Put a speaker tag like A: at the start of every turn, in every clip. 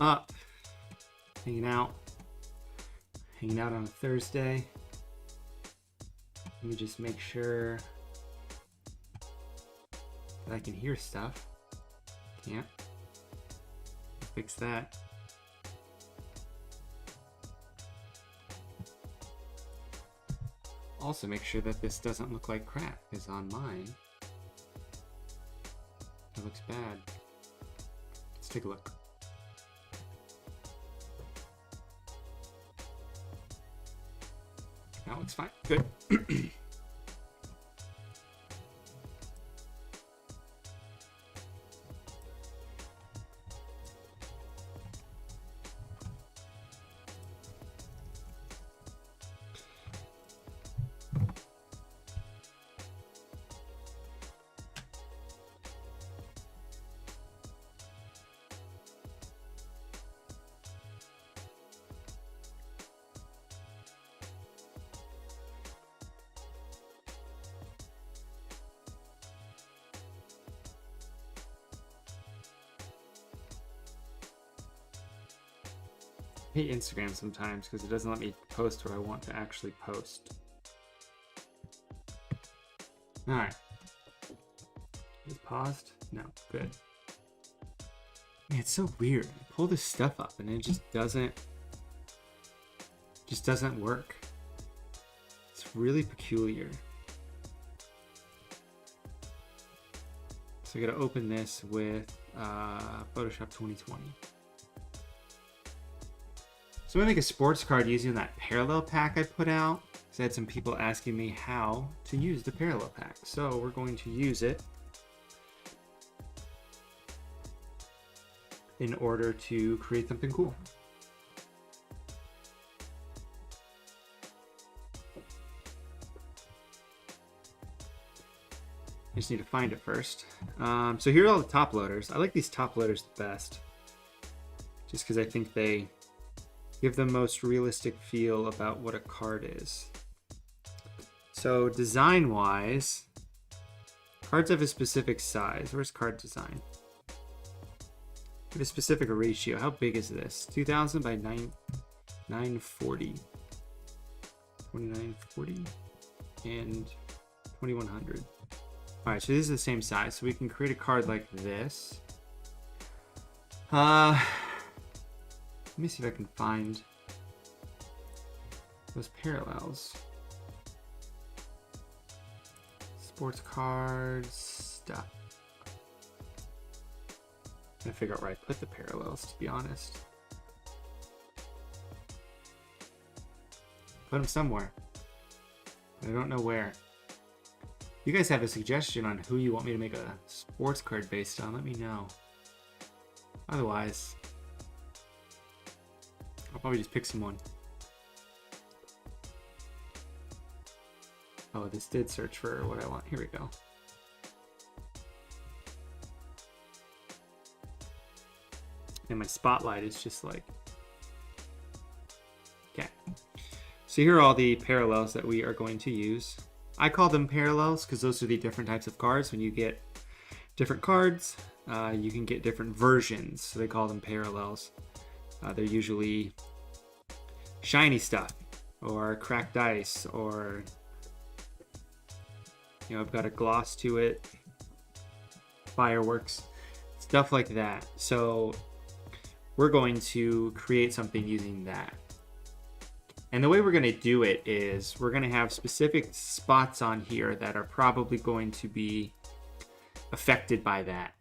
A: up? Hanging out on a Thursday. Let me just make sure that I can hear stuff. Can't. Fix that. Also make sure that this doesn't look like crap, because on mine it looks bad. Let's take a look. That looks fine. Good. I hate Instagram sometimes because it doesn't let me post what I want to actually post. Alright. Is it paused? No. Good. Man, it's so weird. I pull this stuff up and it just doesn't work. It's really peculiar. So I gotta open this with Photoshop 2020. So I'm gonna make a sports card using that parallel pack I put out. I had some people asking me how to use the parallel pack. So we're going to use it in order to create something cool. I just need to find it first. So here are all the top loaders. I like these top loaders the best, just because I think they give the most realistic feel about what a card is. So design-wise, cards have a specific size. Where's card design? Have a specific ratio. How big is this? 2000 by 940. 2940 and 2100. All right, so this is the same size. So we can create a card like this. Let me see if I can find those parallels. Sports cards, stuff. I'm gonna figure out where I put the parallels, to be honest. Put them somewhere. I don't know where. If you guys have a suggestion on who you want me to make a sports card based on, let me know. Otherwise, I'll probably just pick someone. Oh, this did search for what I want. Here we go. And my spotlight is just like... Okay. So here are all the parallels that we are going to use. I call them parallels because those are the different types of cards. When you get different cards, you can get different versions. So they call them parallels. They're usually shiny stuff or cracked ice, or I've got a gloss to it, fireworks, stuff like that. So we're going to create something using that. And the way we're going to do it is we're going to have specific spots on here that are probably going to be affected by that.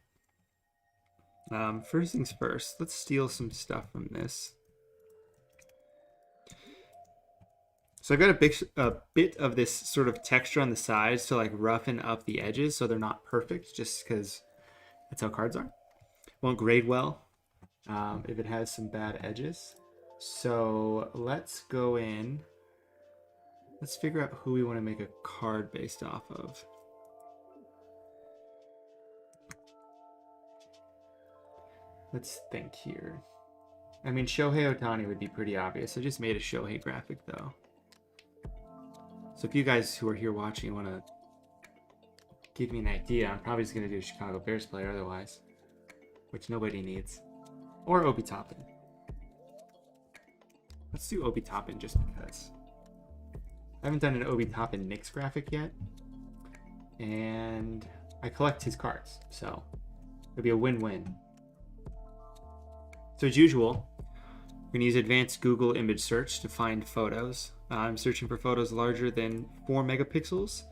A: First things first, let's steal some stuff from this. So I've got a bit of this sort of texture on the sides to like roughen up the edges so they're not perfect, just because that's how cards are. Won't grade well if it has some bad edges. So let's go in. Let's figure out who we want to make a card based off of. Let's think here. I mean, Shohei Ohtani would be pretty obvious. I just made a Shohei graphic though. So if you guys who are here watching want to give me an idea, I'm probably just going to do a Chicago Bears player otherwise, which nobody needs. Or Obi Toppin. Let's do Obi Toppin just because. I haven't done an Obi Toppin Knicks graphic yet. And I collect his cards, so it'll be a win-win. So as usual, we're going to use advanced Google image search to find photos. I'm searching for photos larger than 4 megapixels.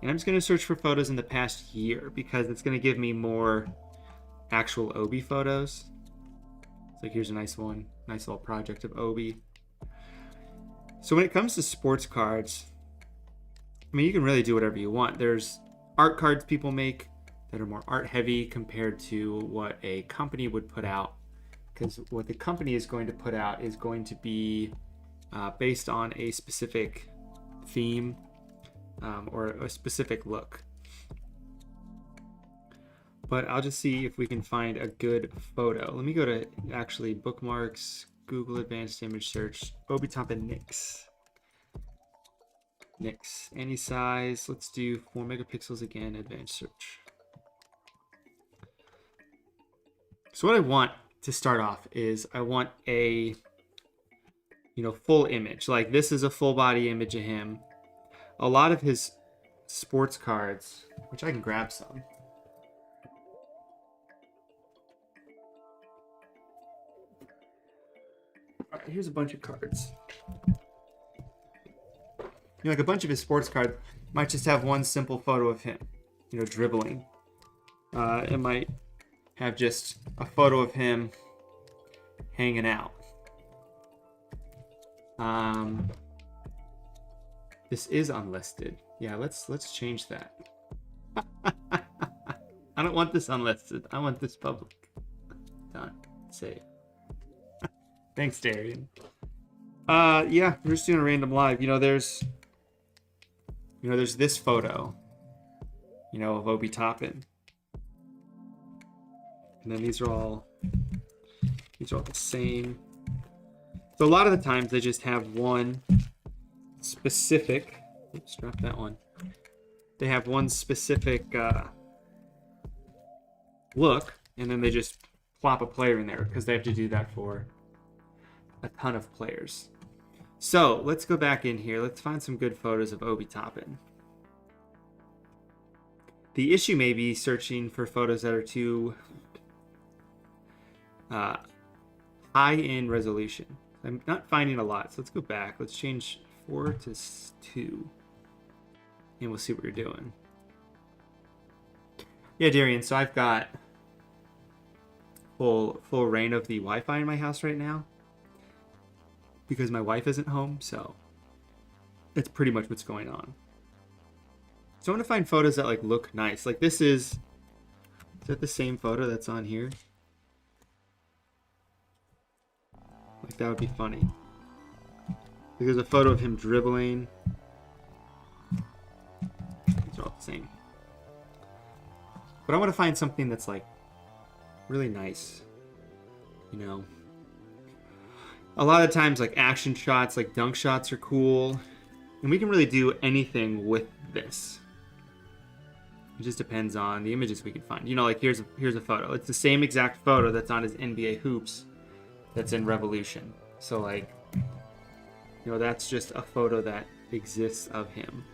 A: And I'm just going to search for photos in the past year because it's going to give me more actual Obi photos. It's like, here's a nice one. Nice little project of Obi. So when it comes to sports cards, I mean, you can really do whatever you want. There's art cards people make that are more art heavy compared to what a company would put out. Because what the company is going to put out is going to be based on a specific theme or a specific look. But I'll just see if we can find a good photo. Let me go to actually bookmarks, Google Advanced Image Search, Obi Toppin Knicks. Knicks, any size. Let's do 4 megapixels again, advanced search. So what I want to start off is I want a, full image. Like this is a full body image of him. A lot of his sports cards, which I can grab some. All right, here's a bunch of cards. Like a bunch of his sports cards might just have one simple photo of him, dribbling. It might have just a photo of him hanging out. This is unlisted. Yeah, let's change that. I don't want this unlisted. I want this public. Done. Save. Thanks, Darian. Yeah, we're just doing a random live. There's this photo, of Obi Toppin. And then these are all the same. So a lot of the times they just have one specific, oops, drop that one. They have one specific look, and then they just plop a player in there because they have to do that for a ton of players. So let's go back in here. Let's find some good photos of Obi Toppin. The issue may be searching for photos that are too high in resolution. I'm not finding a lot, so let's go back. Let's change 4 to 2, and we'll see what you're doing. Yeah, Darian, so I've got full reign of the Wi-Fi in my house right now because my wife isn't home, so that's pretty much what's going on. So I want to find photos that look nice. Like this is that the same photo that's on here? Like that would be funny. There's a photo of him dribbling. These are all the same. But I want to find something that's really nice. A lot of times action shots, dunk shots are cool. And we can really do anything with this. It just depends on the images we can find. Here's a photo. It's the same exact photo that's on his NBA hoops that's in Revolution. So that's just a photo that exists of him.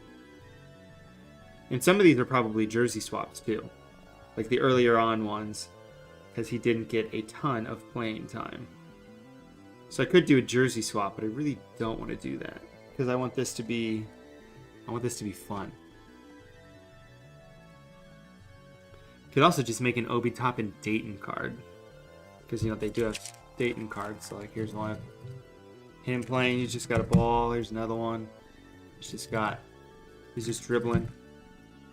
A: And some of these are probably jersey swaps too. Like the earlier on ones, because he didn't get a ton of playing time. So I could do a jersey swap, but I really don't want to do that because I want this to be fun. Could also just make an Obi Toppin Dayton card because they do have Dayton cards. So here's one of him playing. He's just got a ball. Here's another one. He's just dribbling.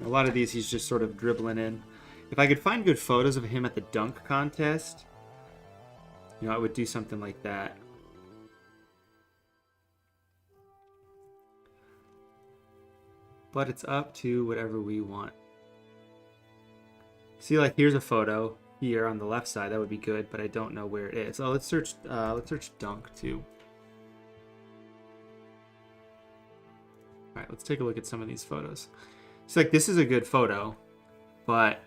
A: A lot of these he's just sort of dribbling in. If I could find good photos of him at the dunk contest, I would do something like that. But it's up to whatever we want. See, here's a photo here on the left side. That would be good, but I don't know where it is. Oh, let's search dunk too. All right, let's take a look at some of these photos. It's this is a good photo, but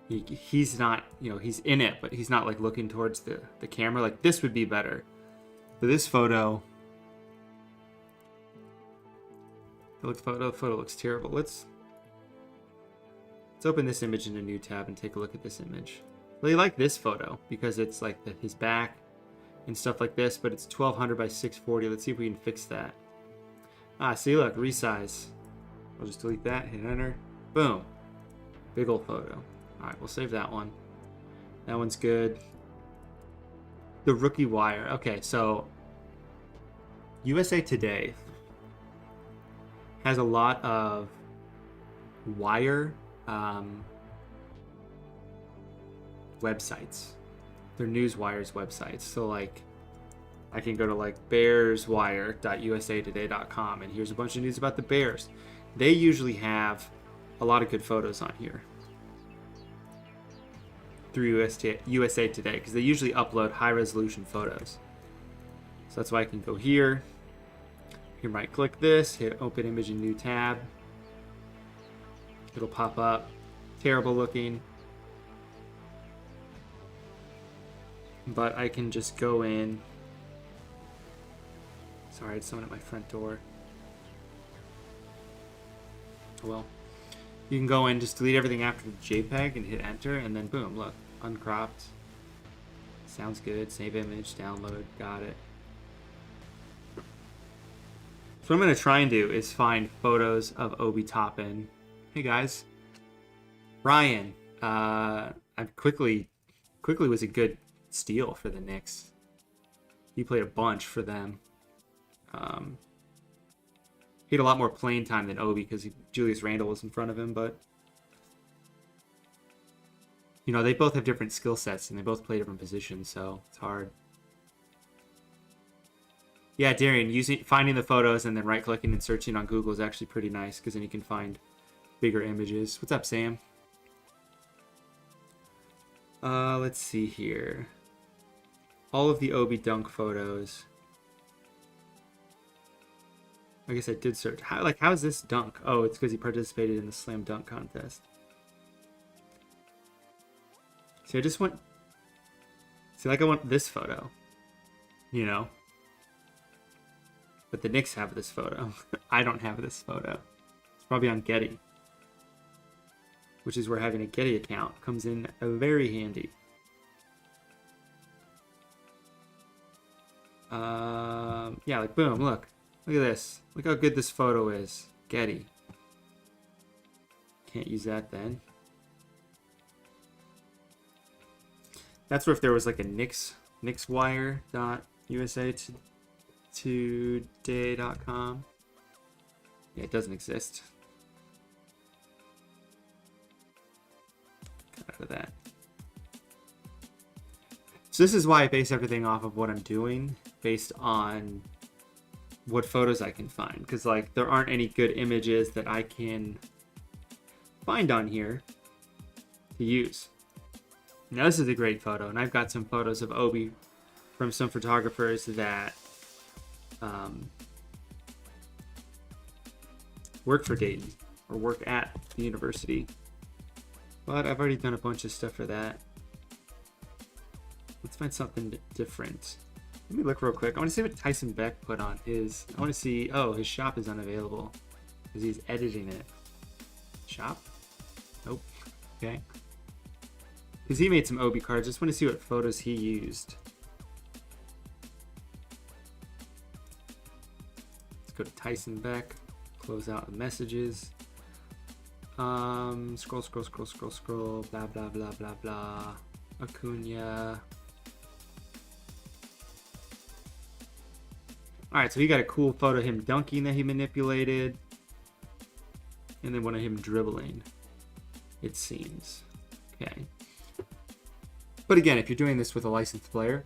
A: he's not, he's in it, but he's not like looking towards the camera. Like this would be better. But this photo, the photo looks terrible. Let's open this image in a new tab and take a look at this image. Really like this photo because it's like his back and stuff like this, but it's 1200 by 640. Let's see if we can fix that. See, look, resize. I'll just delete that, hit enter. Boom. Big old photo. All right, we'll save that one. That one's good. The rookie wire. Okay, so USA Today has a lot of wire websites. They're newswires websites. So like I can go to like bearswire.usatoday.com and here's a bunch of news about the Bears. They usually have a lot of good photos on here through USA Today because they usually upload high resolution photos. So that's why I can go here. You can right click this, hit open image in new tab. It'll pop up. Terrible looking. But I can just go in. Sorry, it's someone at my front door. Well, you can go in, just delete everything after the JPEG and hit enter, and then boom, look, uncropped. Sounds good. Save image, download, got it. So what I'm going to try and do is find photos of Obi Toppin. Hey guys. Ryan. I quickly was a good steal for the Knicks. He played a bunch for them. He had a lot more playing time than Obi because Julius Randle was in front of him, but they both have different skill sets and they both play different positions, so it's hard. Yeah, Darian, finding the photos and then right-clicking and searching on Google is actually pretty nice because then you can find bigger images. What's up, Sam? Let's see here. All of the Obi dunk photos. I guess I did search. How is this dunk? Oh, it's because he participated in the slam dunk contest. See, I want this photo. But the Knicks have this photo. I don't have this photo. It's probably on Getty. Which is where having a Getty account comes in very handy. Yeah, like boom, look. Look at this. Look how good this photo is. Getty. Can't use that then. That's where if there was like a knickswire.usatoday.com. Yeah, it doesn't exist. Got out of that. So this is why I base everything off of what I'm doing based on what photos I can find, because like there aren't any good images that I can find on here to use. Now this is a great photo, and I've got some photos of Obi from some photographers that work for Dayton or work at the university, but I've already done a bunch of stuff for that. Let's find something different. Let me look real quick. I want to see what Tyson Beck put on his. I want to see. Oh, his shop is unavailable because he's editing it. Shop? Nope. Okay. Because he made some Obi cards. Just want to see what photos he used. Let's go to Tyson Beck. Close out the messages. Scroll. Blah blah blah blah blah. Acuna. Alright, so he got a cool photo of him dunking that he manipulated. And then one of him dribbling, it seems. Okay. But again, if you're doing this with a licensed player,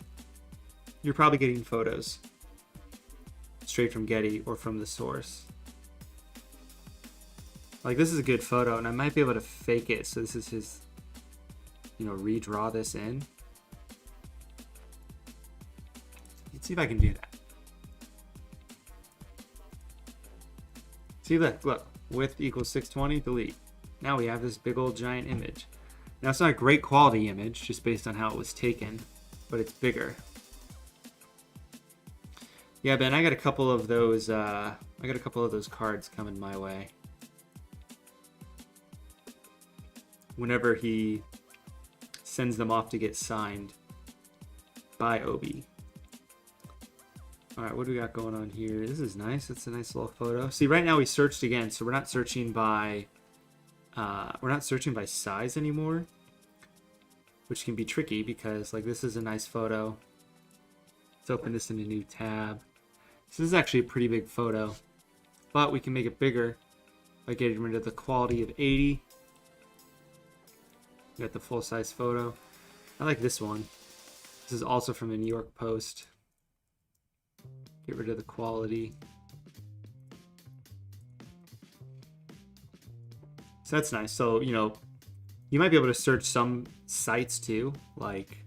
A: you're probably getting photos straight from Getty or from the source. Like, this is a good photo, and I might be able to fake it. So this is his, redraw this in. Let's see if I can do that. See, look, width equals 620, delete. Now we have this big old giant image. Now, it's not a great quality image, just based on how it was taken, but it's bigger. Yeah, Ben, I got a couple of those. I got a couple of those cards coming my way. Whenever he sends them off to get signed by Obi. All right, what do we got going on here? This is nice. It's a nice little photo. See, right now we searched again, so we're not searching by size anymore, which can be tricky because like this is a nice photo. Let's open this in a new tab. This is actually a pretty big photo, but we can make it bigger by getting rid of the quality of 80. We got the full-size photo. I like this one. This is also from the New York Post. Get rid of the quality. So that's nice. So, you know, you might be able to search some sites too, like,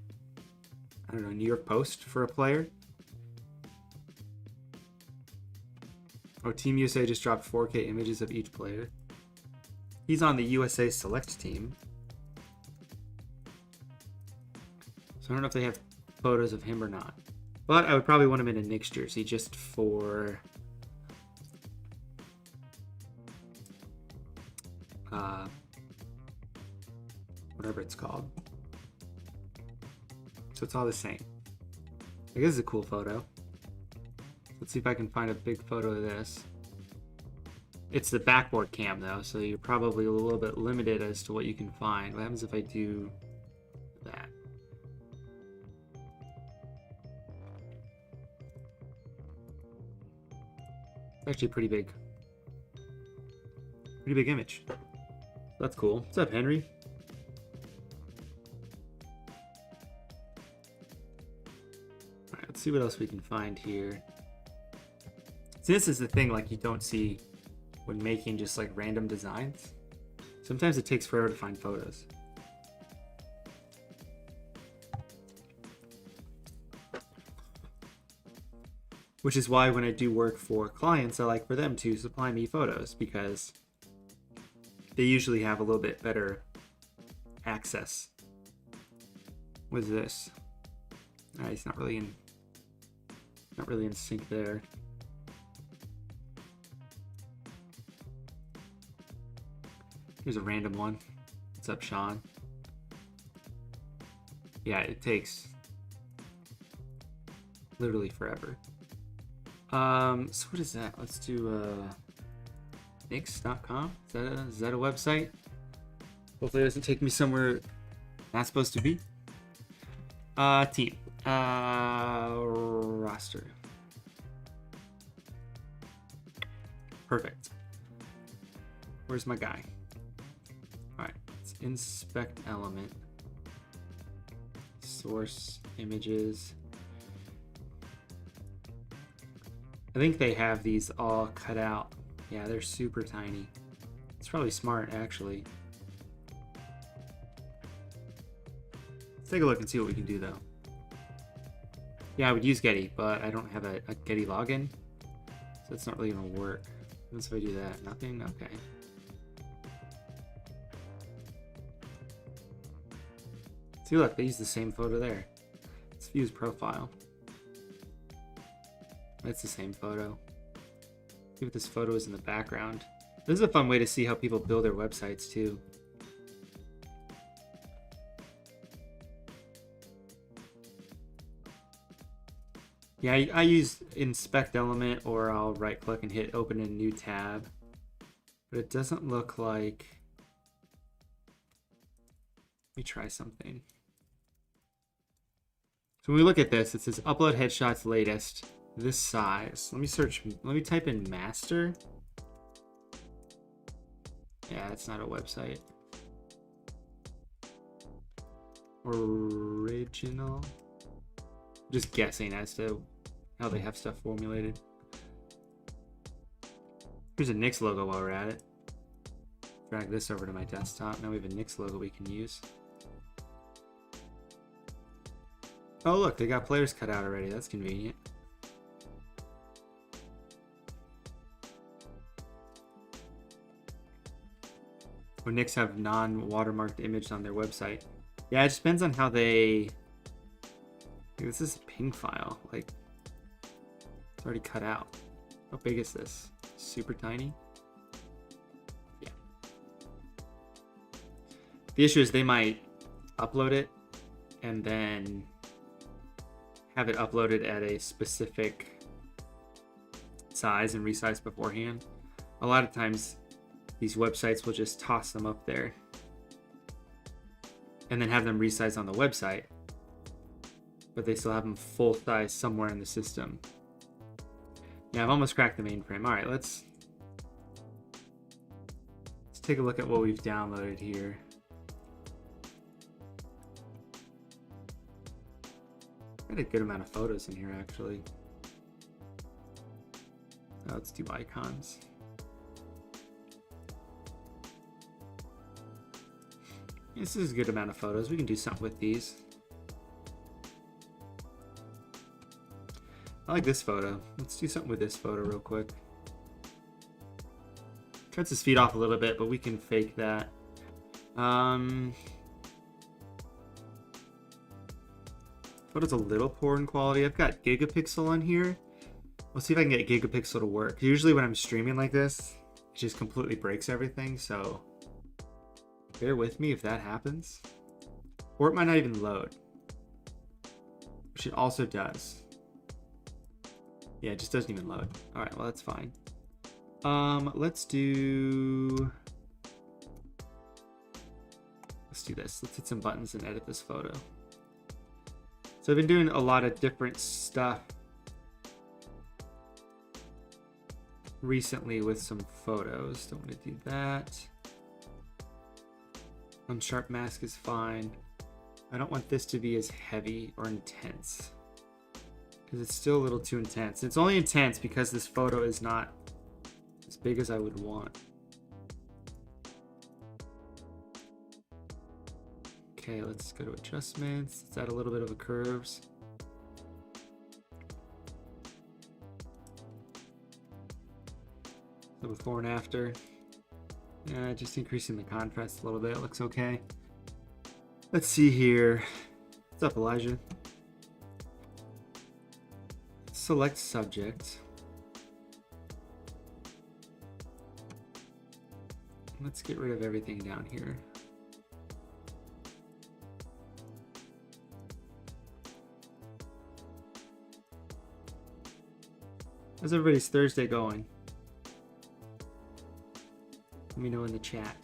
A: I don't know, New York Post for a player. Oh, Team USA just dropped 4K images of each player. He's on the USA Select team. So I don't know if they have photos of him or not. But I would probably want him in a Knicks jersey just for whatever it's called. So it's all the same. I guess it's a cool photo. Let's see if I can find a big photo of this. It's the backboard cam though, so you're probably a little bit limited as to what you can find. What happens if I do that? It's actually a pretty big image. That's cool. What's up, Henry? All right, let's see what else we can find here. So this is the thing, like, you don't see when making just like random designs. Sometimes it takes forever to find photos. Which is why when I do work for clients, I like for them to supply me photos because they usually have a little bit better access with this. It's not really in sync there. Here's a random one. What's up, Sean? Yeah, it takes literally forever. So what is that? Let's do Knicks.com. Is that a website? Hopefully it doesn't take me somewhere not supposed to be. Team. Roster. Perfect. Where's my guy? Alright, let's inspect element. Source images. I think they have these all cut out. Yeah, they're super tiny. It's probably smart, actually. Let's take a look and see what we can do, though. Yeah, I would use Getty, but I don't have a Getty login, so it's not really going to work. What if I do that? Nothing? Okay. See, look, they use the same photo there. Let's view his profile. That's the same photo. See what this photo is in the background. This is a fun way to see how people build their websites too. Yeah, I use inspect element, or I'll right click and hit open in a new tab. But it doesn't look like... Let me try something. So when we look at this, it says upload headshots latest. This size. Let me type in master. Yeah, it's not a website. Original. Just guessing as to how they have stuff formulated. Here's a Knicks logo while we're at it. Drag this over to my desktop. Now we have a Knicks logo we can use. Oh look, they got players cut out already. That's convenient. Or Knicks have non-watermarked image on their website. Yeah, it just depends on how they... This is a ping file. Like, it's already cut out. How big is this? Super tiny? Yeah. The issue is they might upload it and then have it uploaded at a specific size and resize beforehand. A lot of times these websites will just toss them up there and then have them resize on the website, but they still have them full size somewhere in the system. Yeah, I've almost cracked the mainframe. All right, let's take a look at what we've downloaded here. Got a good amount of photos in here, actually. Let's do icons. This is a good amount of photos. We can do something with these. I like this photo. Let's do something with this photo real quick. Cuts his feet off a little bit, but we can fake that. Photo's a little poor in quality. I've got gigapixel on here. Let's see if I can get gigapixel to work. Usually when I'm streaming like this, it just completely breaks everything, so bear with me if that happens. Or it might not even load, which it also does. Yeah, it just doesn't even load. All right, well, that's fine. Let's do this. Let's hit some buttons and edit this photo. So I've been doing a lot of different stuff recently with some photos. Don't want to do that. Unsharp mask is fine. I don't want this to be as heavy or intense because it's still a little too intense. It's only intense because this photo is not as big as I would want. Okay, let's go to adjustments. Let's add a little bit of a curves. So before and after. Yeah, just increasing the contrast a little bit. It looks okay. Let's see here. What's up, Elijah? Select subject. Let's get rid of everything down here. How's everybody's Thursday going? Let me know in the chat.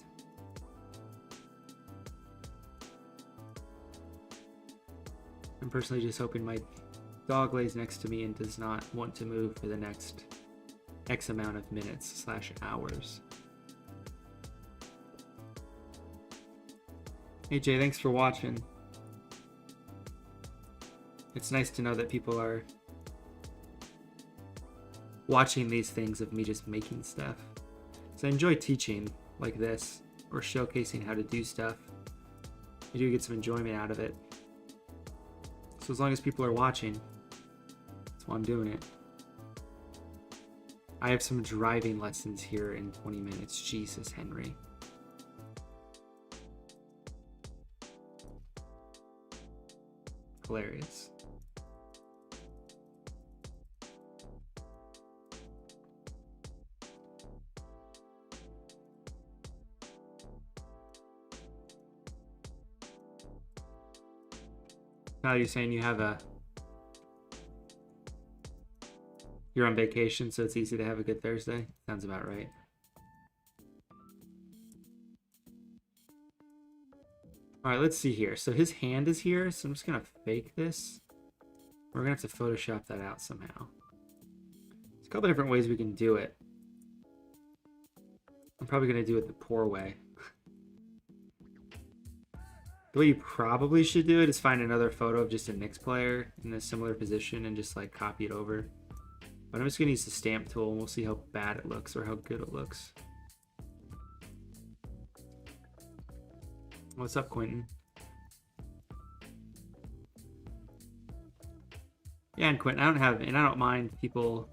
A: I'm personally just hoping my dog lays next to me and does not want to move for the next X amount of minutes / hours. Hey Jay, thanks for watching. It's nice to know that people are watching these things of me just making stuff. So I enjoy teaching like this or showcasing how to do stuff. I do get some enjoyment out of it. So as long as people are watching, that's why I'm doing it. I have some driving lessons here in 20 minutes. Jesus, Henry. Hilarious. Now you're saying you have you're on vacation, so it's easy to have a good Thursday? Sounds about right. All right, let's see here. So his hand is here, so I'm just gonna fake this. We're gonna have to Photoshop that out somehow. There's a couple different ways we can do it. I'm probably gonna do it the poor way. The way you probably should do it is find another photo of just a Knicks player in a similar position and just like copy it over. But I'm just gonna use the stamp tool and we'll see how bad it looks or how good it looks. What's up, Quentin? Yeah, and Quentin, I don't mind people,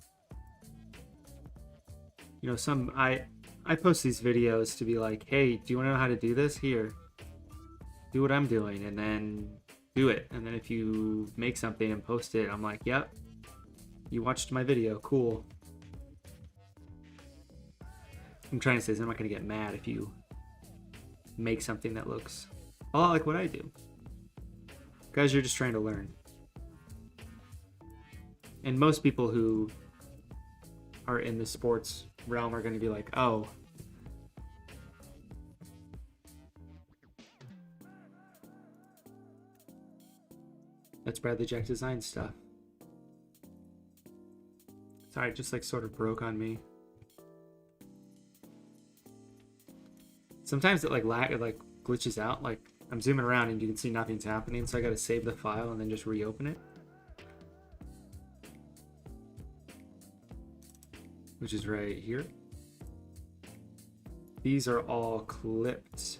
A: you know, I I post these videos to be like, hey, do you want to know how to do this? Here, do what I'm doing, and then do it. And then if you make something and post it, I'm like, yep, you watched my video, cool. I'm trying to say is I'm not going to get mad if you make something that looks a lot like what I do. Guys, you're just trying to learn. And most people who are in the sports realm are going to be like, oh, that's Bradley Jack design stuff. Sorry, it just like sort of broke on me. Sometimes it like glitches out. Like I'm zooming around and you can see nothing's happening, so I got to save the file and then just reopen it, which is right here. These are all clipped,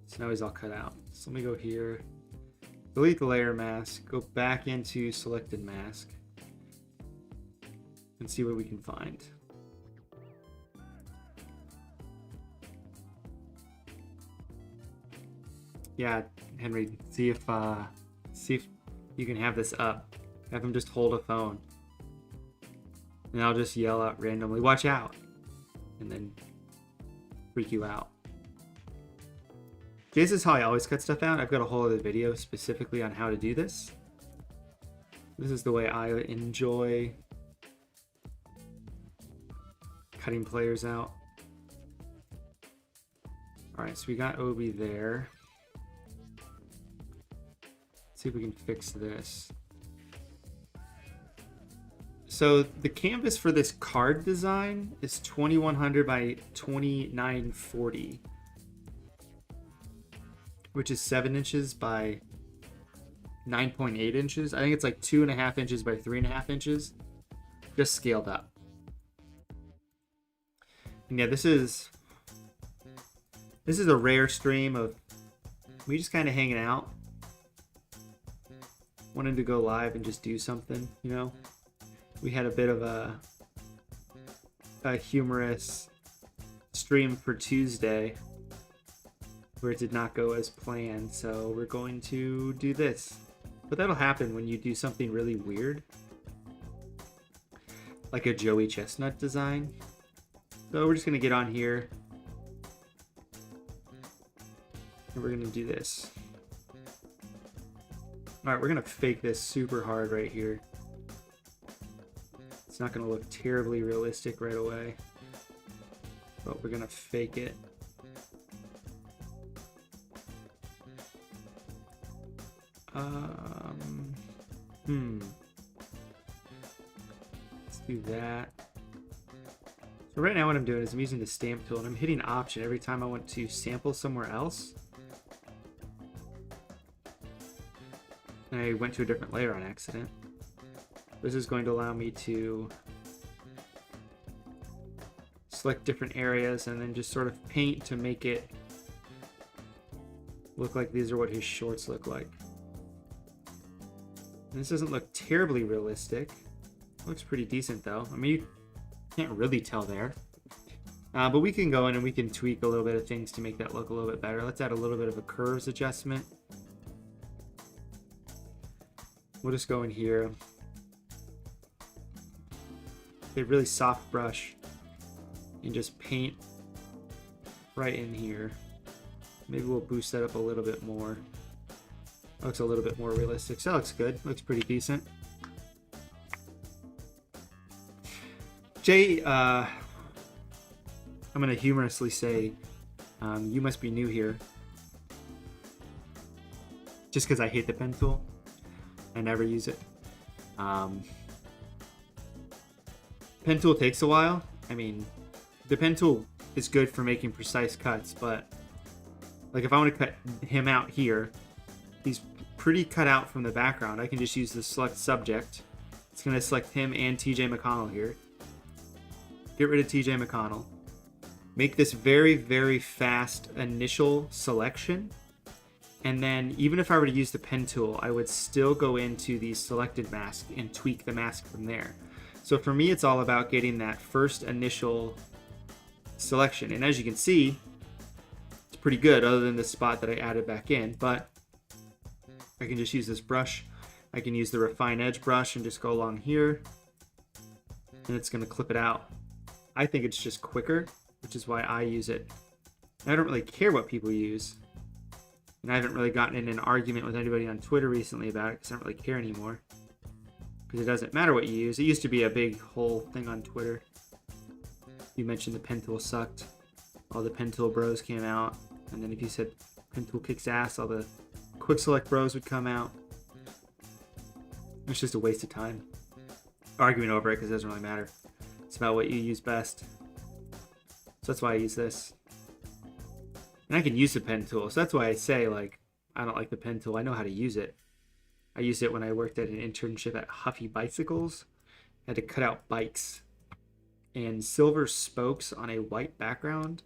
A: so now he's all cut out. So let me go here, delete the layer mask, go back into selected mask, and see what we can find. Yeah, Henry, see if you can have this up. Have him just hold a phone, and I'll just yell out randomly, "Watch out!" and then freak you out. This is how I always cut stuff out. I've got a whole other video specifically on how to do this. This is the way I enjoy cutting players out. All right, so we got Obi there. See if we can fix this. So the canvas for this card design is 2100 by 2940, which is 7 inches by 9.8 inches. I think it's like 2.5 inches by 3.5 inches, just scaled up. And yeah, this is a rare stream of me just kind of hanging out, wanted to go live and just do something, you know. We had a bit of a humorous stream for Tuesday where it did not go as planned, so we're going to do this. But that'll happen when you do something really weird, like a Joey Chestnut design. So we're just gonna get on here and we're gonna do this. All right, we're gonna fake this super hard right here. It's not gonna look terribly realistic right away, but we're gonna fake it. Let's do that. So right now what I'm doing is I'm using the stamp tool and I'm hitting Option every time I want to sample somewhere else. And I went to a different layer on accident. This is going to allow me to select different areas and then just sort of paint to make it look like these are what his shorts look like. And this doesn't look terribly realistic. It looks pretty decent though. I mean, you can't really tell there. But we can go in and we can tweak a little bit of things to make that look a little bit better. Let's add a little bit of a curves adjustment. We'll just go in here. A really soft brush and just paint right in here. Maybe we'll boost that up a little bit more. Looks a little bit more realistic. So that looks good. Looks pretty decent. Jay, I'm going to humorously say, you must be new here. Just because I hate the pen tool. I never use it. Pen tool takes a while. I mean, the pen tool is good for making precise cuts, but like if I want to cut him out here, he's pretty cut out from the background. I can just use the select subject. It's going to select him and TJ McConnell here. Get rid of TJ McConnell. Make this very, very fast initial selection. And then even if I were to use the pen tool, I would still go into the selected mask and tweak the mask from there. So for me, it's all about getting that first initial selection. And as you can see, it's pretty good other than the spot that I added back in. But I can just use this brush. I can use the refine edge brush and just go along here. And it's going to clip it out. I think it's just quicker, which is why I use it. I don't really care what people use. And I haven't really gotten in an argument with anybody on Twitter recently about it because I don't really care anymore. Because it doesn't matter what you use. It used to be a big whole thing on Twitter. You mentioned the pen tool sucked. All the pen tool bros came out. And then if you said pen tool kicks ass, all the quick select bros would come out. It's just a waste of time arguing over it because it doesn't really matter. It's about what you use best. So that's why I use this. And I can use the pen tool. So that's why I say, like, I don't like the pen tool. I know how to use it. I used it when I worked at an internship at Huffy Bicycles. I had to cut out bikes. And silver spokes on a white background,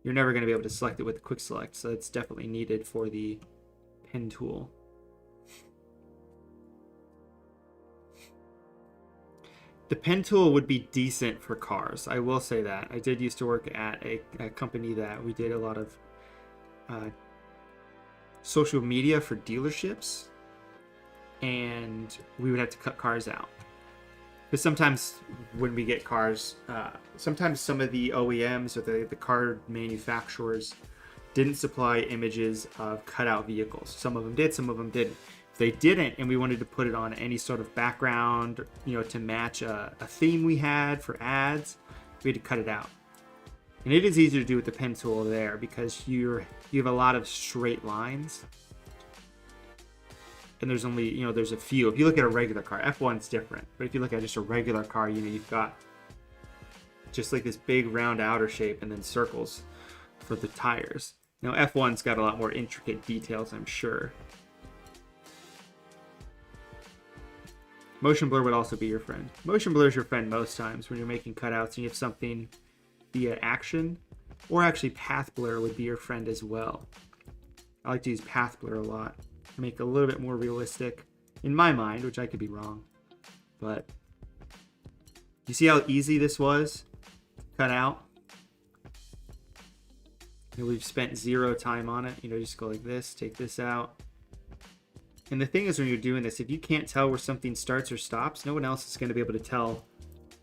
A: you're never going to be able to select it with quick select. So it's definitely needed for the pen tool. The pen tool would be decent for cars. I will say that. I did used to work at a company that we did a lot of social media for dealerships, and we would have to cut cars out. Because sometimes when we get cars, sometimes some of the OEMs or the car manufacturers didn't supply images of cutout vehicles. Some of them did, some of them didn't. If they didn't, and we wanted to put it on any sort of background, to match a theme we had for ads, we had to cut it out. And it is easier to do with the pen tool there because you have a lot of straight lines. And there's only, there's a few. If you look at a regular car, F1's different. But if you look at just a regular car, you've got just like this big round outer shape and then circles for the tires. F1's got a lot more intricate details, I'm sure. Motion blur would also be your friend. Motion blur is your friend most times when you're making cutouts and you have something via action. Or actually path blur would be your friend as well. I like to use path blur a lot. Make it a little bit more realistic in my mind, which I could be wrong. But you see how easy this was? Cut out. We've spent 0 time on it. Just go like this, take this out. And the thing is, when you're doing this, if you can't tell where something starts or stops, no one else is going to be able to tell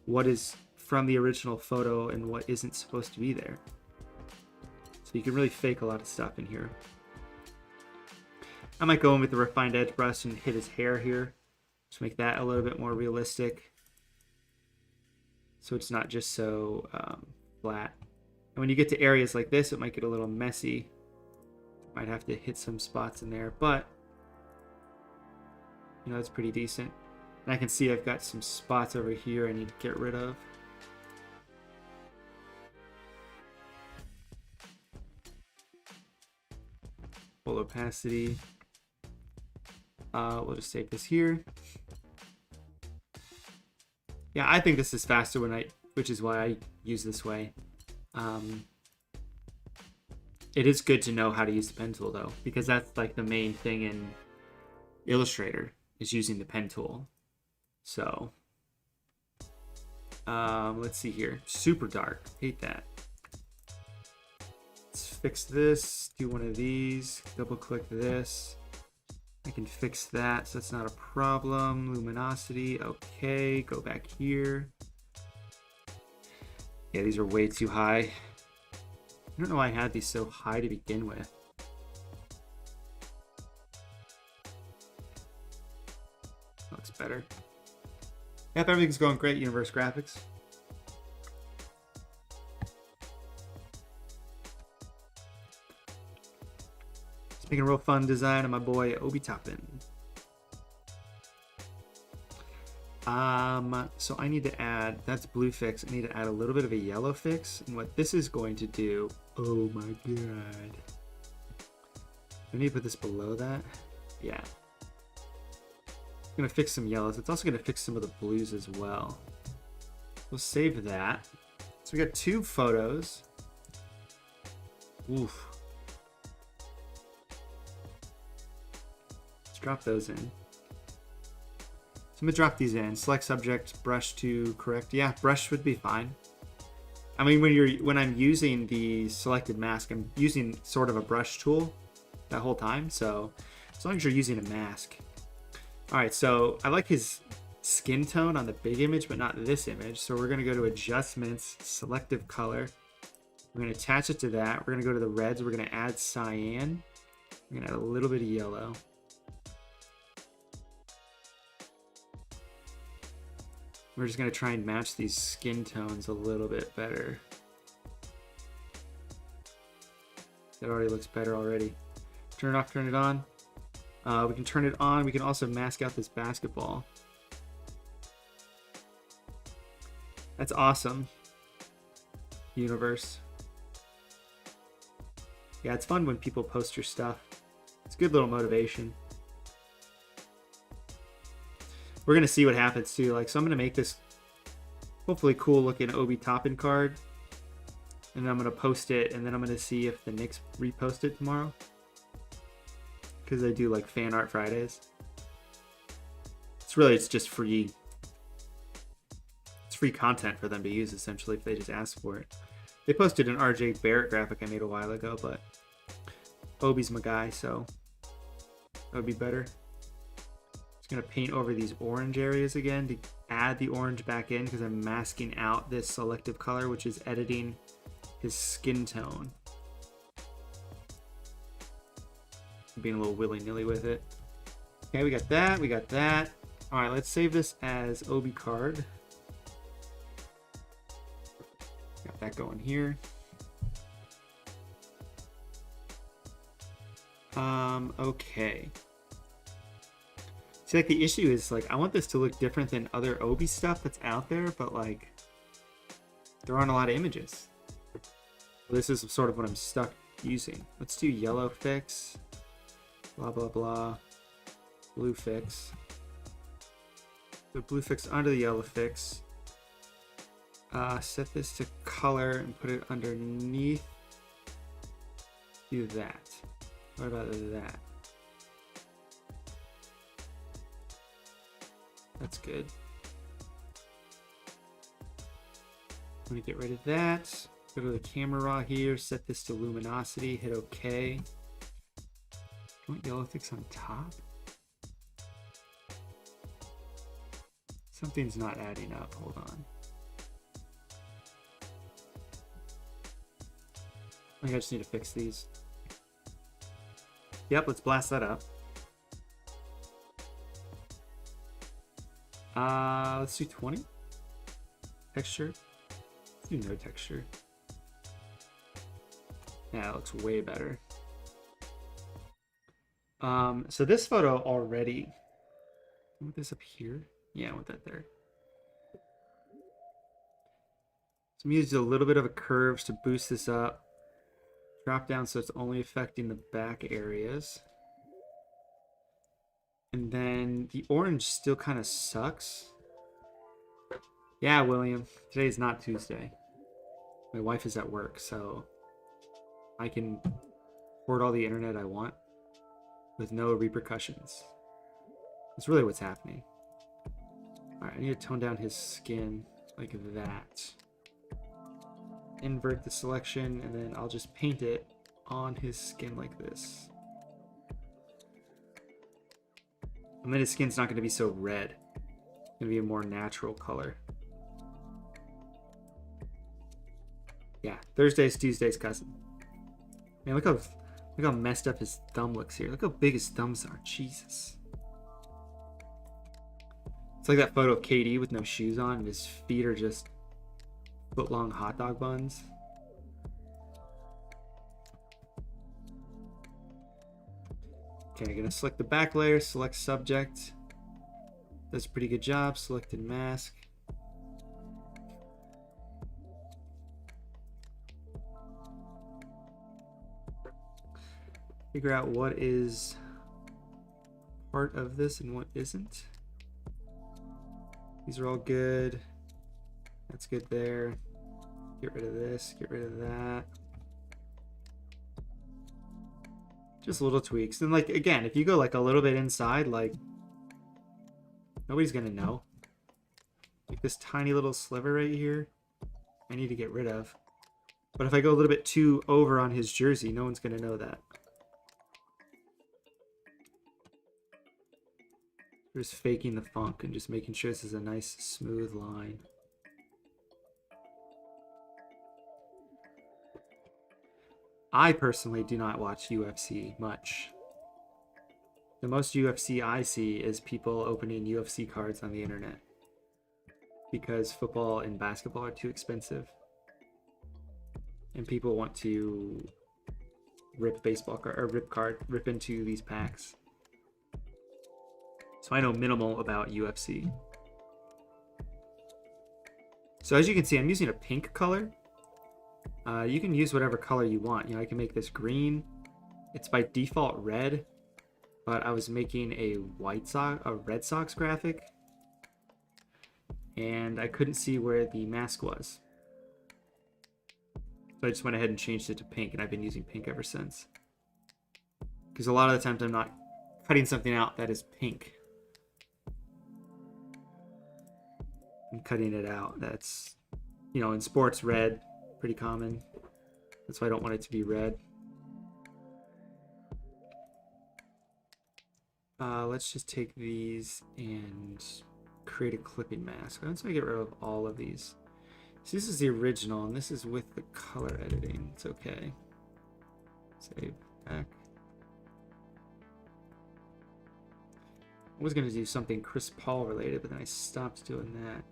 A: what is from the original photo and what isn't supposed to be there. So you can really fake a lot of stuff in here. I might go in with the refined edge brush and hit his hair here. Just make that a little bit more realistic. So it's not just so flat. And when you get to areas like this, it might get a little messy. Might have to hit some spots in there, but it's pretty decent. And I can see I've got some spots over here I need to get rid of. Full opacity. We'll just save this here. Yeah, I think this is faster which is why I use this way. It is good to know how to use the pen tool though, because that's like the main thing in Illustrator is using the pen tool. So let's see here. Super dark. Hate that. Let's fix this. Do one of these. Double click this. I can fix that, so that's not a problem. Luminosity. Okay. Go back here. Yeah, these are way too high. I don't know why I had these so high to begin with. Looks better. Yep, everything's going great, Universe Graphics. Just making a real fun design of my boy Obi Toppin. So I need to add, that's blue fix. I need to add a little bit of a yellow fix. And what this is going to do, oh my god. I need to put this below that. Yeah. I'm gonna fix some yellows. It's also gonna fix some of the blues as well. We'll save that. So we got 2 photos. Oof. Let's drop those in. So I'm gonna drop these in. Select subject, brush to correct. Yeah, brush would be fine. I mean, when I'm using the selected mask, I'm using sort of a brush tool that whole time. So as long as you're using a mask. All right, so I like his skin tone on the big image, but not this image. So we're gonna go to adjustments, selective color. We're gonna attach it to that. We're gonna go to the reds. We're gonna add cyan. We're gonna add a little bit of yellow. We're just gonna try and match these skin tones a little bit better. That already looks better already. Turn it off, turn it on. We can turn it on. We can also mask out this basketball. That's awesome. Universe. Yeah, it's fun when people post your stuff. It's a good little motivation. We're gonna see what happens too. Like, so I'm gonna make this hopefully cool looking Obi Toppin card, and then I'm gonna post it, and then I'm gonna see if the Knicks repost it tomorrow, because they do like fan art Fridays. It's just free. It's free content for them to use essentially if they just ask for it. They posted an RJ Barrett graphic I made a while ago, but Obi's my guy, so that would be better. Just gonna paint over these orange areas again to add the orange back in because I'm masking out this selective color, which is editing his skin tone. I'm being a little willy-nilly with it. Okay, we got that, we got that. All right, let's save this as Obi card. Got that going here. Okay. See, like, the issue is, like, I want this to look different than other Obi stuff that's out there, but, like, there aren't a lot of images. This is sort of what I'm stuck using. Let's do yellow fix. Blah, blah, blah. Blue fix. The blue fix under the yellow fix. Set this to color and put it underneath. Do that. What about that? That's good. I'm gonna get rid of that. Go to the camera raw here, set this to luminosity, hit OK. You want yellow fix on top? Something's not adding up, hold on. I think I just need to fix these. Yep, let's blast that up. Let's do 20. Texture. Let's do no texture. Yeah, it looks way better. So this photo already. I want this up here. Yeah, I want that there. So I'm using a little bit of a curves to boost this up. Drop down so it's only affecting the back areas. And then the orange still kind of sucks. Yeah, William. Today is not Tuesday. My wife is at work, so I can hoard all the internet I want with no repercussions. That's really what's happening. Alright, I need to tone down his skin like that. Invert the selection, and then I'll just paint it on his skin like this. And then his skin's not going to be so red. It's going to be a more natural color. Yeah, Thursday's Tuesday's cousin. Man, look how messed up his thumb looks here. Look how big his thumbs are. Jesus. It's like that photo of KD with no shoes on, and his feet are just foot-long hot dog buns. Okay, I'm gonna select the back layer, select subject. Does a pretty good job. Selected mask. Figure out what is part of this and what isn't. These are all good. That's good there. Get rid of this, get rid of that. Just little tweaks. And like, again, if you go like a little bit inside, like, nobody's gonna know. Like this tiny little sliver right here. I need to get rid of. But if I go a little bit too over on his jersey, no one's going to know that. We're just faking the funk and just making sure this is a nice, smooth line. I personally do not watch UFC much. The most UFC I see is people opening UFC cards on the internet because football and basketball are too expensive. And people want to rip baseball card or rip into these packs. So I know minimal about UFC. So as you can see, I'm using a pink color. You can use whatever color you want. You know, I can make this green. It's by default red, but I was making a Red Sox graphic, and I couldn't see where the mask was. So I just went ahead and changed it to pink, and I've been using pink ever since. Because a lot of the times I'm not cutting something out that is pink. I'm cutting it out. That's, you know, in sports, red, pretty common. That's why I don't want it to be red. Let's just take these and create a clipping mask. I'm just going to get rid of all of these. So this is the original, and this is with the color editing. It's okay. Save back. I was going to do something Chris Paul related, but then I stopped doing that.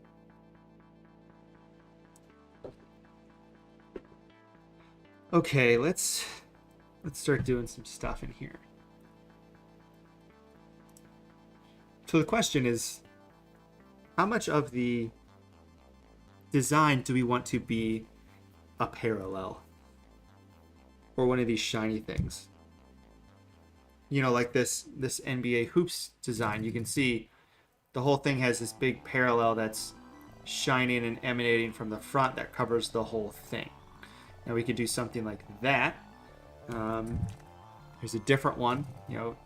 A: Okay, let's start doing some stuff in here. So the question is, how much of the design do we want to be a parallel? Or one of these shiny things? You know, like this NBA hoops design. You can see the whole thing has this big parallel that's shining and emanating from the front that covers the whole thing. Now we could do something like that. There's a different one, you know,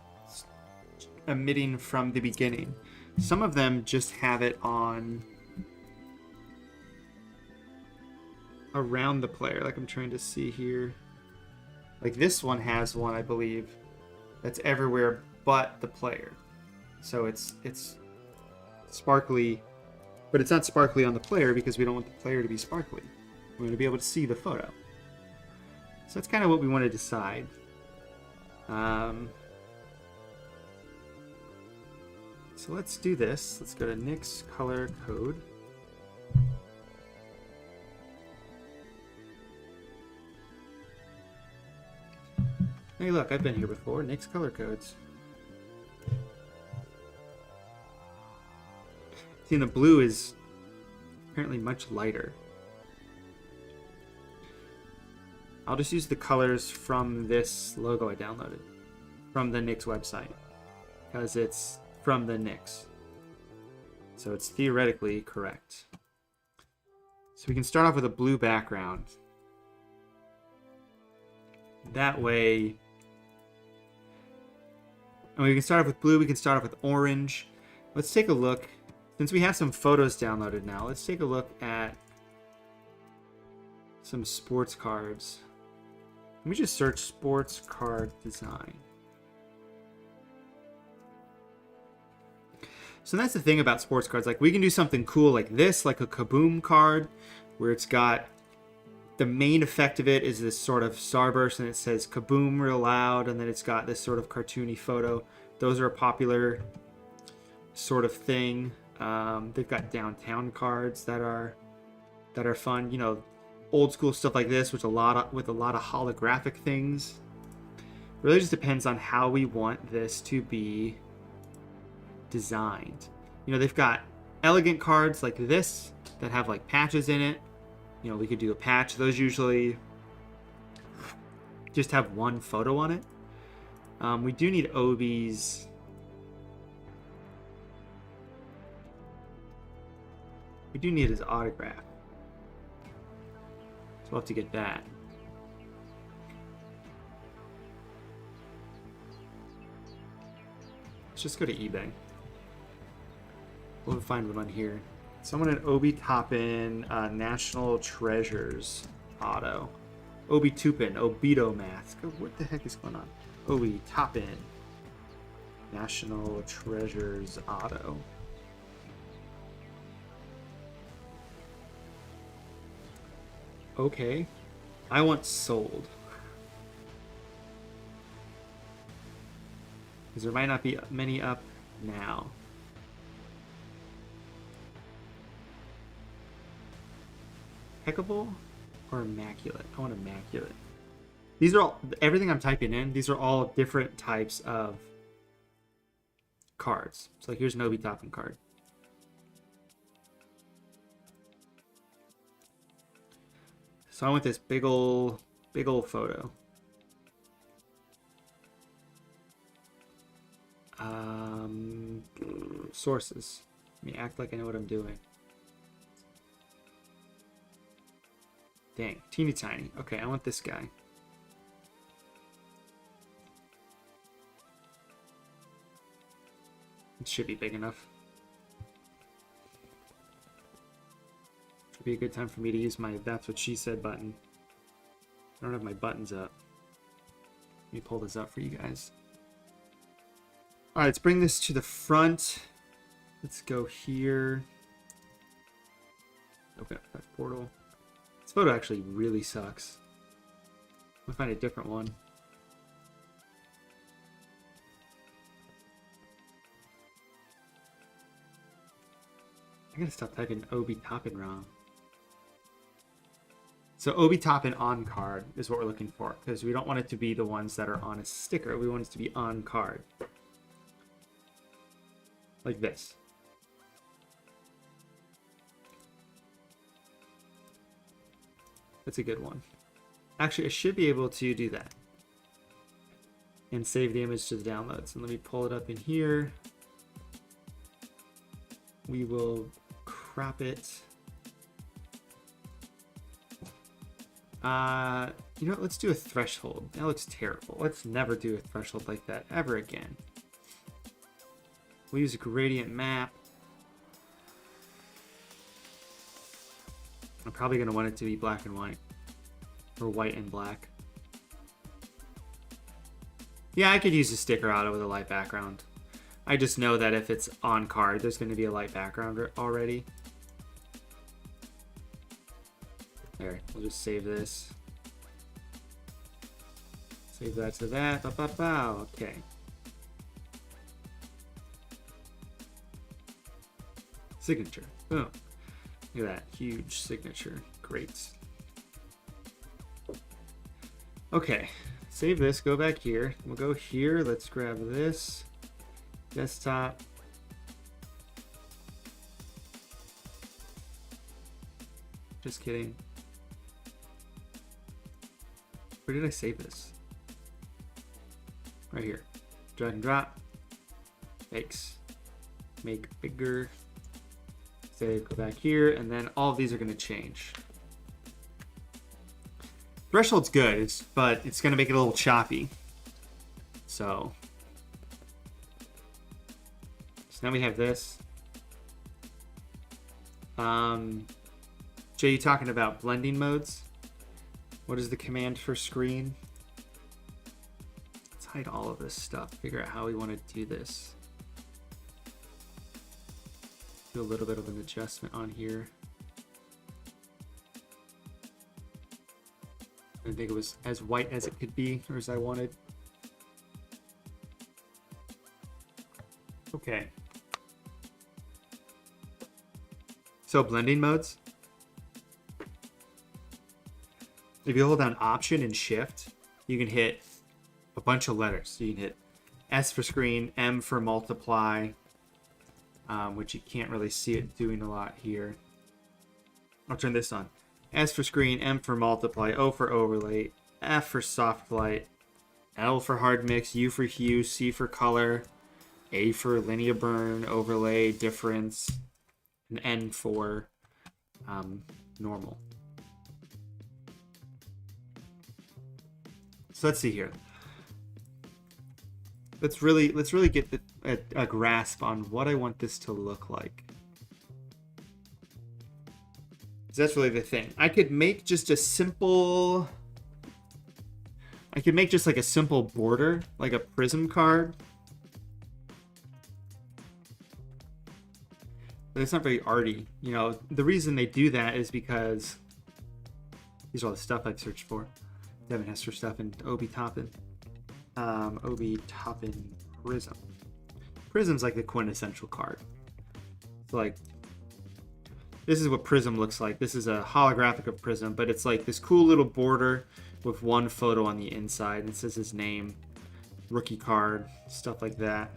A: emitting from the beginning. Some of them just have it on around the player, like I'm trying to see here. Like this one has one, I believe, that's everywhere but the player. So it's sparkly, but it's not sparkly on the player because we don't want the player to be sparkly. We want to be able to see the photo. So that's kind of what we want to decide. So let's do this. Let's go to Nix color code. Hey, look, I've been here before. Nix color codes. See, the blue is apparently much lighter. I'll just use the colors from this logo I downloaded from the Nix website because it's from the Nix. So it's theoretically correct. So we can start off with a blue background. That way, and we can start off with blue, we can start off with orange. Let's take a look. Since we have some photos downloaded now, let's take a look at some sports cards. Let me just search sports card design. So that's the thing about sports cards. Like we can do something cool like this, like a Kaboom card, where it's got the main effect of it is this sort of starburst and it says Kaboom real loud, and then it's got this sort of cartoony photo. Those are a popular sort of thing. They've got downtown cards that are fun. You know, old school stuff like this, with a lot of holographic things. Really just depends on how we want this to be designed. You know, they've got elegant cards like this that have like patches in it. You know, we could do a patch. Those usually just have one photo on it. We do need Obi's. We do need his autograph. So we'll have to get that. Let's just go to eBay. We'll find one on here. Someone at Obi Toppin, National Treasures auto. Obi Toppin, Obito mask. What the heck is going on? Obi Toppin, National Treasures auto. Okay. I want sold. Because there might not be many up now. Impeccable or immaculate? I want immaculate. These are all, everything I'm typing in, these are all different types of cards. So like here's an Obi Toppin card. So I want this big ol' photo. Sources. Let me act like I know what I'm doing. Dang, teeny tiny. Okay, I want this guy. It should be big enough. Should be a good time for me to use my "That's What She Said" button. I don't have my buttons up. Let me pull this up for you guys. All right, let's bring this to the front. Let's go here. Open up that portal. This photo actually really sucks. I'm gonna find a different one. I gotta stop typing Obi Toppin wrong. So Obi Toppin on card is what we're looking for, because we don't want it to be the ones that are on a sticker. We want it to be on card. Like this. That's a good one. Actually, I should be able to do that. And save the image to the downloads. And let me pull it up in here. We will crop it. You know what? Let's do a threshold. That looks terrible. Let's never do a threshold like that ever again. We'll use a gradient map. I'm probably going to want it to be black and white. Or white and black. Yeah, I could use a sticker auto with a light background. I just know that if it's on card, there's going to be a light background already. There, we'll just save this. Save that to that. Okay. Signature. Boom. Look at that. Huge signature. Great. Okay. Save this. Go back here. We'll go here. Let's grab this. Desktop. Just kidding. Where did I save this? Right here. Drag and drop. X. Make bigger. Save, go back here, and then all of these are going to change. Threshold's good, but it's going to make it a little choppy. So now we have this. Jay, you talking about blending modes? What is the command for screen? Let's hide all of this stuff. Figure out how we want to do this. Do a little bit of an adjustment on here. I think it was as white as it could be, or as I wanted. Okay. So blending modes. If you hold down Option and Shift, you can hit a bunch of letters. So you can hit S for screen, M for multiply, which you can't really see it doing a lot here. I'll turn this on. S for screen, M for multiply, O for overlay, F for soft light, L for hard mix, U for hue, C for color, A for linear burn, overlay, difference, and N for normal. So let's see here. Let's really get a grasp on what I want this to look like. That's really the thing. I could make just a simple... I could make just like a simple border, like a prism card. But it's not very arty. You know, the reason they do that is because these are all the stuff I've searched for. Devin Hester stuff and Obi Toppin. Obi Toppin Prism. Prism's like the quintessential card. So like, this is what Prism looks like. This is a holographic of Prism, but it's like this cool little border with one photo on the inside. And it says his name, rookie card, stuff like that.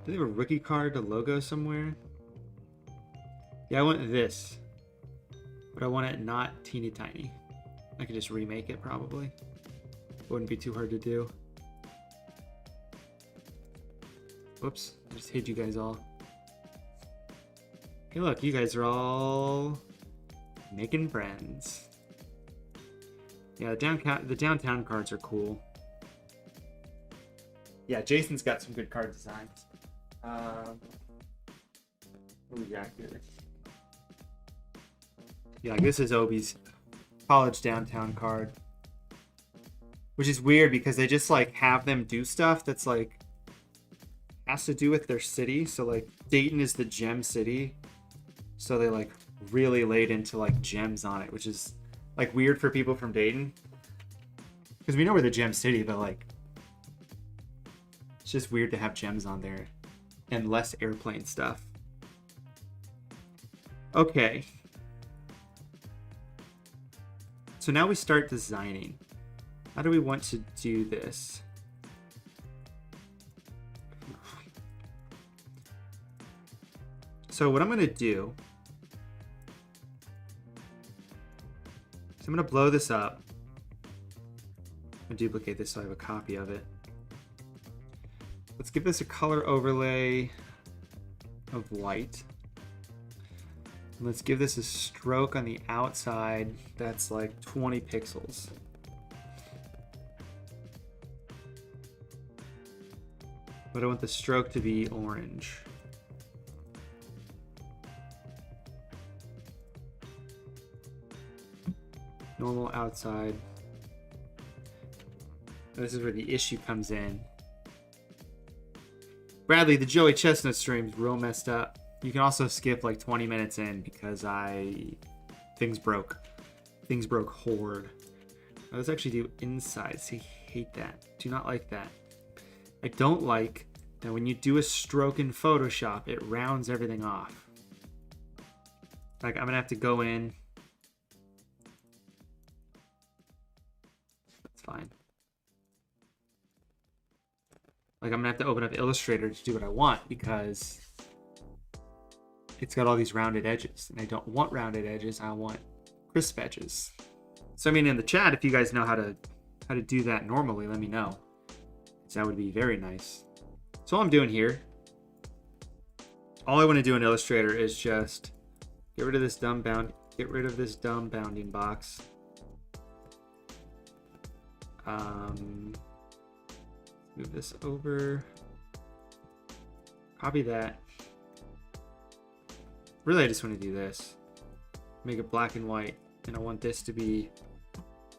A: Do they have a rookie card, a logo somewhere? Yeah, I want this. But I want it not teeny tiny. I could just remake it probably. Wouldn't be too hard to do. Whoops, I just hid you guys all. Hey look, you guys are all making friends. Yeah, the downtown cards are cool. Yeah, Jason's got some good card designs. What do we got here? Yeah, this is Obi's college downtown card. Which is weird because they just like have them do stuff that's like has to do with their city. So like Dayton is the gem city. So they like really laid into like gems on it, which is like weird for people from Dayton. Because we know we're the gem city, but like it's just weird to have gems on there and less airplane stuff. Okay. So now we start designing. How do we want to do this? So what I'm going to do is I'm going to blow this up. I'm going to duplicate this so I have a copy of it. Let's give this a color overlay of white. And let's give this a stroke on the outside that's like 20 pixels. But I want the stroke to be orange. Normal outside. And this is where the issue comes in. Bradley, the Joey Chestnut stream's real messed up. You can also skip like 20 minutes in because things broke. Things broke hard. Now, let's actually do inside. See, hate that. Do not like that. I don't like that when you do a stroke in Photoshop, it rounds everything off. Like, I'm gonna have to go in. That's fine. Like, I'm gonna have to open up Illustrator to do what I want because it's got all these rounded edges, and I don't want rounded edges. I want crisp edges. So, I mean, in the chat, if you guys know how to do that normally, let me know. So that would be very nice. So all I'm doing here, all I want to do in Illustrator is just get rid of this dumb bounding box. Move this over. Copy that. Really, I just want to do this. Make it black and white, and I want this to be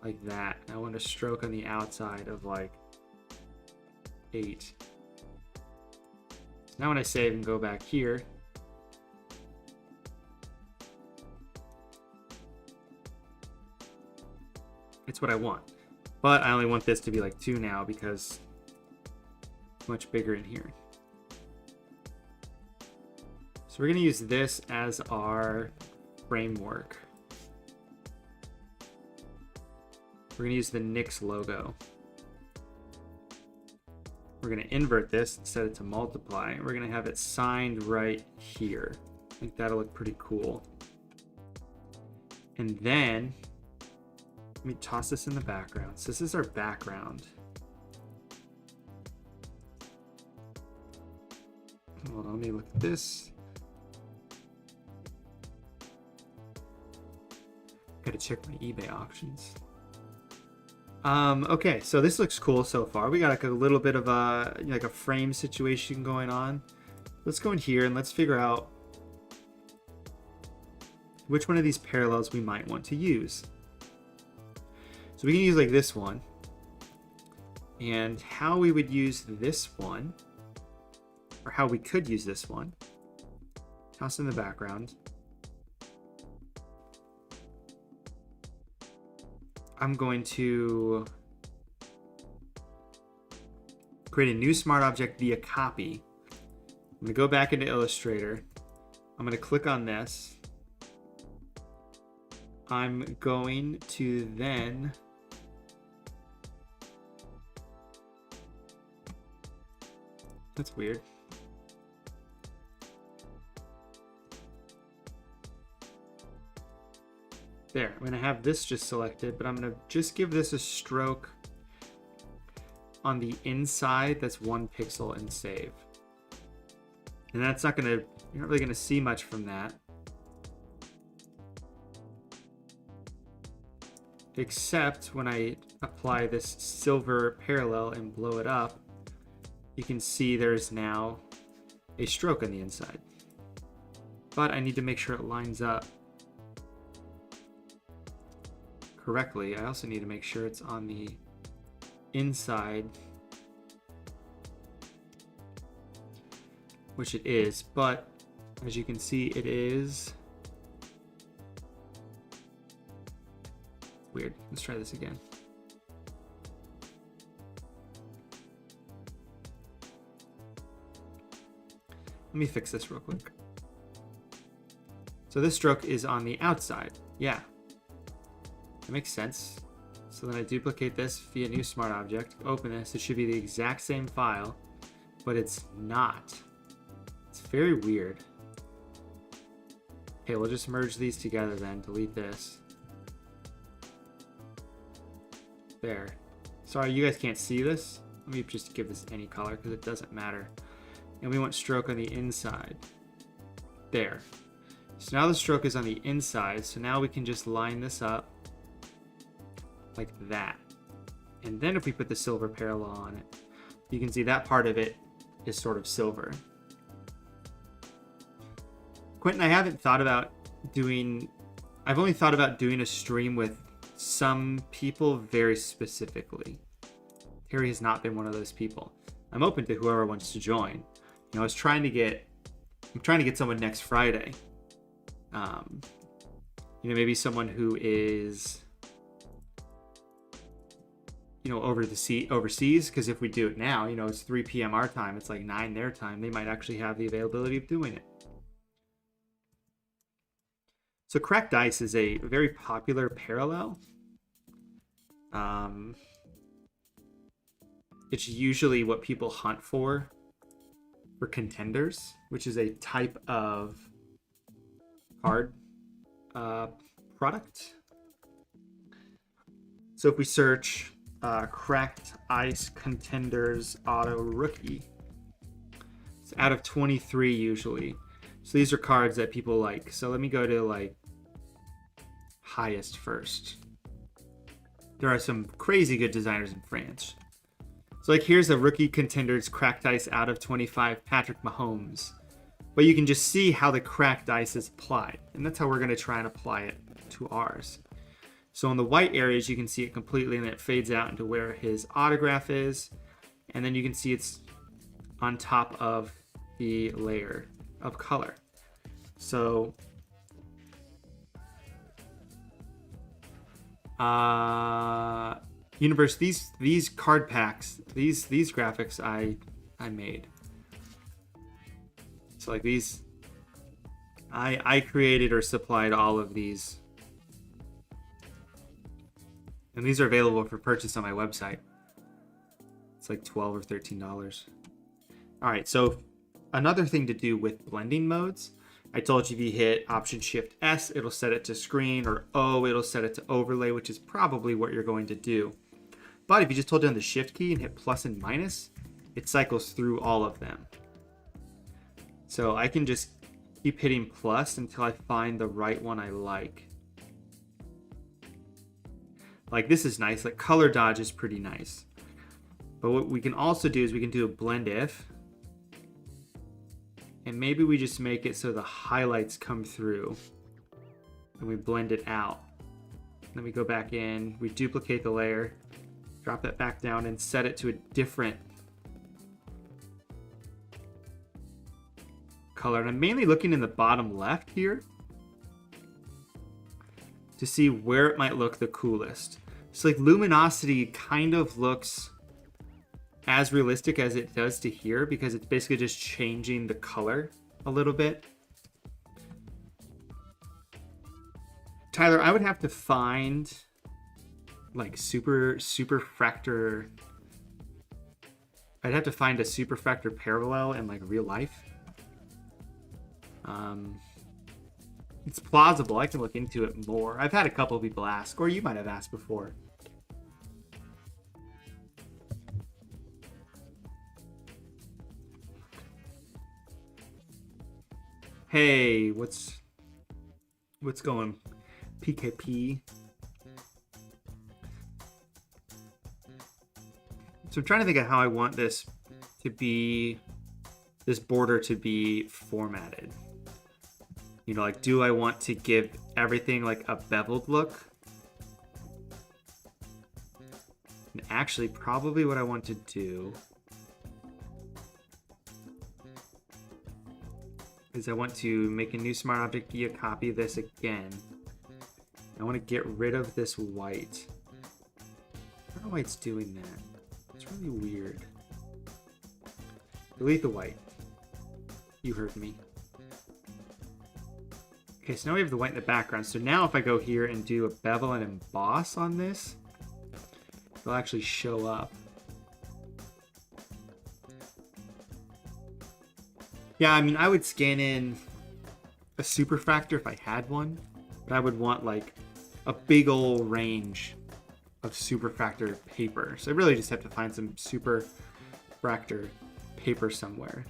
A: like that. I want a stroke on the outside of like 8. Now when I save and go back here, it's what I want. But I only want this to be like 2 now because it's much bigger in here. So we're gonna use this as our framework. We're gonna use the Nix logo. We're going to invert this and set it to multiply. We're going to have it signed right here. I think that'll look pretty cool. And then, let me toss this in the background. So this is our background. Hold on, let me look at this. Got to check my eBay auctions. Okay, so this looks cool so far. We got like a little bit of a frame situation going on. Let's go in here and let's figure out which one of these parallels we might want to use. So we can use like this one. And how we would use this one, or how we could use this one, toss in the background. I'm going to create a new smart object via copy. I'm going to go back into Illustrator. I'm going to click on this. I'm going to then that's weird. There, I'm going to have this just selected, but I'm going to just give this a stroke on the inside that's 1 pixel and save. And that's not going to, you're not really going to see much from that. Except when I apply this silver parallel and blow it up, you can see there's now a stroke on the inside. But I need to make sure it lines up correctly. I also need to make sure it's on the inside, which it is, but as you can see, it is weird. Let's try this again. Let me fix this real quick. So this stroke is on the outside. Yeah, that makes sense. So then I duplicate this via new smart object, open this. It should be the exact same file, but it's not. It's very weird. Okay, we'll just merge these together then, delete this. There. Sorry, you guys can't see this. Let me just give this any color because it doesn't matter. And we want stroke on the inside. There. So now the stroke is on the inside, so now we can just line this up like that. And then if we put the silver parallel on it, you can see that part of it is sort of silver. Quentin, I haven't thought about doing, I've only thought about doing a stream with some people very specifically. Harry has not been one of those people. I'm open to whoever wants to join. You know, I'm trying to get someone next Friday. You know, maybe someone who is, you know, overseas, because if we do it now, you know, it's 3 p.m. our time, it's like 9 their time, they might actually have the availability of doing it. So cracked ice is a very popular parallel. It's usually what people hunt for contenders, which is a type of card product. So if we search cracked ice contenders auto rookie, it's out of 23 usually. So these are cards that people like. So let me go to like highest first. There are some crazy good designers in France. So like here's a rookie contenders cracked ice out of 25 Patrick Mahomes. But you can just see how the cracked ice is applied. And that's how we're going to try and apply it to ours. So in the white areas, you can see it completely and then it fades out into where his autograph is. And then you can see it's on top of the layer of color. So universe, these card packs, these graphics I made. So like these, I created or supplied all of these, and these are available for purchase on my website. It's like $12 or $13. All right, so another thing to do with blending modes, I told you if you hit Option Shift S, it'll set it to screen, or O, it'll set it to overlay, which is probably what you're going to do. But if you just hold down the Shift key and hit plus and minus, it cycles through all of them. So I can just keep hitting plus until I find the right one I like. Like this is nice, like color dodge is pretty nice. But what we can also do is we can do a blend if. And maybe we just make it so the highlights come through. and we blend it out. Then we go back in, we duplicate the layer, drop that back down, and set it to a different color. And I'm mainly looking in the bottom left here to see where it might look the coolest. So like luminosity kind of looks as realistic as it does to here because it's basically just changing the color a little bit. Tyler, I would have to find like superfractor. I'd have to find a superfractor parallel in like real life. It's plausible. I can look into it more. I've had a couple of people ask, or you might have asked before. Hey, what's going? PKP. So I'm trying to think of how I want this border to be formatted. You know, like, do I want to give everything like a beveled look? And actually, probably what I want to do is I want to make a new smart object via copy this again. I want to get rid of this white. I don't know why it's doing that. It's really weird. Delete the white. You heard me. Okay, so now we have the white in the background. So now if I go here and do a bevel and emboss on this, it'll actually show up. Yeah, I mean, I would scan in a superfractor if I had one, but I would want like a big old range of superfractor paper. So I really just have to find some superfractor paper somewhere.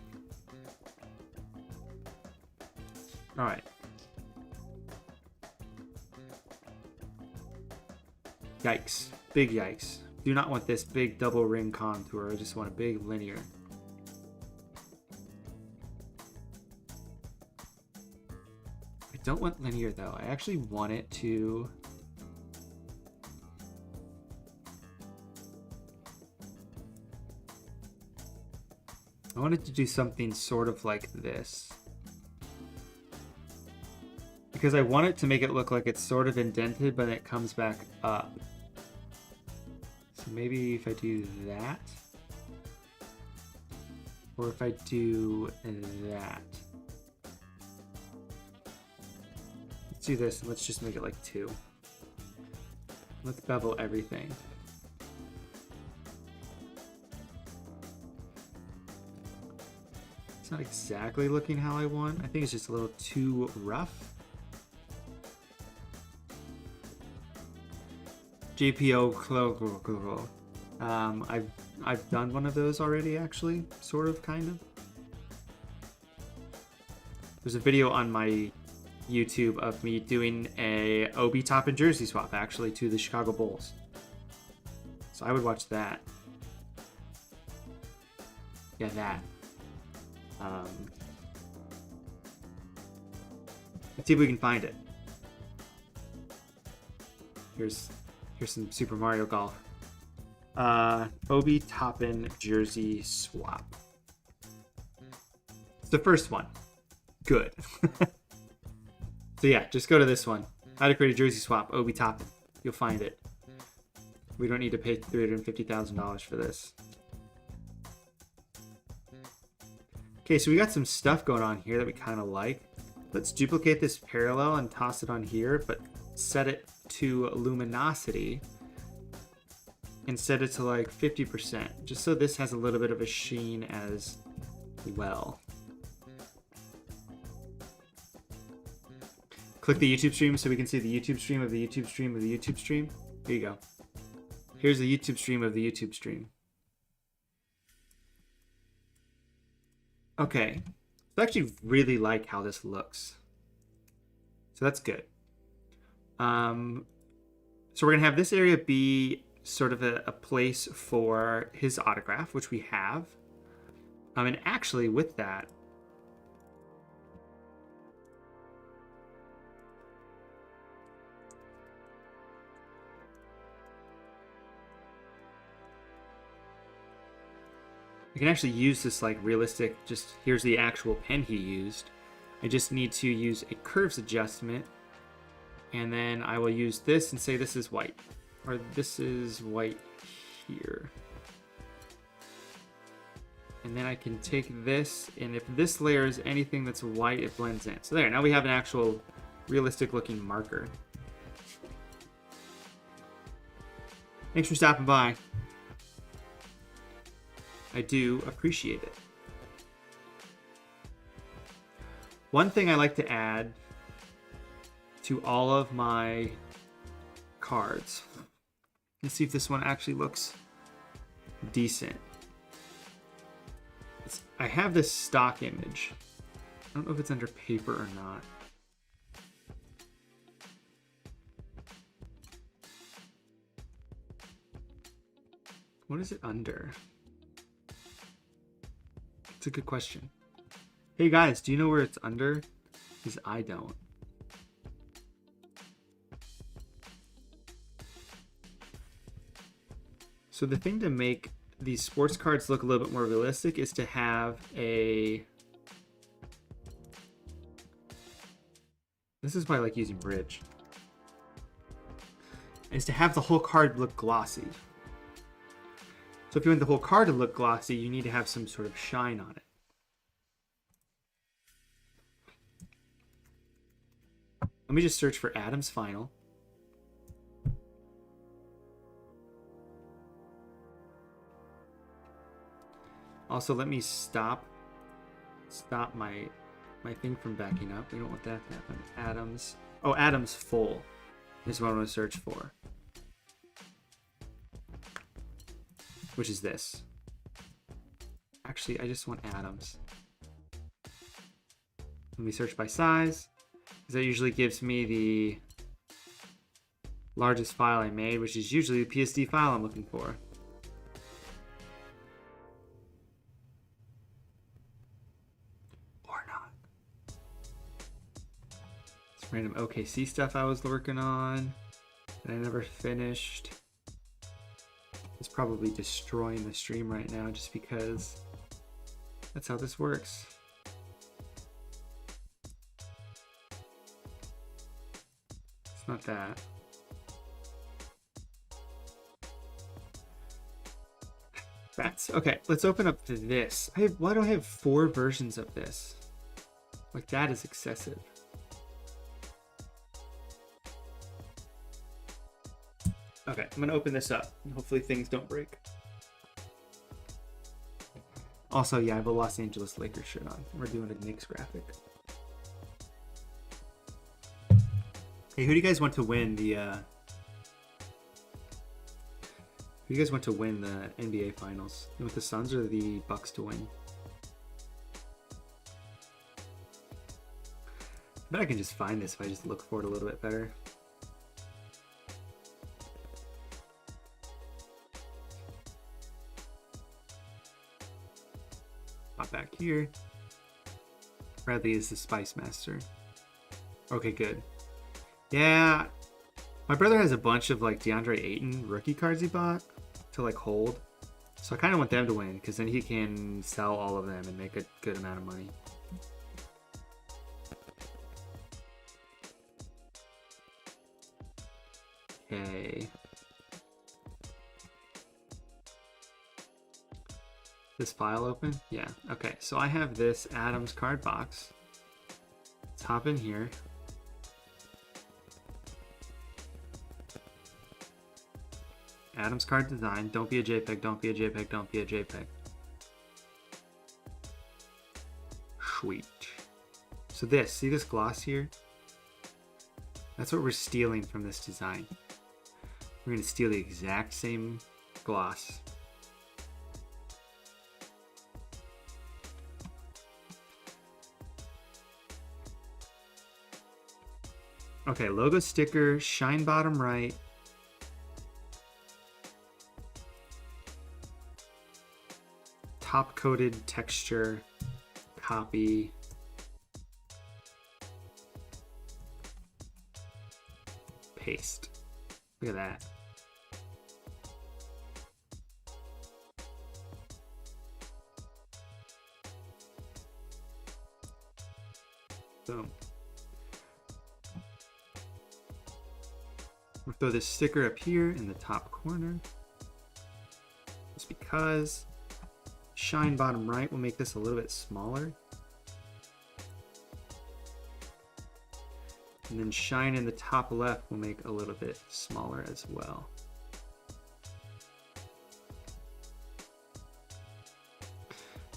A: All right. Yikes. Big yikes. Do not want this big double ring contour. I just want a big linear. I don't want linear though. I actually want it to... I want it to do something sort of like this. Because I want it to make it look like it's sort of indented, but it comes back up. So maybe if I do that, or if I do that. Let's do this, and let's just make it like 2. Let's bevel everything. It's not exactly looking how I want. I think it's just a little too rough. GPO. I've done one of those already, actually, sort of, kind of. There's a video on my YouTube of me doing a Obi Toppin jersey swap, actually, to the Chicago Bulls. So I would watch that. Yeah, that. Let's see if we can find it. Here's some Super Mario Golf. Obi Toppin jersey swap. It's the first one. Good. So yeah, just go to this one. How to create a jersey swap, Obi Toppin. You'll find it. We don't need to pay $350,000 for this. Okay, so we got some stuff going on here that we kind of like. Let's duplicate this parallel and toss it on here, but set it to luminosity and set it to like 50%, just so this has a little bit of a sheen as well. Click the YouTube stream so we can see the YouTube stream of the YouTube stream of the YouTube stream. Here you go. Here's the YouTube stream of the YouTube stream. Okay, I actually really like how this looks. So that's good. So we're gonna have this area be sort of a place for his autograph, which we have. And actually with that, I can actually use this like realistic, just here's the actual pen he used. I just need to use a curves adjustment, and then I will use this and say this is white, or this is white here. And then I can take this, and if this layer is anything that's white, it blends in. So there, now we have an actual realistic looking marker. Thanks for stopping by. I do appreciate it. One thing I like to add to all of my cards. Let's see if this one actually looks decent. I have this stock image. I don't know if it's under paper or not. What is it under? It's a good question. Hey guys, do you know where it's under? Because I don't. So the thing to make these sports cards look a little bit more realistic is to have a... This is why I like using bridge. Is to have the whole card look glossy. So if you want the whole card to look glossy, you need to have some sort of shine on it. Let me just search for Adam's Final. Also, let me stop my thing from backing up. We don't want that to happen. Adam's. Oh, Adam's Full is what I want to search for. Which is this. Actually, I just want Adams. Let me search by size, because that usually gives me the largest file I made, which is usually the PSD file I'm looking for. Or not. It's random OKC stuff I was working on that I never finished. It's probably destroying the stream right now just because that's how this works. It's not that. Bats. Okay, let's open up to this. Why do I have 4 versions of this? Like, that is excessive. Okay, I'm gonna open this up and hopefully things don't break. Also, yeah, I have a Los Angeles Lakers shirt on. We're doing a Knicks graphic. Hey, who do you guys want to win the who do you guys want to win the NBA finals? You want the Suns or the Bucks to win? I bet I can just find this if I just look for it a little bit better. Back here. Bradley is the Spice Master. Okay, good. Yeah, my brother has a bunch of like DeAndre Ayton rookie cards he bought to like hold. So I kind of want them to win because then he can sell all of them and make a good amount of money. Okay. This file open? Yeah. Okay, so I have this Adams card box. Let's hop in here. Adams card design. Don't be a JPEG, don't be a JPEG, don't be a JPEG. Sweet. So this, see this gloss here? That's what we're stealing from this design. We're gonna steal the exact same gloss. Okay, logo sticker, shine bottom right. Top coated texture, copy. Paste. Look at that. Boom. We'll throw this sticker up here in the top corner. Just because shine bottom right will make this a little bit smaller. And then shine in the top left will make a little bit smaller as well.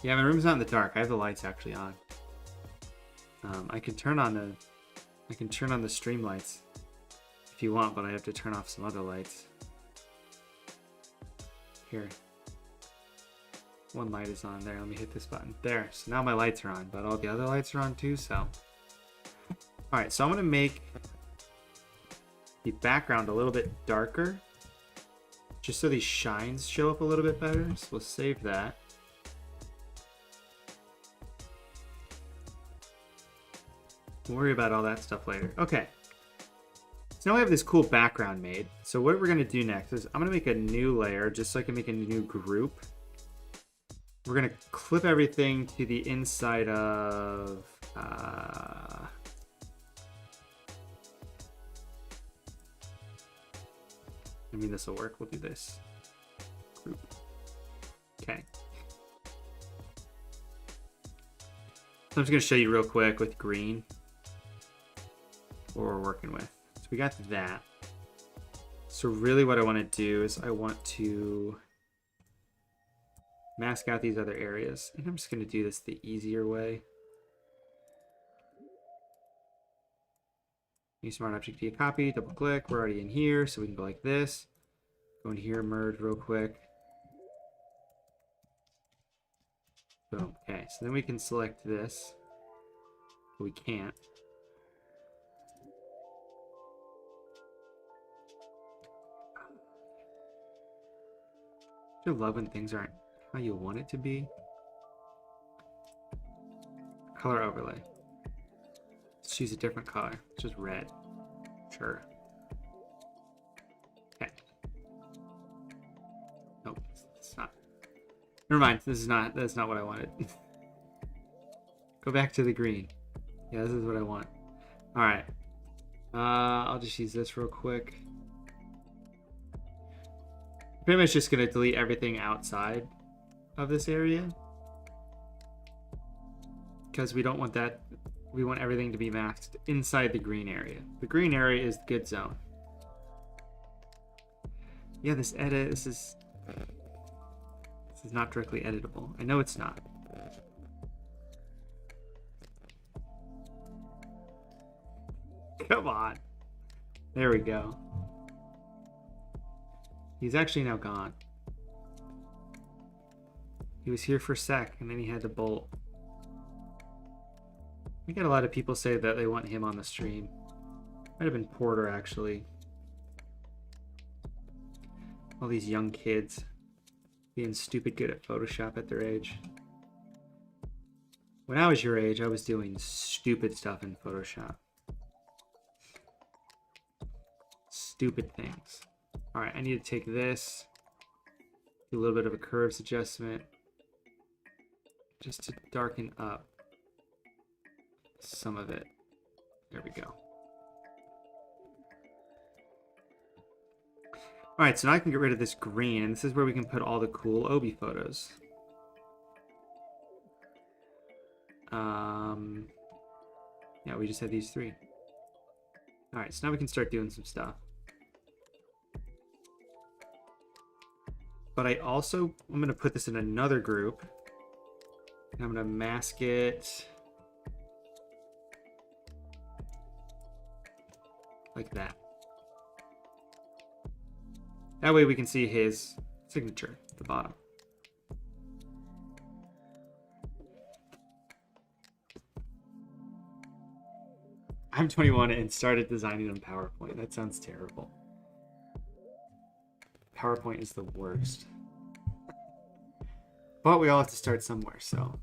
A: Yeah, my room's not in the dark. I have the lights actually on. I can turn on the stream lights if you want, but I have to turn off some other lights. Here. One light is on there. Let me hit this button. There. So now my lights are on, but all the other lights are on too, so. Alright, so I'm gonna make the background a little bit darker, just so these shines show up a little bit better. So we'll save that. We'll worry about all that stuff later. Okay. So now we have this cool background made. So what we're gonna do next is I'm gonna make a new layer just so I can make a new group. We're gonna clip everything to the inside of I mean, this will work. We'll do this group. Okay. So I'm just gonna show you real quick with green what we're working with. So we got that. So really what I want to do is I want to mask out these other areas. And I'm just going to do this the easier way. Use Smart Object via copy, double click. We're already in here, so we can go like this. Go in here, merge real quick. Boom. Okay, so then we can select this. But we can't. I love when things aren't how you want it to be. Color overlay. Let's choose a different color. It's just red. Sure. Okay. Nope, it's not. Never mind. That's not what I wanted. Go back to the green. Yeah, this is what I want. All right. I'll just use this real quick. Pretty much just gonna delete everything outside of this area because we don't want that. We want everything to be masked inside the green area. The green area is the good zone. Yeah, this is not directly editable. I know it's not. Come on. There we go. He's actually now gone. He was here for a sec, and then he had to bolt. We got a lot of people say that they want him on the stream. Might have been Porter, actually. All these young kids being stupid good at Photoshop at their age. When I was your age, I was doing stupid stuff in Photoshop. Stupid things. All right, I need to take this, do a little bit of a curves adjustment, just to darken up some of it. There we go. All right, so now I can get rid of this green, and this is where we can put all the cool Obi photos. Yeah, we just had these three. All right, so now we can start doing some stuff. But I'm going to put this in another group. And I'm going to mask it like that. That way we can see his signature at the bottom. I'm 21 and started designing on PowerPoint. That sounds terrible. PowerPoint is the worst. But we all have to start somewhere, so.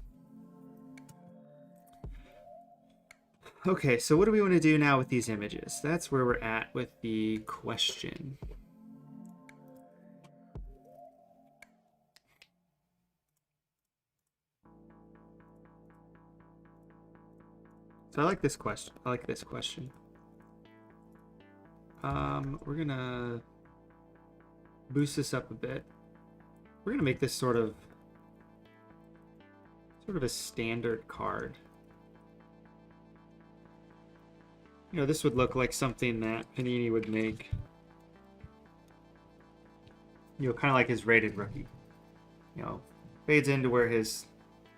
A: Okay, so what do we want to do now with these images? That's where we're at with the question. So I like this question. I like this question. We're gonna boost this up a bit. We're gonna make this sort of a standard card. You know, this would look like something that Panini would make. You know, kind of like his rated rookie. You know, fades into where his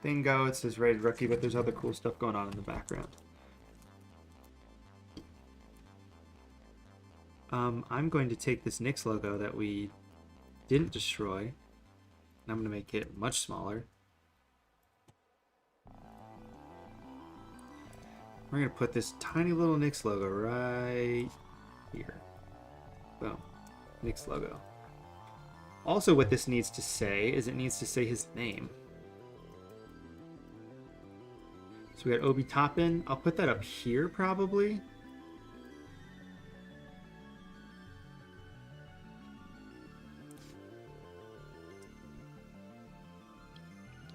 A: thing goes. It's his rated rookie, but there's other cool stuff going on in the background. I'm going to take this Knicks logo that we didn't destroy, and I'm going to make it much smaller. We're going to put this tiny little Knicks logo right here. Boom. Knicks logo. Also, what this needs to say is it needs to say his name. So we got Obi Toppin. I'll put that up here probably.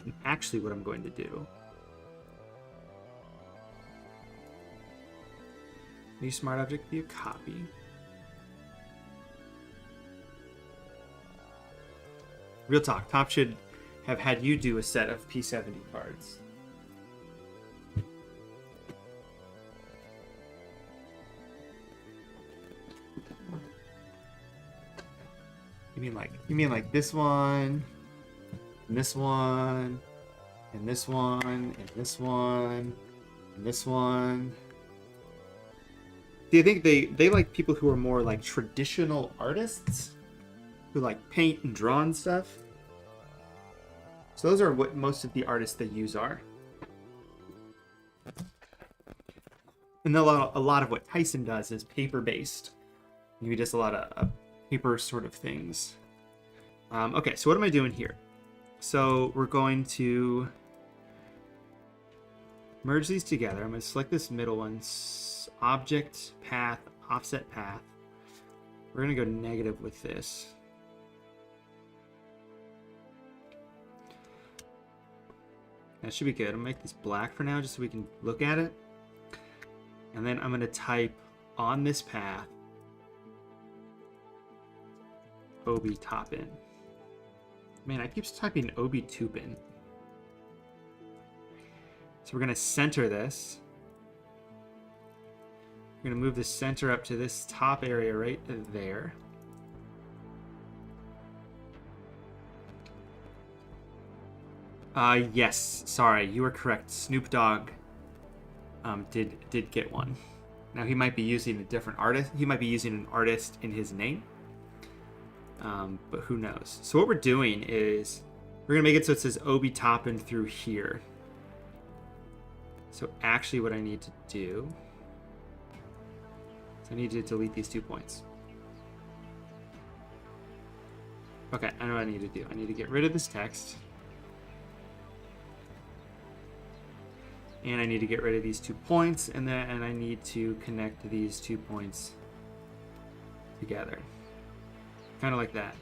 A: And actually what I'm going to do, new smart object view copy. Real talk, Top should have had you do a set of P70 cards. You mean like this one, and this one, and this one, and this one, and this one. Do you think they like people who are more like traditional artists? Who like paint and draw and stuff? So those are what most of the artists they use are. And a lot of what Tyson does is paper-based. Maybe just a lot of paper sort of things. Okay, so what am I doing here? So we're going to merge these together. I'm going to select this middle one, object, path, offset path. We're going to go negative with this. That should be good. I'm going to make this black for now just so we can look at it. And then I'm going to type on this path Obi Toppin. Man, I keep typing Obi Toppin. So we're going to center this. We're going to move the center up to this top area right there. Yes, sorry, you were correct. Snoop Dogg did get one. Now he might be using a different artist. He might be using an artist in his name. But who knows? So what we're doing is we're gonna make it so it says Obi Toppin through here. So actually what I need to do is I need to delete these 2 points. Okay, I know what I need to do. I need to get rid of this text. And I need to get rid of these 2 points, and I need to connect these 2 points together. Kind of like that.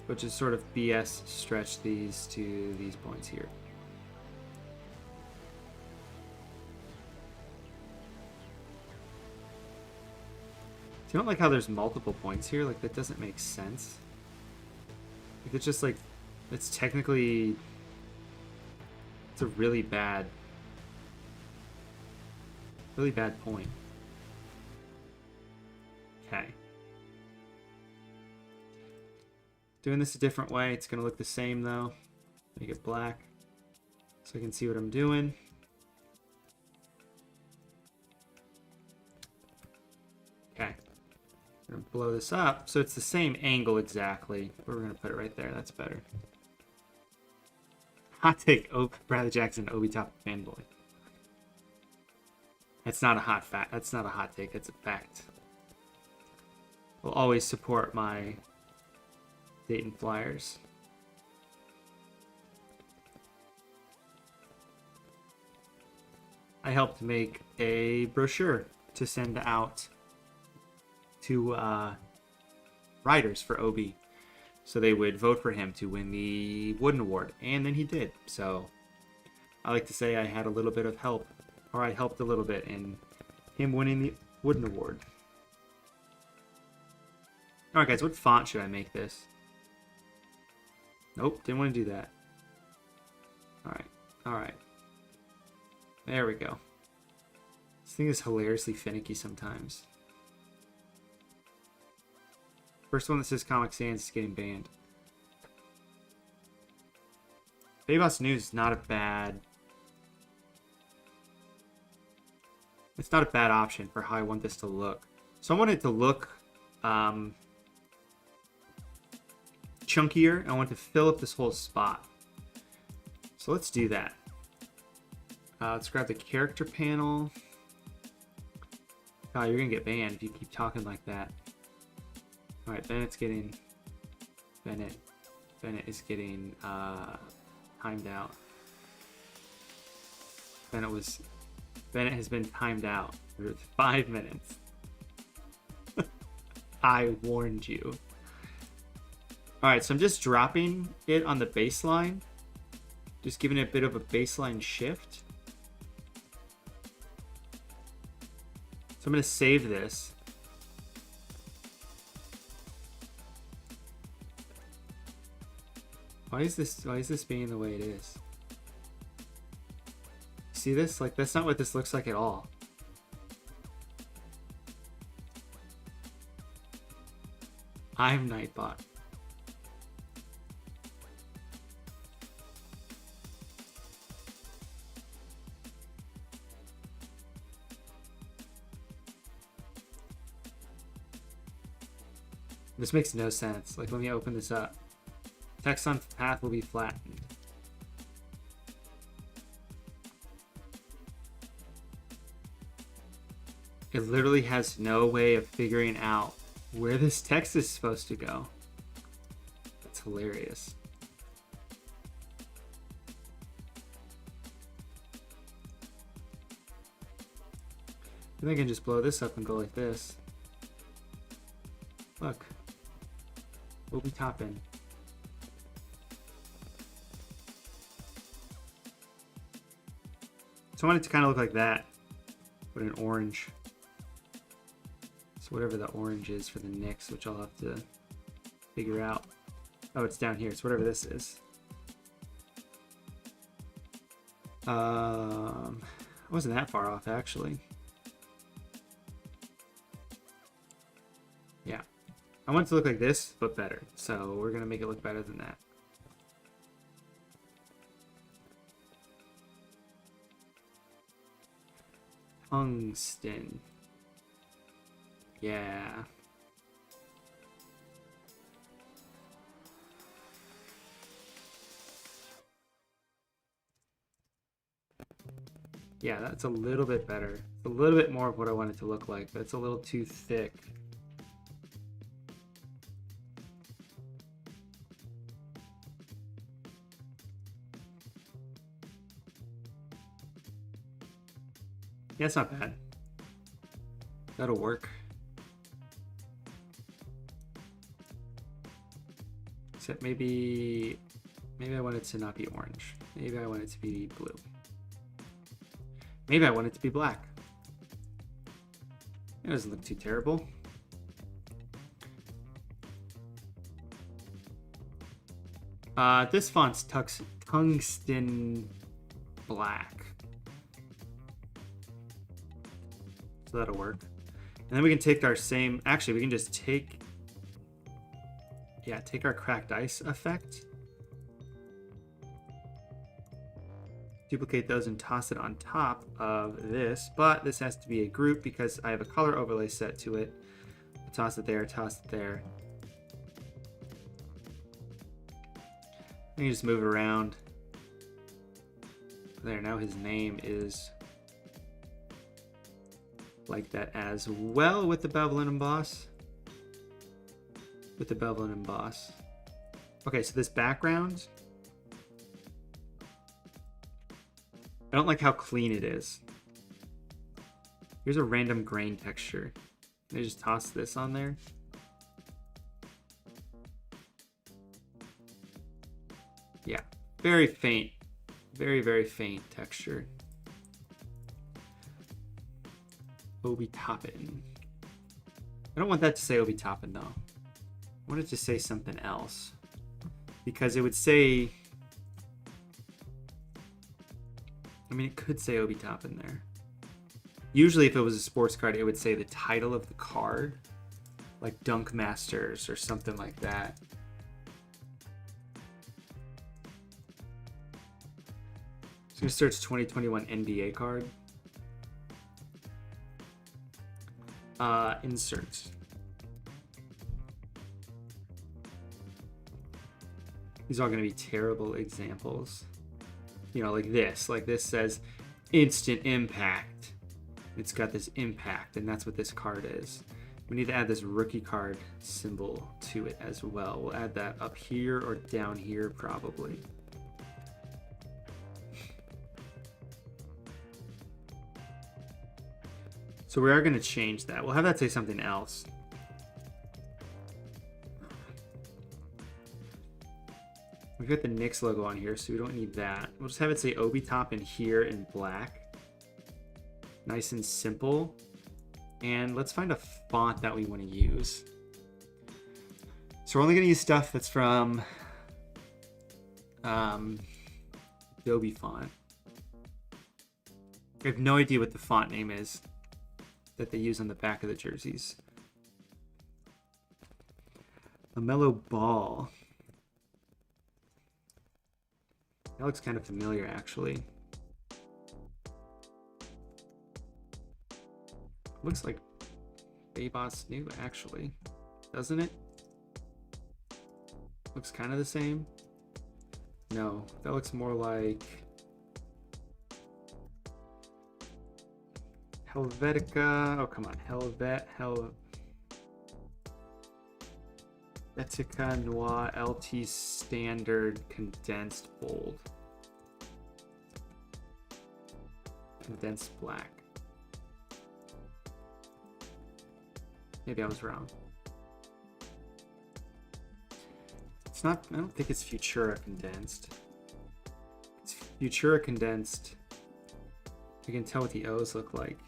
A: But just sort of BS stretch these to these points here. Do you not like how there's multiple points here? Like, that doesn't make sense. Like, it's just like, it's technically... It's a really bad point. Okay. Doing this a different way. It's going to look the same though. Make it black so I can see what I'm doing. Okay. I'm going to blow this up so it's the same angle exactly. But we're going to put it right there. That's better. Hot take, Bradley Jackson, Obi Toppin fanboy. That's not a hot fact. That's not a hot take. That's a fact. Will always support my Dayton Flyers. I helped make a brochure to send out to writers for Obi, so they would vote for him to win the Wooden Award, and then he did. So I like to say I had a little bit of help, or I helped a little bit in him winning the Wooden Award. Alright guys, what font should I make this? Nope, didn't want to do that. Alright. There we go. This thing is hilariously finicky sometimes. First one that says Comic Sans is getting banned. Baby Boss News is not a bad... It's not a bad option for how I want this to look. So I want it to look chunkier. I want to fill up this whole spot. So let's do that. Let's grab the character panel. God, you're gonna get banned if you keep talking like that. Alright, Bennett's getting... Bennett is getting timed out. Bennett has been timed out for 5 minutes. I warned you. Alright, so I'm just dropping it on the baseline. Just giving it a bit of a baseline shift. So I'm going to save this. Why is this being the way it is? See this? Like, that's not what this looks like at all. I'm Nightbot. This makes no sense. Like, let me open this up. Text on path will be flattened. It literally has no way of figuring out where this text is supposed to go. That's hilarious. I think I can just blow this up and go like this. Look. Obi Toppin. So I want it to kind of look like that, but an orange. So whatever the orange is for the Knicks, which I'll have to figure out. Oh, it's down here. It's whatever this is. I wasn't that far off, actually. Yeah. I want it to look like this, but better. So we're going to make it look better than that. Tungsten. Yeah. Yeah, that's a little bit better. It's a little bit more of what I want it to look like, but it's a little too thick. Yeah, it's not bad. That'll work. Except maybe I want it to not be orange. Maybe I want it to be blue. Maybe I want it to be black. It doesn't look too terrible. This font's tungsten black. So that'll work. And then we can take our same... Actually, we can just take our cracked ice effect. Duplicate those and toss it on top of this. But this has to be a group because I have a color overlay set to it. Toss it there, toss it there. You just move it around. There, now his name is like that as well with the bevel and emboss. With the bevel and emboss. Okay, so this background, I don't like how clean it is. Here's a random grain texture. Let me just toss this on there. Yeah, very faint Very, very faint texture. Obi Toppin. I don't want that to say Obi Toppin though. I want it to say something else. Because it would say... I mean, it could say Obi Toppin there. Usually if it was a sports card, it would say the title of the card. Like Dunk Masters or something like that. So I'm going to search 2021 NBA card. Insert. These are all going to be terrible examples. You know, like this. Like this says instant impact. It's got this impact, and that's what this card is. We need to add this rookie card symbol to it as well. We'll add that up here or down here probably. So we are going to change that. We'll have that say something else. We've got the Knicks logo on here, so we don't need that. We'll just have it say Obi Toppin here in black. Nice and simple. And let's find a font that we want to use. So we're only going to use stuff that's from Adobe font. I have no idea what the font name is that they use on the back of the jerseys. LaMelo Ball. That looks kind of familiar, actually. Looks like Baybot's new, actually. Doesn't it? Looks kind of the same. No, that looks more like Helvetica. Oh, come on. Helvetica Noir LT Standard Condensed Bold. Condensed black. Maybe I was wrong. It's not, I don't think it's Futura condensed. It's Futura condensed. You can tell what the O's look like.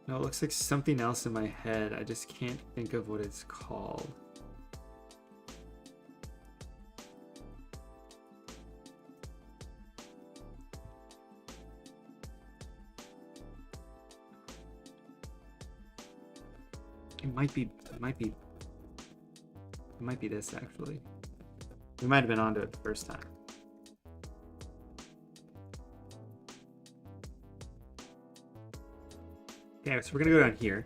A: No, it looks like something else in my head. I just can't think of what it's called. It might be this actually. We might have been onto it the first time. Okay, so we're gonna go down here.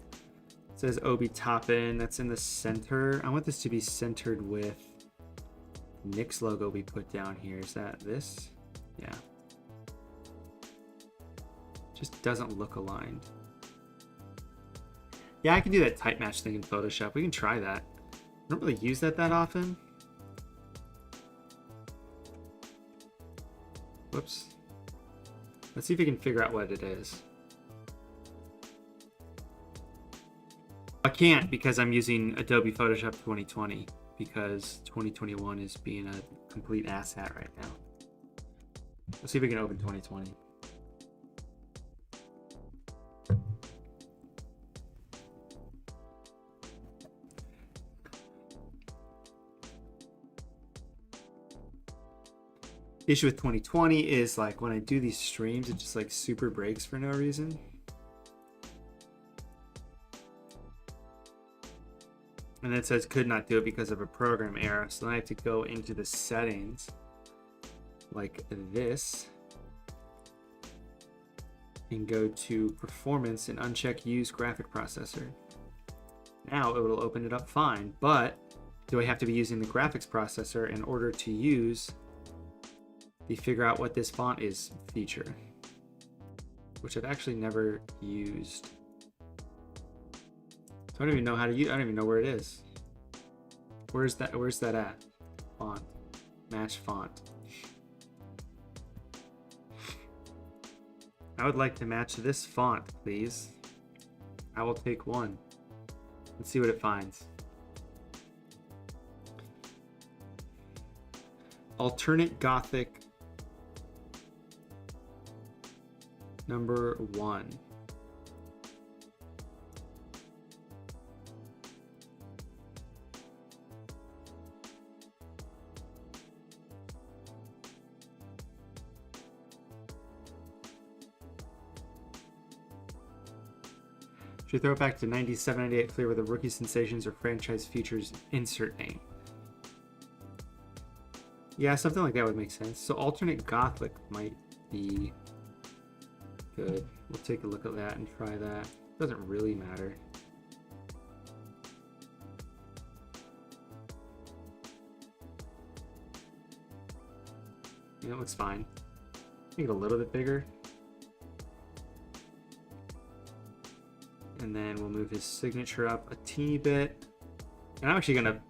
A: It says Obi Toppin, that's in the center. I want this to be centered with the Knicks logo we put down here. Is that this? Yeah. Just doesn't look aligned. Yeah, I can do that type match thing in Photoshop. We can try that. I don't really use that often. Whoops. Let's see if we can figure out what it is. I can't because I'm using Adobe Photoshop 2020 because 2021 is being a complete asshat right now. Let's see if we can open 2020. Issue with 2020 is like when I do these streams, it just like super breaks for no reason. And then it says could not do it because of a program error. So then I have to go into the settings like this and go to performance and uncheck use graphic processor. Now it will open it up fine, but do I have to be using the graphics processor in order to use the figure out what this font is feature, which I've actually never used. So I don't even know how to use. I don't even know where it is. Where's that at? Font. Match font. I would like to match this font, please. I will take one. Let's see what it finds. Alternate Gothic #1. Should throw it back to 97, 98 flavor with the rookie sensations or franchise features insert name. Yeah, something like that would make sense. So alternate Gothic might be good. We'll take a look at that and try that. Doesn't really matter. Yeah, it looks fine. Make it a little bit bigger. And then we'll move his signature up a teeny bit. And I'm actually gonna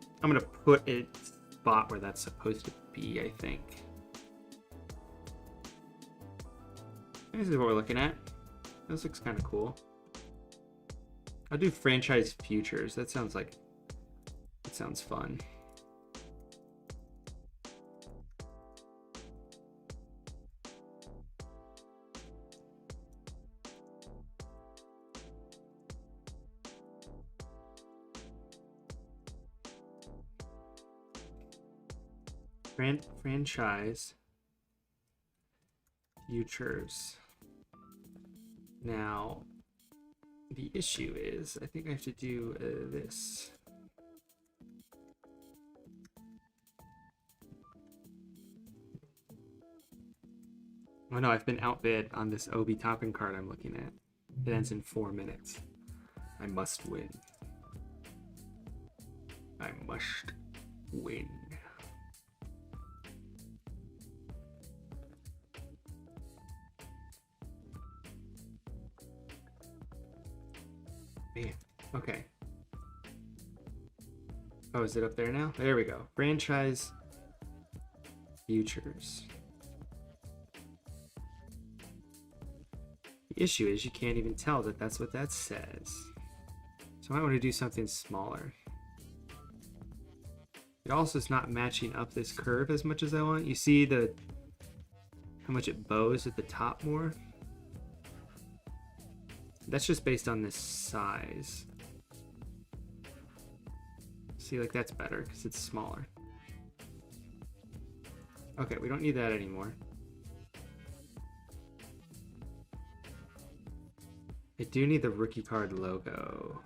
A: put it spot where that's supposed to be, I think. This is what we're looking at. This looks kind of cool. I'll do franchise futures. That sounds fun. Franchise futures. Now, the issue is, I think I have to do this. Oh no, I've been outbid on this Obi Toppin card I'm looking at. It ends in 4 minutes. I must win. I must win. Man, okay. Oh, is it up there now? There we go. Franchise futures. The issue is you can't even tell that that's what that says. So I might want to do something smaller. It also is not matching up this curve as much as I want. You see how much it bows at the top more? That's just based on this size. See, like that's better because it's smaller. Okay, we don't need that anymore. I do need the rookie card logo.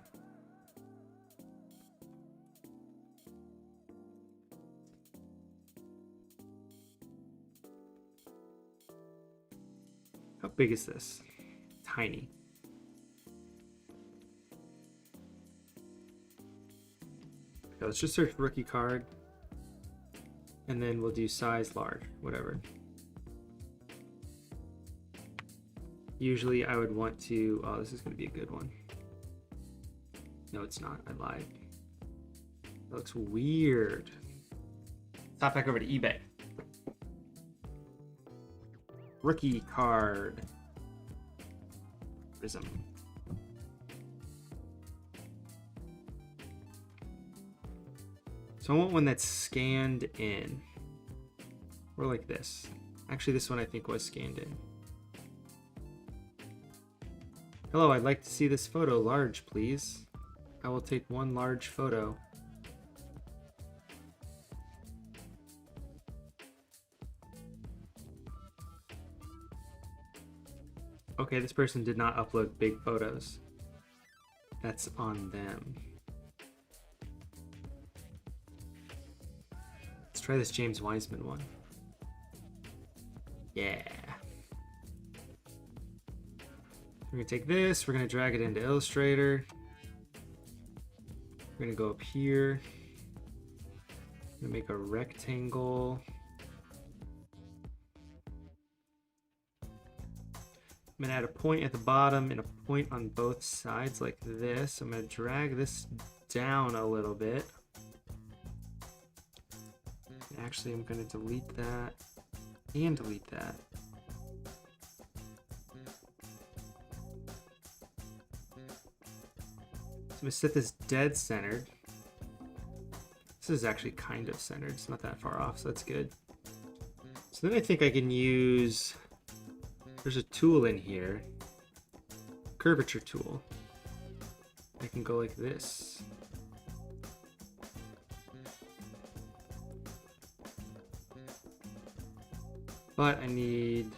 A: How big is this? Tiny. Okay, let's just search rookie card. And then we'll do size large, whatever. Usually I would want to, oh, this is going to be a good one. No, it's not. I lied. That looks weird. Hop back over to eBay. Rookie card. Prism. So I want one that's scanned in. Or like this. Actually, this one I think was scanned in. Hello, I'd like to see this photo large, please. I will take one large photo. Okay, this person did not upload big photos. That's on them. Let's try this James Wiseman one. Yeah. We're gonna take this, we're gonna drag it into Illustrator. We're gonna go up here. We're gonna make a rectangle. I'm gonna add a point at the bottom and a point on both sides like this. I'm gonna drag this down a little bit. Actually, I'm gonna delete that and delete that. So I'm gonna set this dead centered. This is actually kind of centered. It's not that far off, so that's good. So then I think I can use, there's a tool in here, curvature tool. I can go like this. But I need,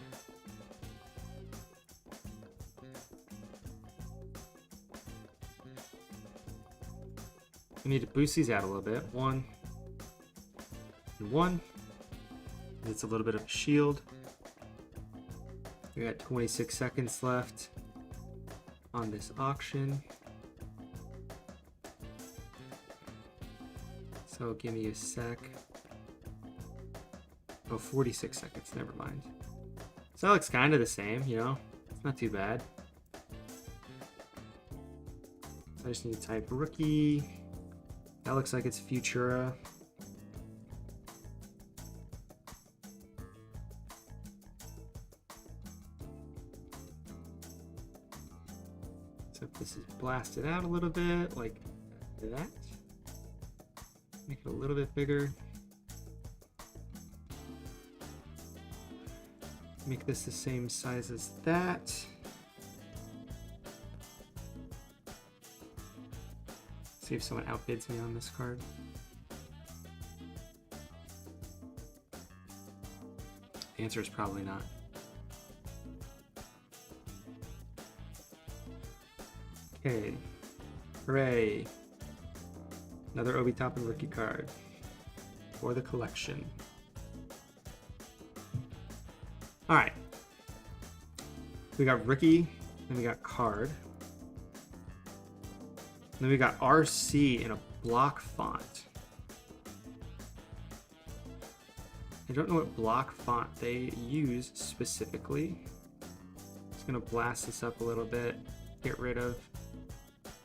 A: to boost these out a little bit. 1 and 1. It's a little bit of a shield. We got 26 seconds left on this auction. So give me a sec. Oh, 46 seconds, never mind. So that looks kind of the same, you know? It's not too bad. I just need to type rookie. That looks like it's Futura. So if this is blasted out a little bit, like that. Make it a little bit bigger. Make this the same size as that. See if someone outbids me on this card. The answer is probably not. Okay. Hooray. Another Obi Toppin rookie card for the collection. All right. We got rookie, then we got card. Then we got RC in a block font. I don't know what block font they use specifically. Just gonna blast this up a little bit, get rid of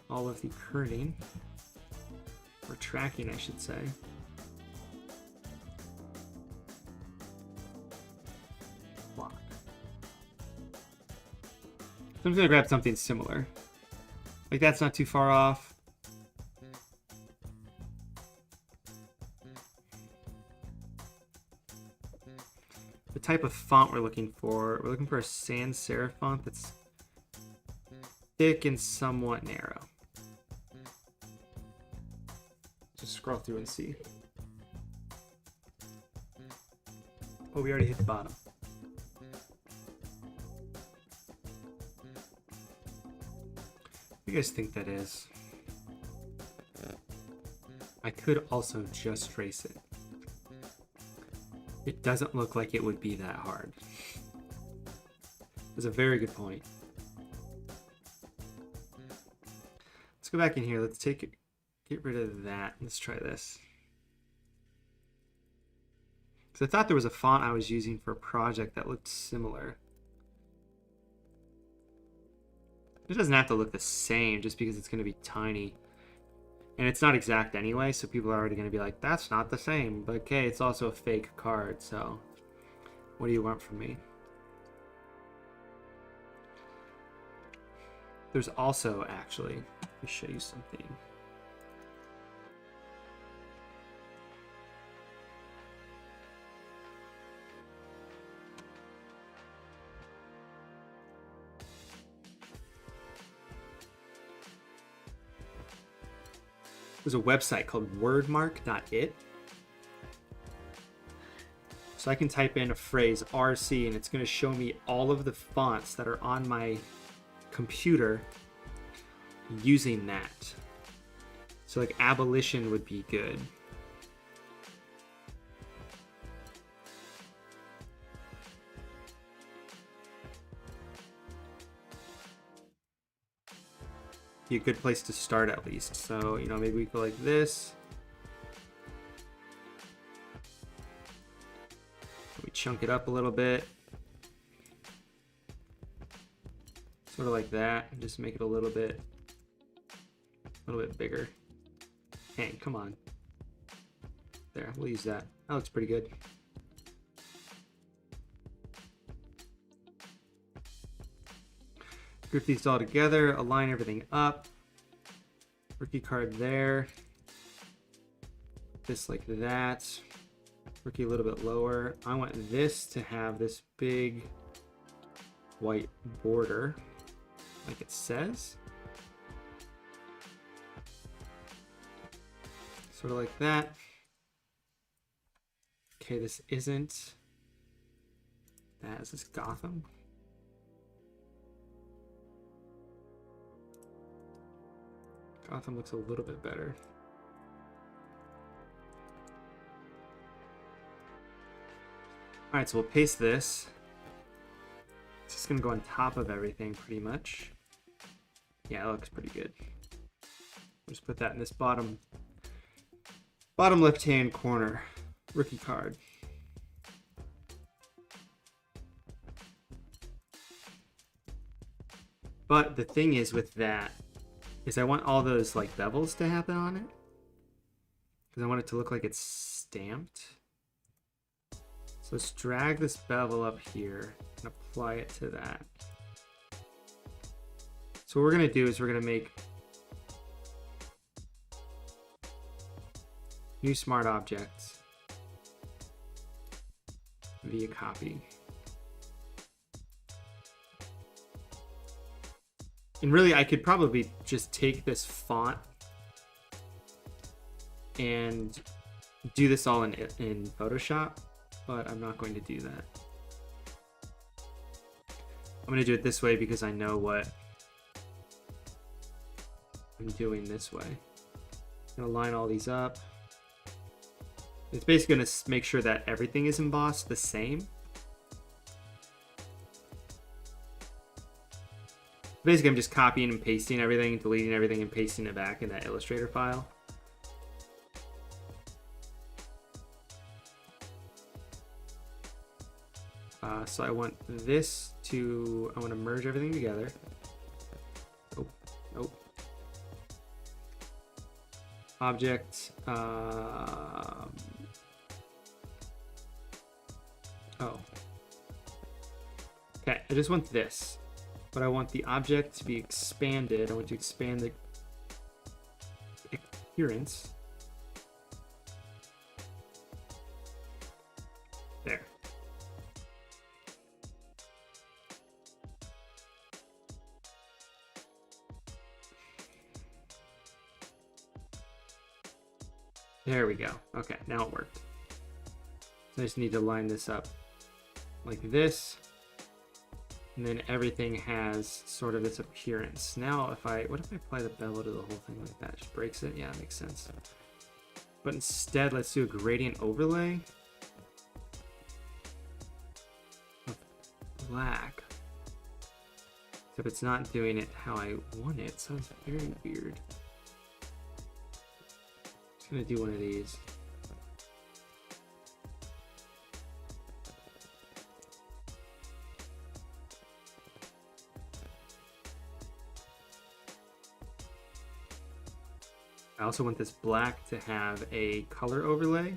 A: all of the kerning, or tracking, I should say. Block. So I'm gonna grab something similar. Like that's not too far off. The type of font we're looking for a sans serif font that's thick and somewhat narrow. Just scroll through and see. Oh, we already hit the bottom. What do you guys think that is? I could also just trace it. It doesn't look like it would be that hard. That's a very good point. Let's go back in here. Let's get rid of that. Let's try this. Because I thought there was a font I was using for a project that looked similar. It doesn't have to look the same just because it's going to be tiny. And it's not exact anyway, so people are already going to be like, that's not the same. But okay, it's also a fake card, so what do you want from me? There's also, actually, let me show you something. There's a website called wordmark.it. So I can type in a phrase RC and it's going to show me all of the fonts that are on my computer using that. So like abolition would be good. Be a good place to start at least. So, you know, maybe we go like this. We chunk it up a little bit. Sort of like that. And just make it a little bit bigger. Hey, come on. There, we'll use that. That looks pretty good. Group these all together, align everything up. Rookie card there. This like that. Rookie a little bit lower. I want this to have this big white border, like it says. Sort of like that. Okay, this isn't. That is this Gotham. Gotham looks a little bit better. All right, so we'll paste this. It's just gonna go on top of everything pretty much. Yeah, it looks pretty good. Just put that in this bottom left-hand corner. Rookie card. But the thing is with that is I want all those like bevels to happen on it. Because I want it to look like it's stamped. So let's drag this bevel up here and apply it to that. So what we're gonna do is we're gonna make new smart objects via copy. And really I could probably just take this font and do this all in Photoshop, but I'm not going to do that. I'm going to do it this way because I know what I'm doing this way. I'm going to line all these up. It's basically going to make sure that everything is embossed the same. Basically, I'm just copying and pasting everything, deleting everything, and pasting it back in that Illustrator file. So I want this to, I want to merge everything together. Oh, oh. Object. Oh. Okay, I just want this. But I want the object to be expanded. I want to expand the appearance. There. There we go. Okay, now it worked. I just need to line this up like this. And then everything has sort of its appearance. Now what if I apply the bevel to the whole thing like that? Just breaks it? Yeah, that makes sense. But instead, let's do a gradient overlay of black. Except it's not doing it how I want it. Sounds very weird. Just gonna do one of these. I also want this black to have a color overlay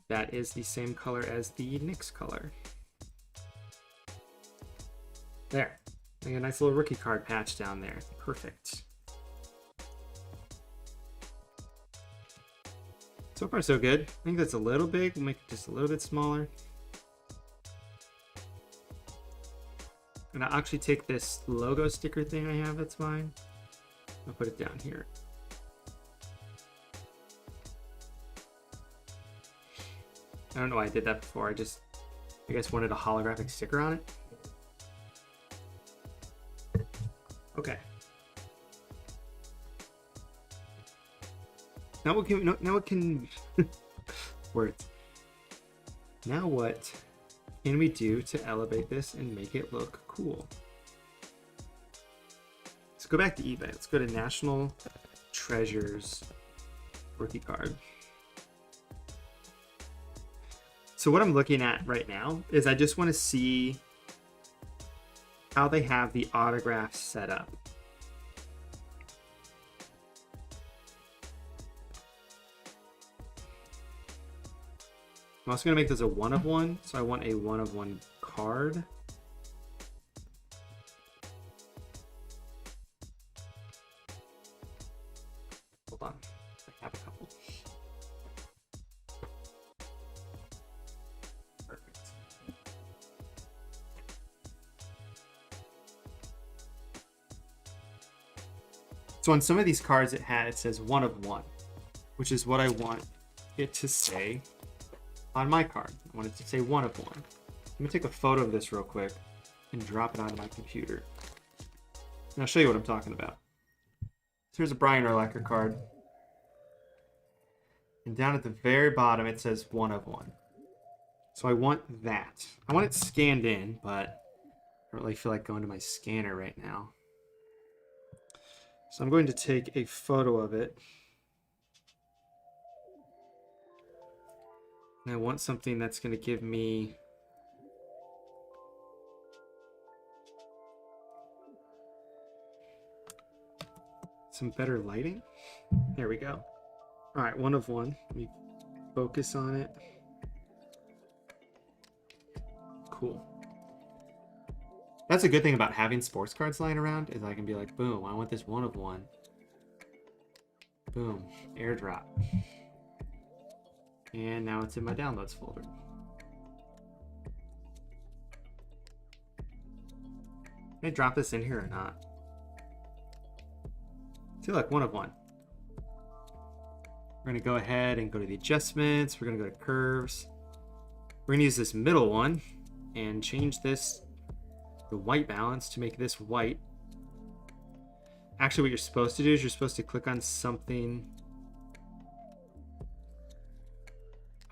A: that is the same color as the Knicks color. There. Like a nice little rookie card patch down there. Perfect. So far so good. I think that's a little big. We'll make it just a little bit smaller. And I'll actually take this logo sticker thing I have that's mine. I'll put it down here. I don't know why I did that before. I guess wanted a holographic sticker on it. Okay. Now what can words. Now what can we do to elevate this and make it look cool? Let's go back to eBay. Let's go to National Treasures rookie card. So what I'm looking at right now is I just want to see how they have the autographs set up. I'm also going to make this a 1-of-1, so I want a 1-of-1 card. Hold on, I have a couple. So on some of these cards it says 1 of 1, which is what I want it to say on my card. I want it to say 1 of 1. I'm gonna take a photo of this real quick and drop it onto my computer. And I'll show you what I'm talking about. So here's a Brian Urlacher card. And down at the very bottom it says 1 of 1. So I want that. I want it scanned in, but I don't really feel like going to my scanner right now. So I'm going to take a photo of it. And I want something that's going to give me some better lighting. There we go. All right, 1 of 1. Let me focus on it. Cool. That's a good thing about having sports cards lying around, is I can be like, boom, I want this 1 of 1. Boom, airdrop. And now it's in my downloads folder. Can I drop this in here or not? See, look, 1 of 1. We're gonna go ahead and go to the adjustments. We're gonna go to curves. We're gonna use this middle one and change this, the white balance, to make this white. Actually, what you're supposed to do is you're supposed to click on something.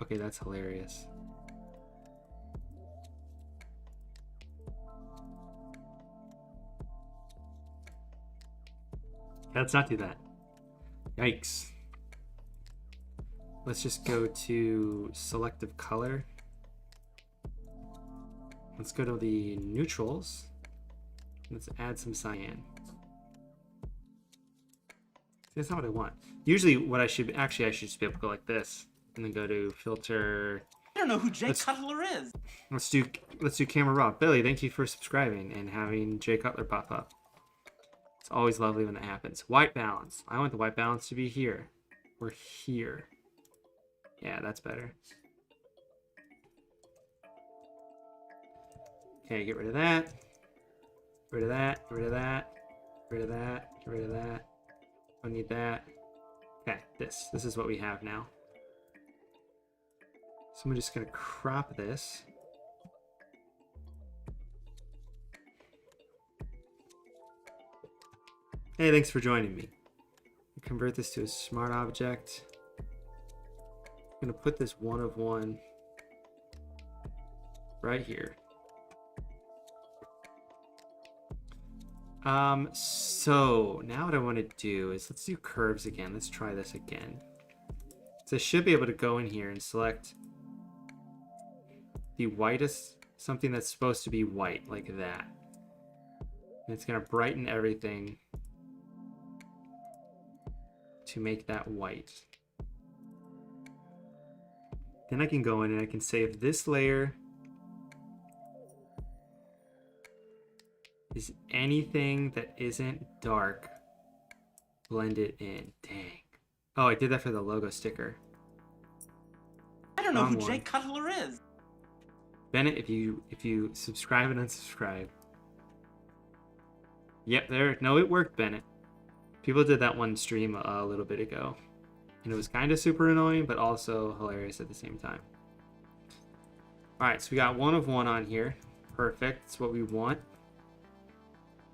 A: Okay, that's hilarious. Let's not do that. Yikes. Let's just go to selective color. Let's go to the neutrals. Let's add some cyan. That's not what I want. Usually what I should, actually I should just be able to go like this and then go to filter.
B: I don't know who Jay Cutler is.
A: Let's do camera raw. Billy, thank you for subscribing and having Jay Cutler pop up. It's always lovely when that happens. White balance. I want the white balance to be here. Or here. Yeah, that's better. Okay, get rid of that. Get rid of that. Get rid of that. Get rid of that. Get rid of that. Don't need that. Okay, this is what we have now. So I'm just gonna crop this. Hey, thanks for joining me. Convert this to a smart object. I'm gonna put this 1 of 1 right here. So now what I want to do is let's do curves again. Let's try this again. So I should be able to go in here and select the whitest, something that's supposed to be white, like that. And it's gonna brighten everything to make that white. Then I can go in and I can say if this layer is anything that isn't dark, blend it in. Dang. Oh, I did that for the logo sticker.
B: I don't know who Jay Cutler is.
A: Bennett, if you subscribe and unsubscribe. Yep, there. No, it worked, Bennett. People did that one stream a little bit ago. And it was kind of super annoying, but also hilarious at the same time. Alright, so we got 1 of 1 on here. Perfect. That's what we want.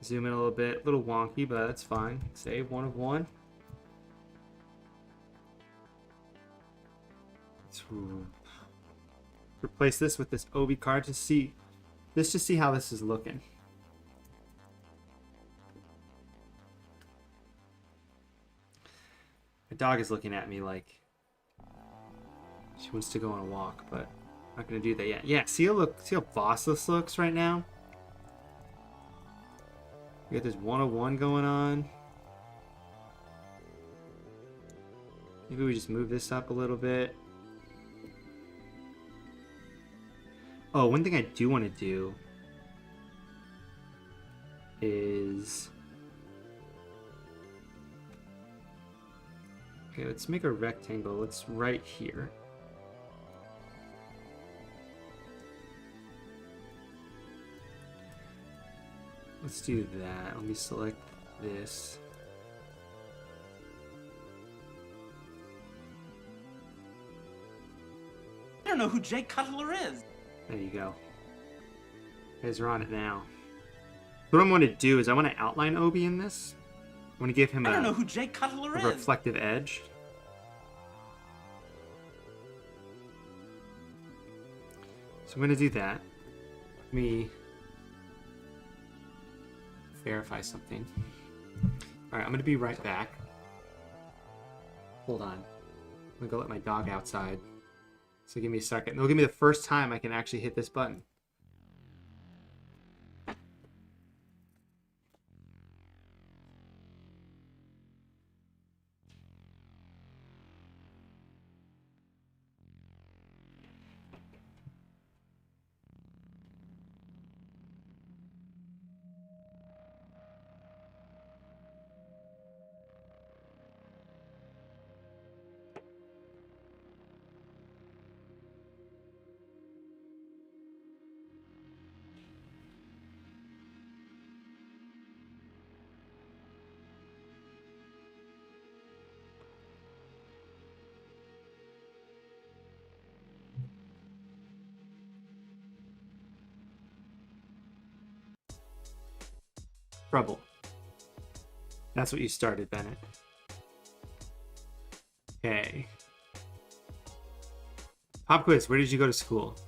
A: Zoom in a little bit. A little wonky, but that's fine. Save 1 of 1. Let's replace this with this Obi card to see how this is looking. My dog is looking at me like she wants to go on a walk, but I'm not gonna do that yet. Yeah, see how boss this looks right now? We got this 1 of 1 going on. Maybe we just move this up a little bit. Oh, one thing I do want to do is... Okay, let's make a rectangle. Let's right here. Let's do that. Let me select this.
B: don't know who Jay Cutler is.
A: There you go. You guys are on it now. What I'm going to do is I want to outline Obi in this. I want to give him
B: I don't know who Jay Cutler
A: a
B: is.
A: reflective edge. So I'm going to do that. Let me verify something. All right, I'm going to be right back. Hold on. I'm going to go let my dog outside. So give me a second. It'll give me the first time I can actually hit this button. Trouble. That's what you started, Bennett. Okay. Pop quiz, where did you go to school?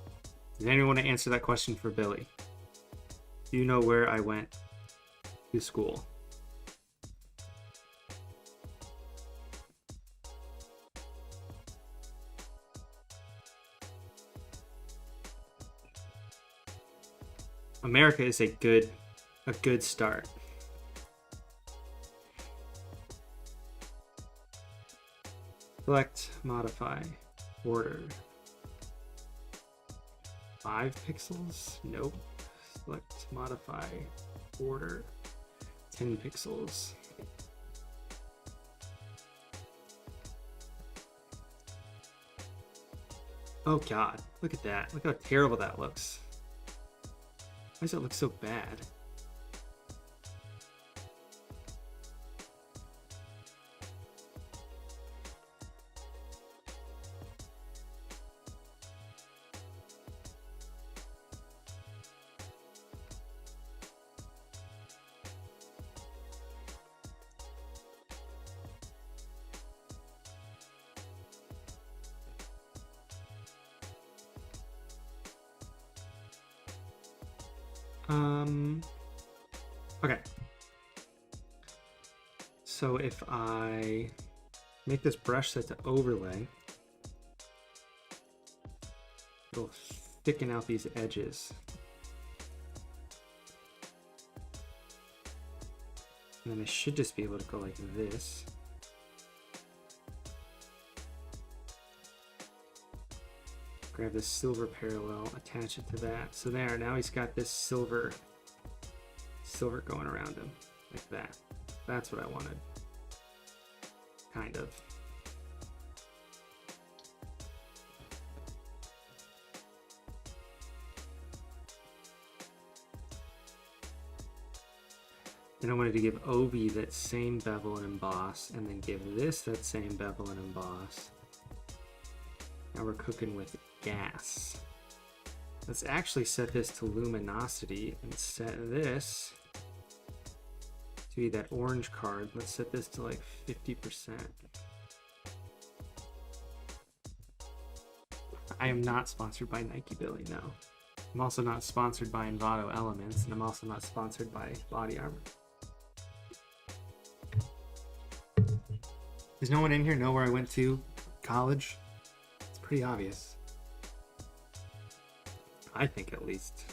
A: Does anyone want to answer that question for Billy? Do you know where I went to school? America is a good start. Select, modify, order. 5 pixels? Nope. Select, modify, order. 10 pixels. Oh god, look at that. Look how terrible that looks. Why does it look so bad? Okay. So if I make this brush set to overlay, it'll thicken out these edges. And then I should just be able to go like this. Grab this silver parallel, attach it to that. So there, now he's got this silver going around him, like that. That's what I wanted. Kind of. Then I wanted to give Obi that same bevel and emboss, and then give this that same bevel and emboss. Now we're cooking with gas. Let's actually set this to luminosity and set this to be that orange card. Let's set this to like 50%. I am not sponsored by Nike Billy, no. I'm also not sponsored by Envato Elements, and I'm also not sponsored by Body Armor. Does no one in here know where I went to college? It's pretty obvious. I think, at least.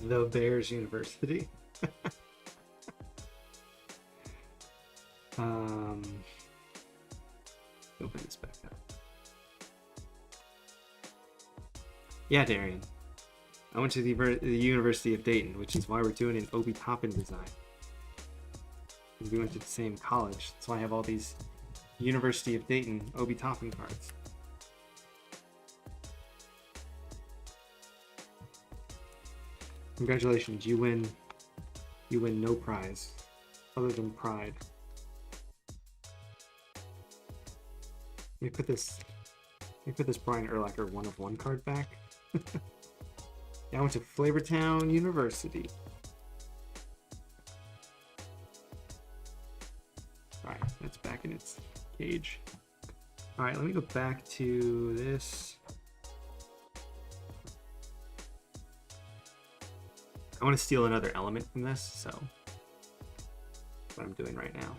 A: The Bears University. Open this back up. Yeah, Darian. I went to the University of Dayton, which is why we're doing an Obi Toppin design. We went to the same college. That's why I have all these University of Dayton Obi Toppin cards. Congratulations, you win. You win no prize other than pride. Let me put this. Let me put this Brian Urlacher 1 of 1 card back. Yeah, I went to Flavortown University. Alright, that's back in its cage. Alright, let me go back to this. I want to steal another element from this, so that's what I'm doing right now.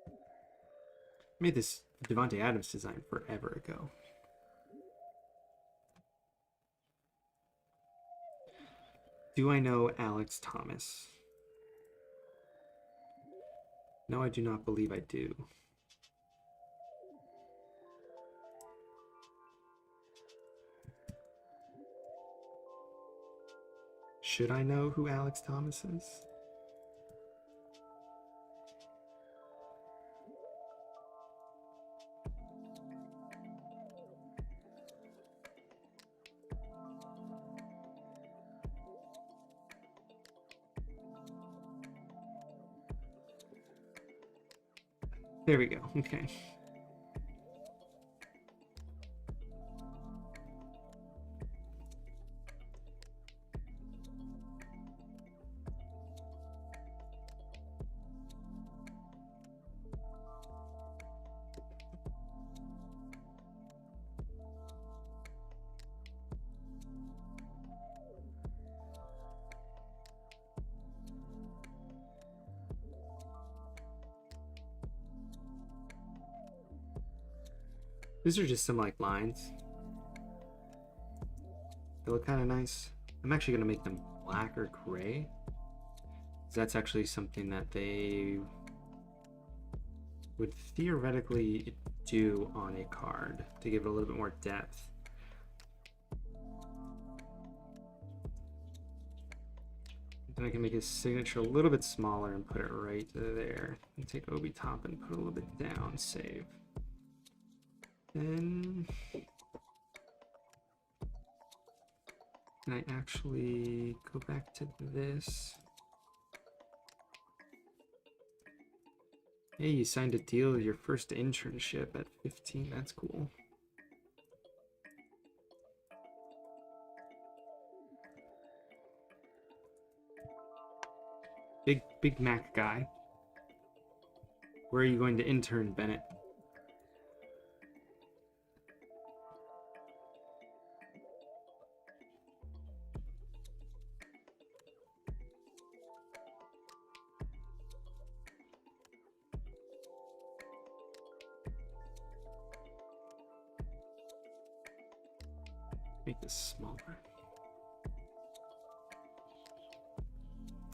A: I made this Devontae Adams design forever ago. Do I know Alex Thomas? No, I do not believe I do. Should I know who Alex Thomas is? There we go. Okay. These are just some like lines. They look kind of nice. I'm actually going to make them black or gray. That's actually something that they would theoretically do on a card to give it a little bit more depth. Then I can make his signature a little bit smaller and put it right there. And take Obi Toppin, put it a little bit down, save. Then can I actually go back to this? Hey, you signed a deal with your first internship at 15. That's cool. Big Mac guy. Where are you going to intern, Bennett? Make this smaller.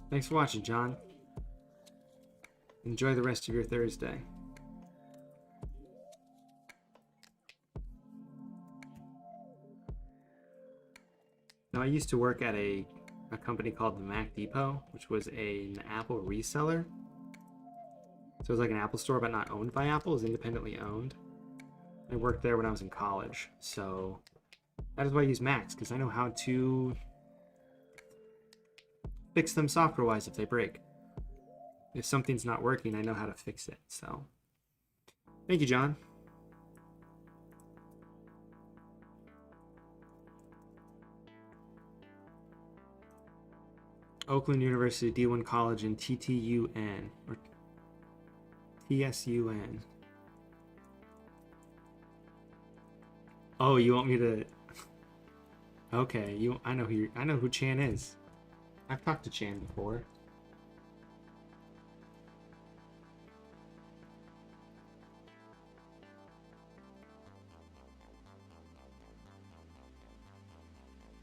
A: Thanks for watching, John. Enjoy the rest of your Thursday. Now, I used to work at a company called the Mac Depot, which was an Apple reseller. So it was like an Apple store, but not owned by Apple. It was independently owned. I worked there when I was in college, so that is why I use Macs, because I know how to fix them software-wise if they break. If something's not working, I know how to fix it. So, thank you, John. Oakland University D1 College in TTUN or TSUN. Oh, you want me to? Okay, I know who Chan is. I've talked to Chan before.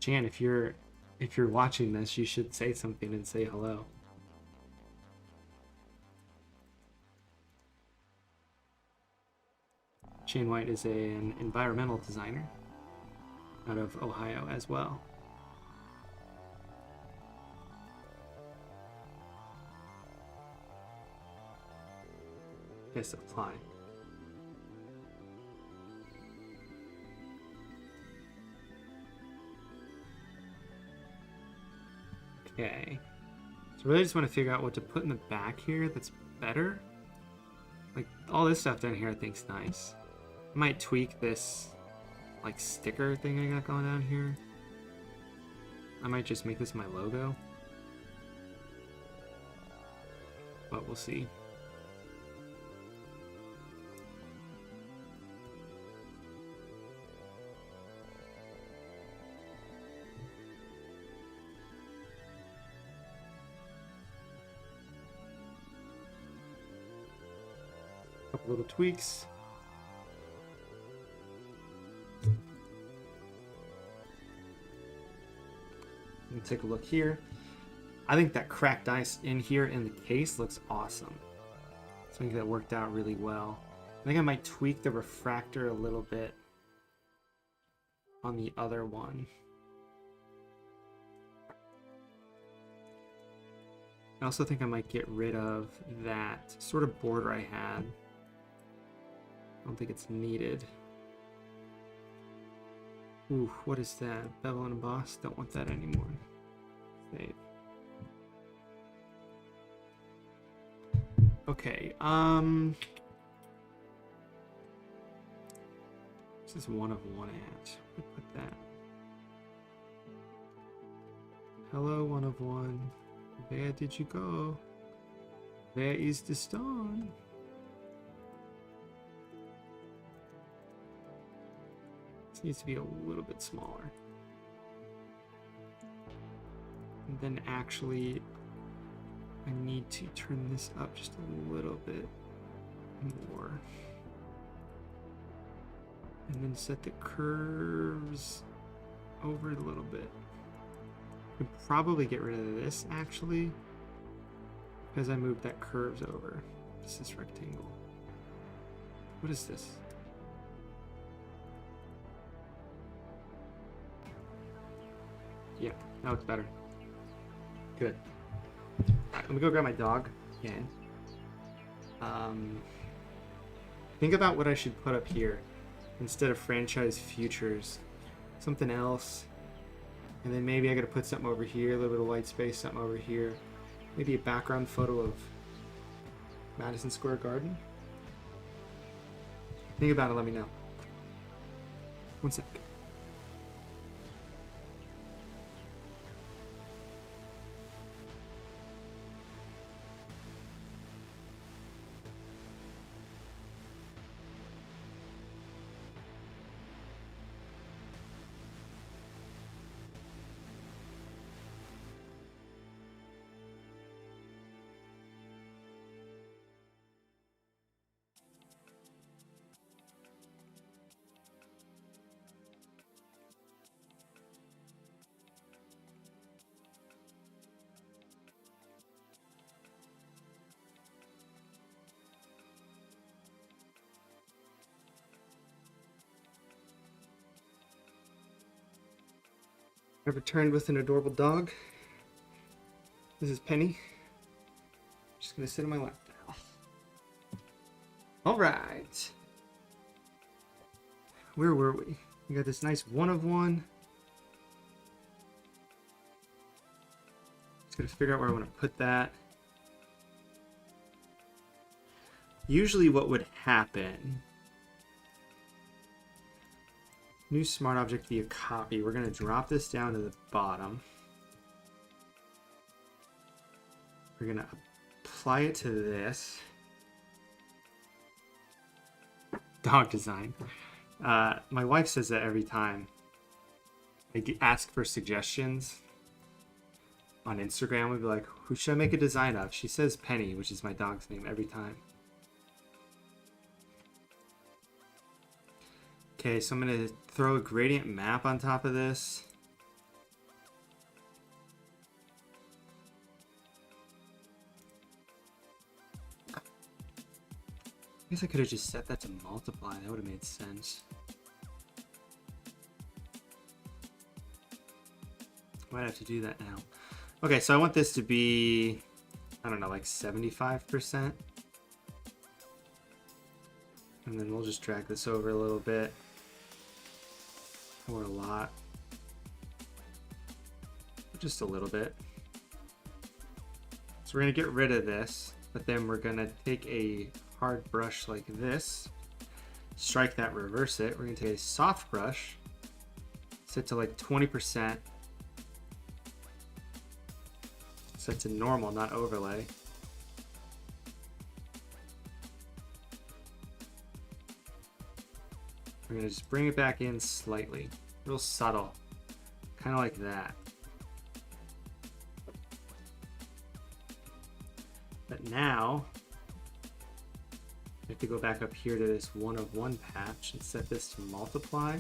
A: Chan, if you're watching this, you should say something and say hello. Chan White is an environmental designer out of Ohio as well. Yes, apply. Okay. So really just want to figure out what to put in the back here that's better. Like, all this stuff down here I think's nice. I might tweak this, like, sticker thing I got going down here. I might just make this my logo. But we'll see. Couple little tweaks. Take a look here. I think that cracked ice in here in the case looks awesome. So I think that worked out really well. I think I might tweak the refractor a little bit on the other one. I also think I might get rid of that sort of border I had. I don't think it's needed. Ooh, what is that? Bevel and emboss? Don't want that anymore. Save. Okay, this is one of one at. Where put that? Hello, one of one. Where did you go? Where is the stone? This needs to be a little bit smaller. And then actually, I need to turn this up just a little bit more. And then set the curves over a little bit. I could probably get rid of this actually, because I moved that curves over. This is rectangle. What is this? Yeah, that looks better. Good. Alright, let me go grab my dog again. Think about what I should put up here instead of franchise futures. Something else. And then maybe I gotta put something over here, a little bit of white space, something over here. Maybe a background photo of Madison Square Garden. Think about it, let me know. One sec. I returned with an adorable dog. This is Penny. Just gonna sit in my lap now. All right. Where were we? We got this nice one of one. Just gotta figure out where I want to put that. Usually what would happen, new smart object via copy. We're going to drop this down to the bottom. We're going to apply it to this. Dog design. My wife says that every time I ask for suggestions on Instagram. We'd be like, who should I make a design of? She says Penny, which is my dog's name, every time. Okay, so I'm going to throw a gradient map on top of this. I guess I could have just set that to multiply. That would have made sense. Might have to do that now. Okay, so I want this to be, I don't know, like 75%. And then we'll just drag this over a little bit. Or a lot. Just a little bit. So we're going to get rid of this, but then we're going to take a hard brush like this, strike that, reverse it. We're going to take a soft brush, set to like 20%, set to normal, not overlay. We're going to just bring it back in slightly, real subtle, kind of like that. But now, I have to go back up here to this 1 of 1 patch and set this to multiply.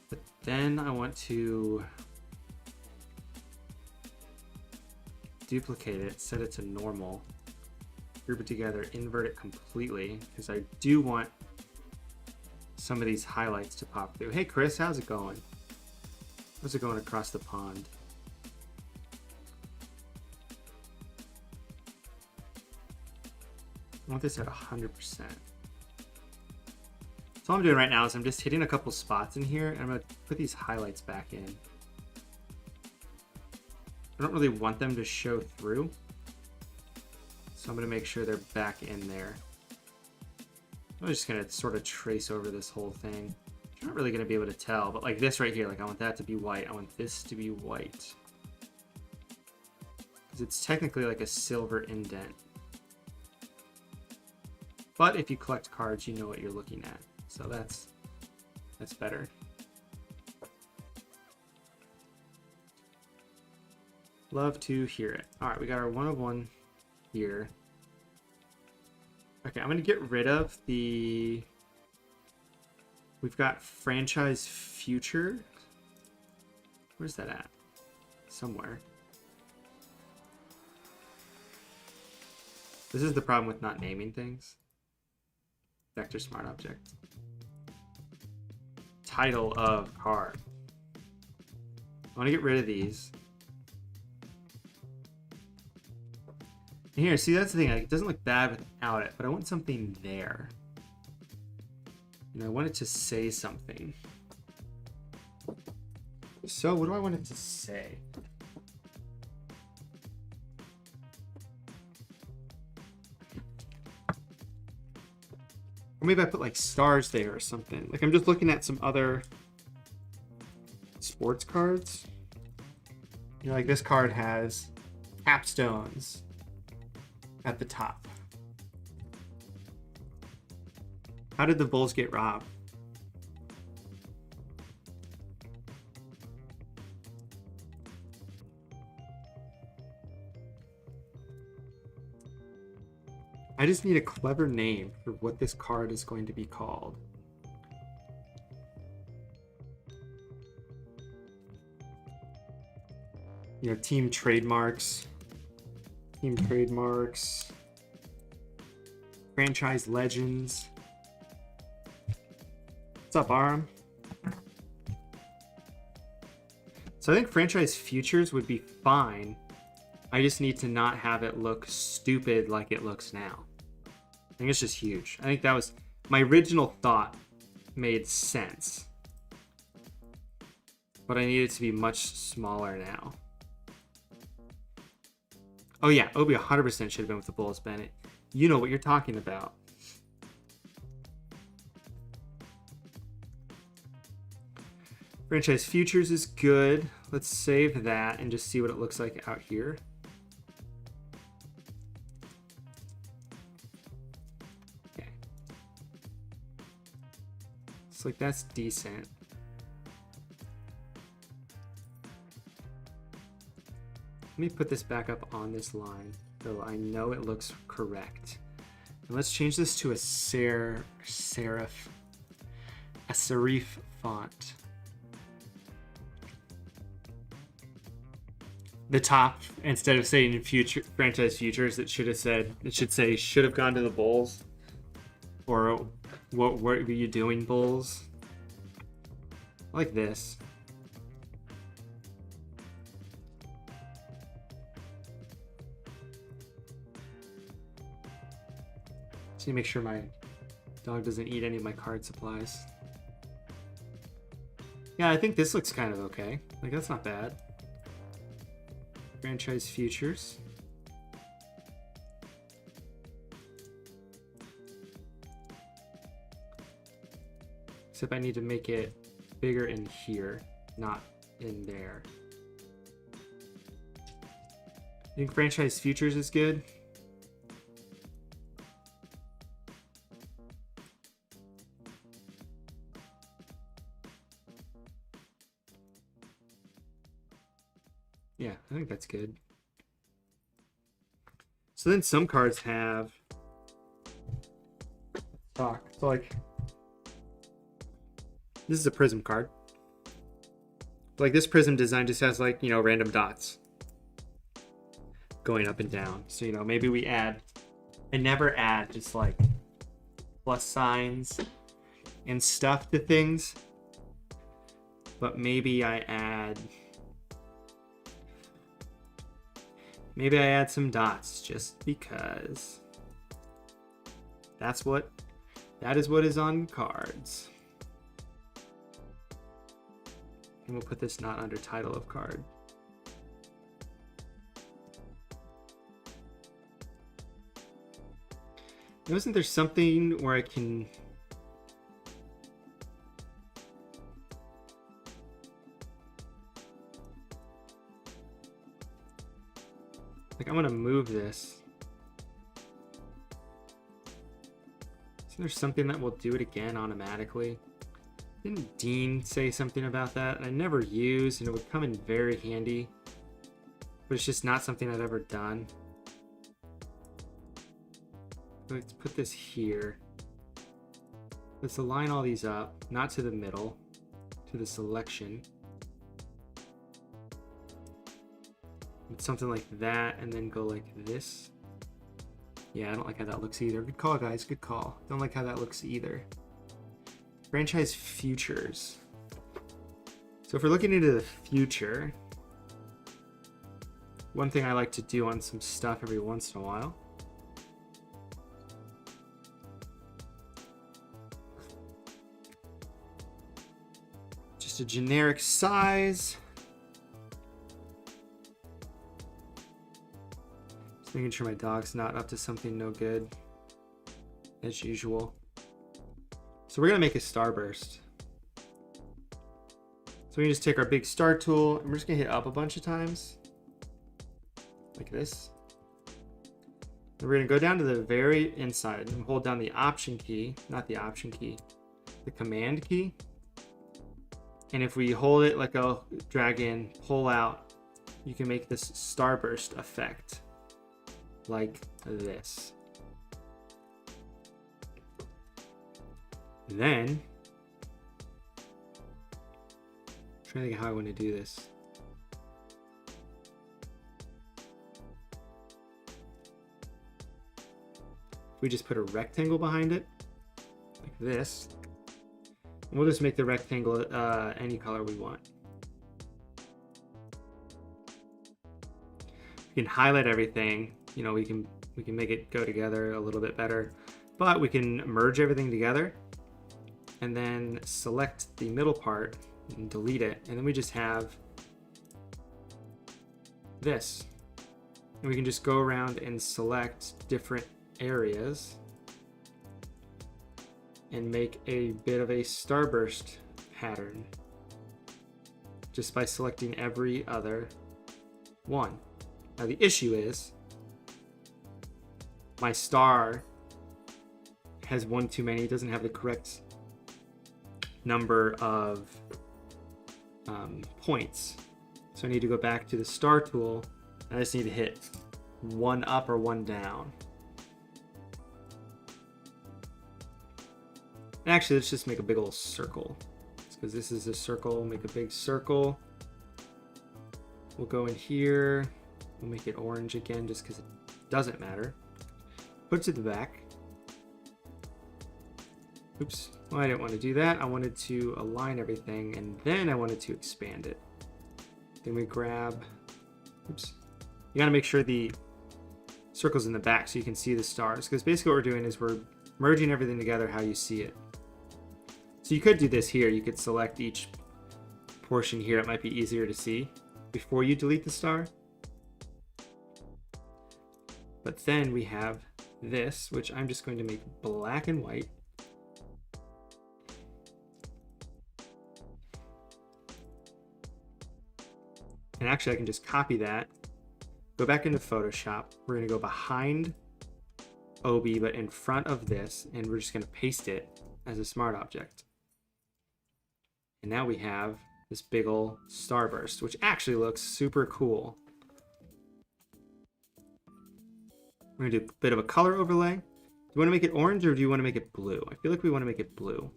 A: But then I want to duplicate it, set it to normal, group it together, invert it completely, because I do want some of these highlights to pop through. Hey Chris, how's it going? How's it going across the pond? I want this at 100%. So all I'm doing right now is I'm just hitting a couple spots in here, and I'm going to put these highlights back in. I don't really want them to show through, so I'm going to make sure they're back in there. I'm just going to sort of trace over this whole thing. You're not really going to be able to tell, but like this right here, like I want that to be white. I want this to be white. Because it's technically like a silver indent. But if you collect cards, you know what you're looking at. So that's better. Love to hear it. All right, we got our 1 of 1 here. Okay, I'm going to get rid of the... We've got franchise future. Where's that at? Somewhere. This is the problem with not naming things. Vector smart object. Title of card. I want to get rid of these. And here, see, that's the thing. Like, it doesn't look bad without it, but I want something there. And I want it to say something. So, what do I want it to say? Or maybe I put like stars there or something. Like I'm just looking at some other sports cards. You know, like this card has capstones at the top. How did the Bulls get robbed? I just need a clever name for what this card is going to be called. You know, team trademarks, franchise legends. What's up, Aram? So I think franchise futures would be fine. I just need to not have it look stupid like it looks now. I think it's just huge. I think that was my original thought made sense. But I need it to be much smaller now. Oh yeah, Obi 100% should have been with the Bulls, Bennett. You know what you're talking about. Franchise futures is good. Let's save that and just see what it looks like out here. Okay. It's like that's decent. Let me put this back up on this line so I know it looks correct. And let's change this to a serif font. The top, instead of saying future franchise futures, it should say should have gone to the Bulls, or what were you doing, Bulls? Like this. Just need to make sure my dog doesn't eat any of my card supplies. Yeah, I think this looks kind of okay. Like, that's not bad. Franchise futures. Except I need to make it bigger in here, not in there. I think franchise futures is good. Yeah, I think that's good. So then some cards have stock. So like this is a prism card. Like this prism design just has like, you know, random dots going up and down. So, you know, maybe we add, I never add just like plus signs and stuff to things, but maybe I add some dots just because that is what is on cards. And we'll put this not under title of card. Wasn't there something where I can... Like, I'm gonna move this. Isn't there something that will do it again automatically? Didn't Dean say something about that? I never use, and it would come in very handy. But it's just not something I've ever done. Let's put this here. Let's align all these up, not to the middle, to the selection. Something like that, and then go like this. Yeah, I don't like how that looks either. Good call, guys. Good call. Don't like how that looks either. Franchise futures. So if we're looking into the future, one thing I like to do on some stuff every once in a while just a generic size. Just making sure my dog's not up to something no good, as usual. So we're gonna make a starburst. So we can just take our big star tool and we're just gonna hit up a bunch of times, like this. And we're gonna go down to the very inside and hold down the option key, not the option key, the command key. And if we hold it, let go, drag in, pull out, you can make this starburst effect like this. Then, I'm trying to think how I want to do this. We just put a rectangle behind it, like this. And we'll just make the rectangle any color we want. We can highlight everything. You know, we can make it go together a little bit better, but we can merge everything together and then select the middle part and delete it. And then we just have this. And we can just go around and select different areas and make a bit of a starburst pattern just by selecting every other one. Now the issue is my star has one too many. It doesn't have the correct number of points. So I need to go back to the star tool and I just need to hit one up or one down. Actually, let's just make a big old circle. Because this is a circle, make a big circle. We'll go in here. We'll make it orange again just because it doesn't matter. Put it to the back. Oops. Well, I didn't want to do that. I wanted to align everything and then I wanted to expand it. Then we grab, oops. You got to make sure the circle's in the back so you can see the stars. Because basically what we're doing is we're merging everything together how you see it. So you could do this here. You could select each portion here. It might be easier to see before you delete the star. But then we have this, which I'm just going to make black and white. And actually I can just copy that, go back into Photoshop. We're gonna go behind Obi, but in front of this, and we're just gonna paste it as a smart object. And now we have this big ol' starburst, which actually looks super cool. We're gonna do a bit of a color overlay. Do you want to make it orange or do you want to make it blue? I feel like we want to make it blue.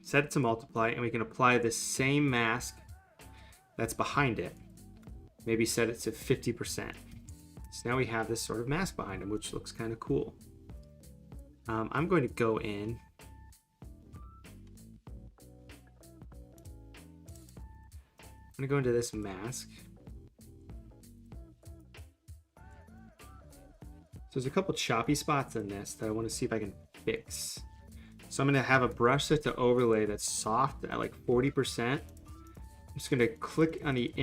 A: Set it to multiply, and we can apply the same mask that's behind it. Maybe set it to 50%. So now we have this sort of mask behind him, which looks kind of cool. I'm going to go in. I'm going to go into this mask. So there's a couple choppy spots in this that I want to see if I can fix. So I'm going to have a brush set to overlay that's soft at like 40%. I'm just going to click on the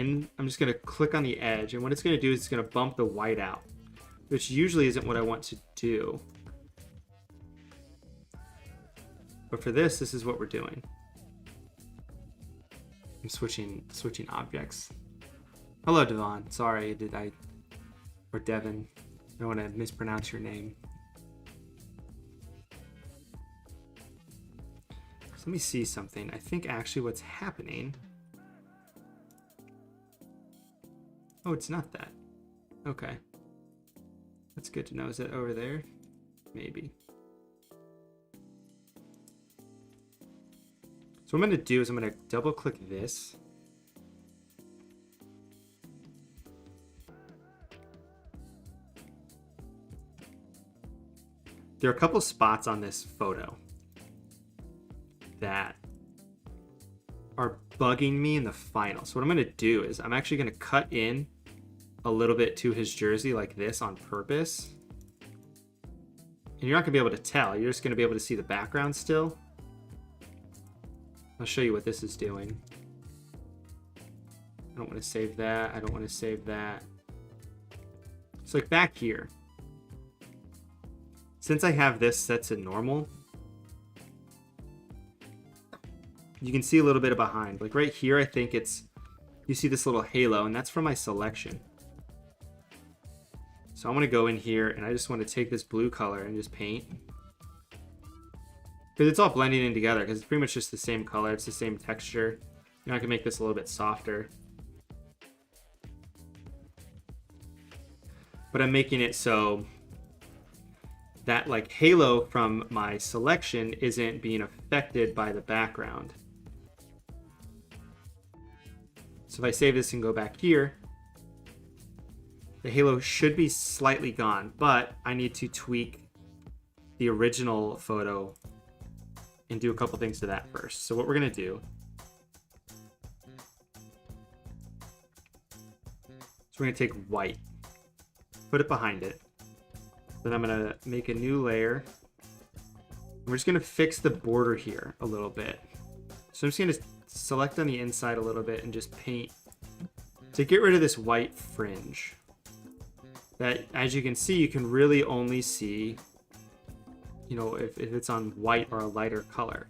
A: edge, and what it's going to do is it's going to bump the white out, which usually isn't what I want to do. But for this is what we're doing. I'm switching objects. Hello, Devon. Sorry, or Devin. I don't want to mispronounce your name. So let me see something. I think actually what's happening. Oh, it's not that. Okay. That's good to know. Is that over there? Maybe. So what I'm going to do is I'm going to double click this. There are a couple spots on this photo that are bugging me in the final. So what I'm going to do is I'm actually going to cut in a little bit to his jersey like this on purpose. And you're not going to be able to tell. You're just going to be able to see the background still. I'll show you what this is doing. I don't want to save that. I don't want to save that. It's like back here. Since I have this set to normal, you can see a little bit of behind. Like right here, I think you see this little halo, and that's from my selection. So I'm going to go in here, and I just want to take this blue color and just paint. Because it's all blending in together, because it's pretty much just the same color. It's the same texture. You know, I can make this a little bit softer. But I'm making it so that like halo from my selection isn't being affected by the background. So if I save this and go back here, the halo should be slightly gone, but I need to tweak the original photo and do a couple things to that first. So what we're gonna do, so we're gonna take white, put it behind it. Then I'm gonna make a new layer. And we're just gonna fix the border here a little bit. So I'm just gonna select on the inside a little bit and just paint to get rid of this white fringe. That, as you can see, you can really only see, you know, if it's on white or a lighter color.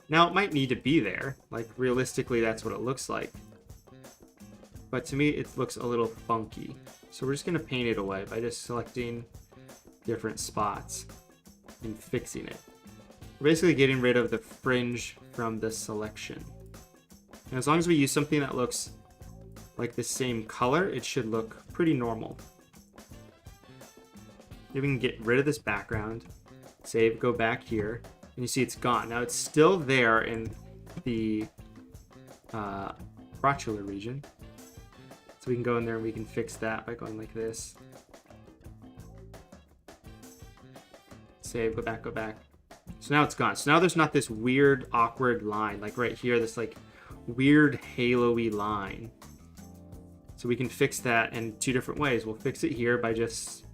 A: Now it might need to be there. Like realistically, that's what it looks like. But to me, it looks a little funky. So we're just gonna paint it away by just selecting different spots and fixing it. We're basically getting rid of the fringe from the selection. And as long as we use something that looks like the same color, it should look pretty normal. Then we can get rid of this background, save, go back here, and you see it's gone. Now it's still there in the crotchular region. So we can go in there and we can fix that by going like this. Save, go back, go back. So now it's gone. So now there's not this weird, awkward line. Like right here, this like weird halo-y line. So we can fix that in two different ways. We'll fix it here by just,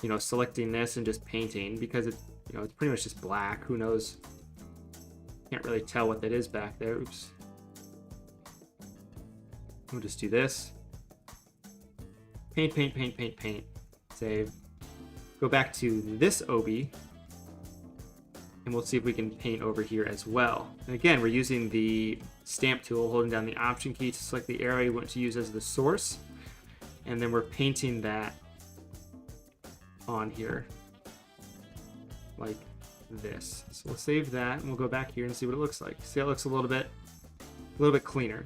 A: you know, selecting this and just painting, because it's, you know, it's pretty much just black. Who knows? Can't really tell what that is back there. Oops. We'll just do this. Paint, paint, paint, paint, paint. Save. Go back to this Obi. And we'll see if we can paint over here as well. And again, we're using the stamp tool, holding down the option key to select the area we want to use as the source. And then we're painting that on here. Like this. So we'll save that and we'll go back here and see what it looks like. See, it looks a little bit cleaner.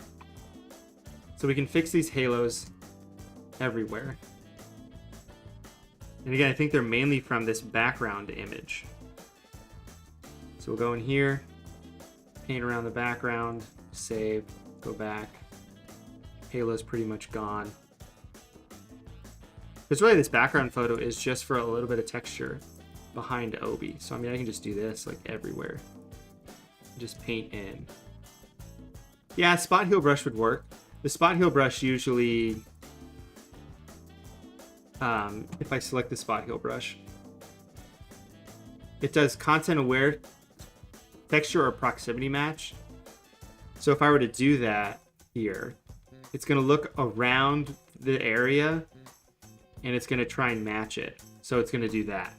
A: So we can fix these halos everywhere. And again, I think they're mainly from this background image. So we'll go in here, paint around the background, save, go back. Halo's pretty much gone. Because really this background photo is just for a little bit of texture behind Obi. So I mean, I can just do this like everywhere. Just paint in. Yeah, spot heal brush would work. The spot heal brush usually, if I select the spot heal brush, it does content aware texture or proximity match. So if I were to do that here, it's going to look around the area and it's going to try and match it. So it's going to do that.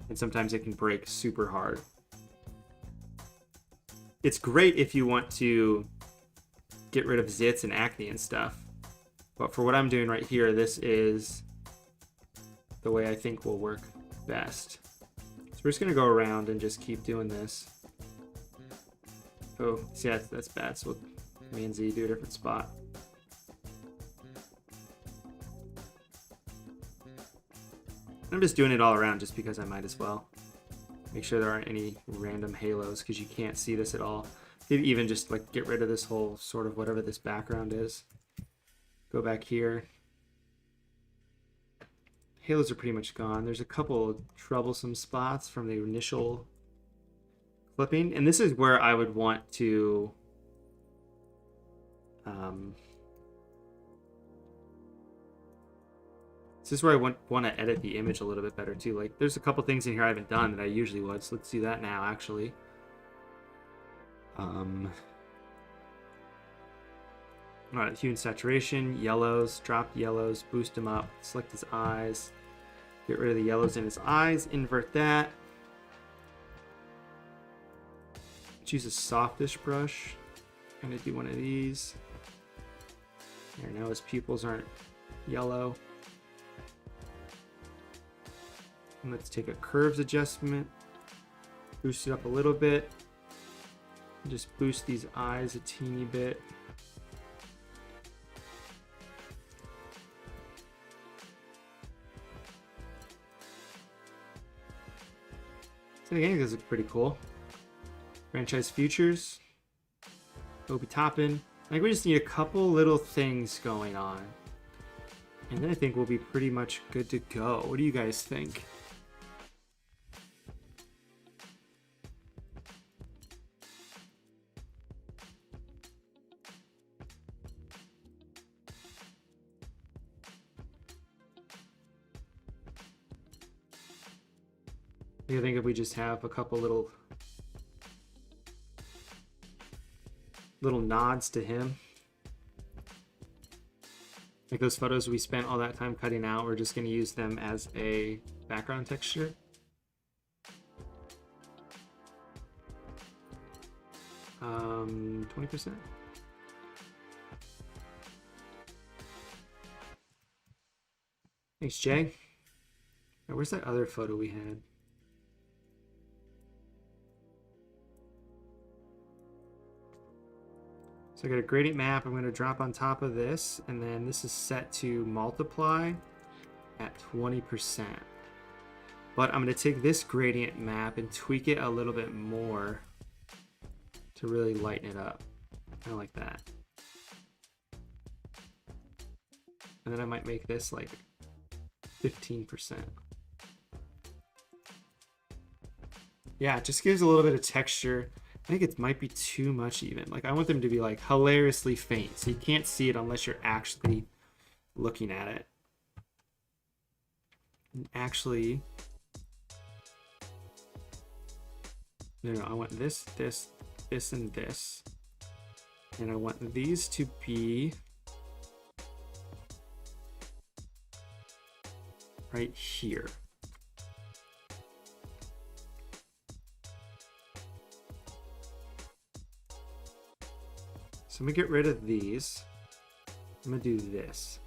A: And sometimes it can break super hard. It's great if you want to get rid of zits and acne and stuff. But for what I'm doing right here, this is the way I think will work best. So we're just going to go around and just keep doing this. Oh, see, that's bad. So me and Z do a different spot. I'm just doing it all around just because I might as well. Make sure there aren't any random halos because you can't see this at all. You could even just like get rid of this whole sort of whatever this background is. Go back here. Halos are pretty much gone. There's a couple troublesome spots from the initial clipping, and this is where I would want to this is where I want to edit the image a little bit better too. Like there's a couple things in here I haven't done that I usually would, so let's do that now actually. Alright, hue and saturation, yellows, drop yellows, boost them up, select his eyes, get rid of the yellows in his eyes, invert that. Choose a softish brush. I'm gonna do one of these. There, now his pupils aren't yellow. And let's take a curves adjustment, boost it up a little bit, and just boost these eyes a teeny bit. So again, this looks pretty cool. Franchise futures, Obi Toppin. I think we just need a couple little things going on. And then I think we'll be pretty much good to go. What do you guys think? I think if we just have a couple little nods to him. Like those photos we spent all that time cutting out, we're just going to use them as a background texture. Um, 20%. Thanks, Jay. Now, where's that other photo we had? So I got a gradient map I'm going to drop on top of this, and then this is set to multiply at 20%. But I'm going to take this gradient map and tweak it a little bit more to really lighten it up. Kind of like that. And then I might make this like 15%. Yeah, it just gives a little bit of texture. I think it might be too much even. Like I want them to be like hilariously faint, so you can't see it unless you're actually looking at it. And actually, no, I want this, this, this, and this. And I want these to be right here. So I'm gonna get rid of these. I'm gonna do this,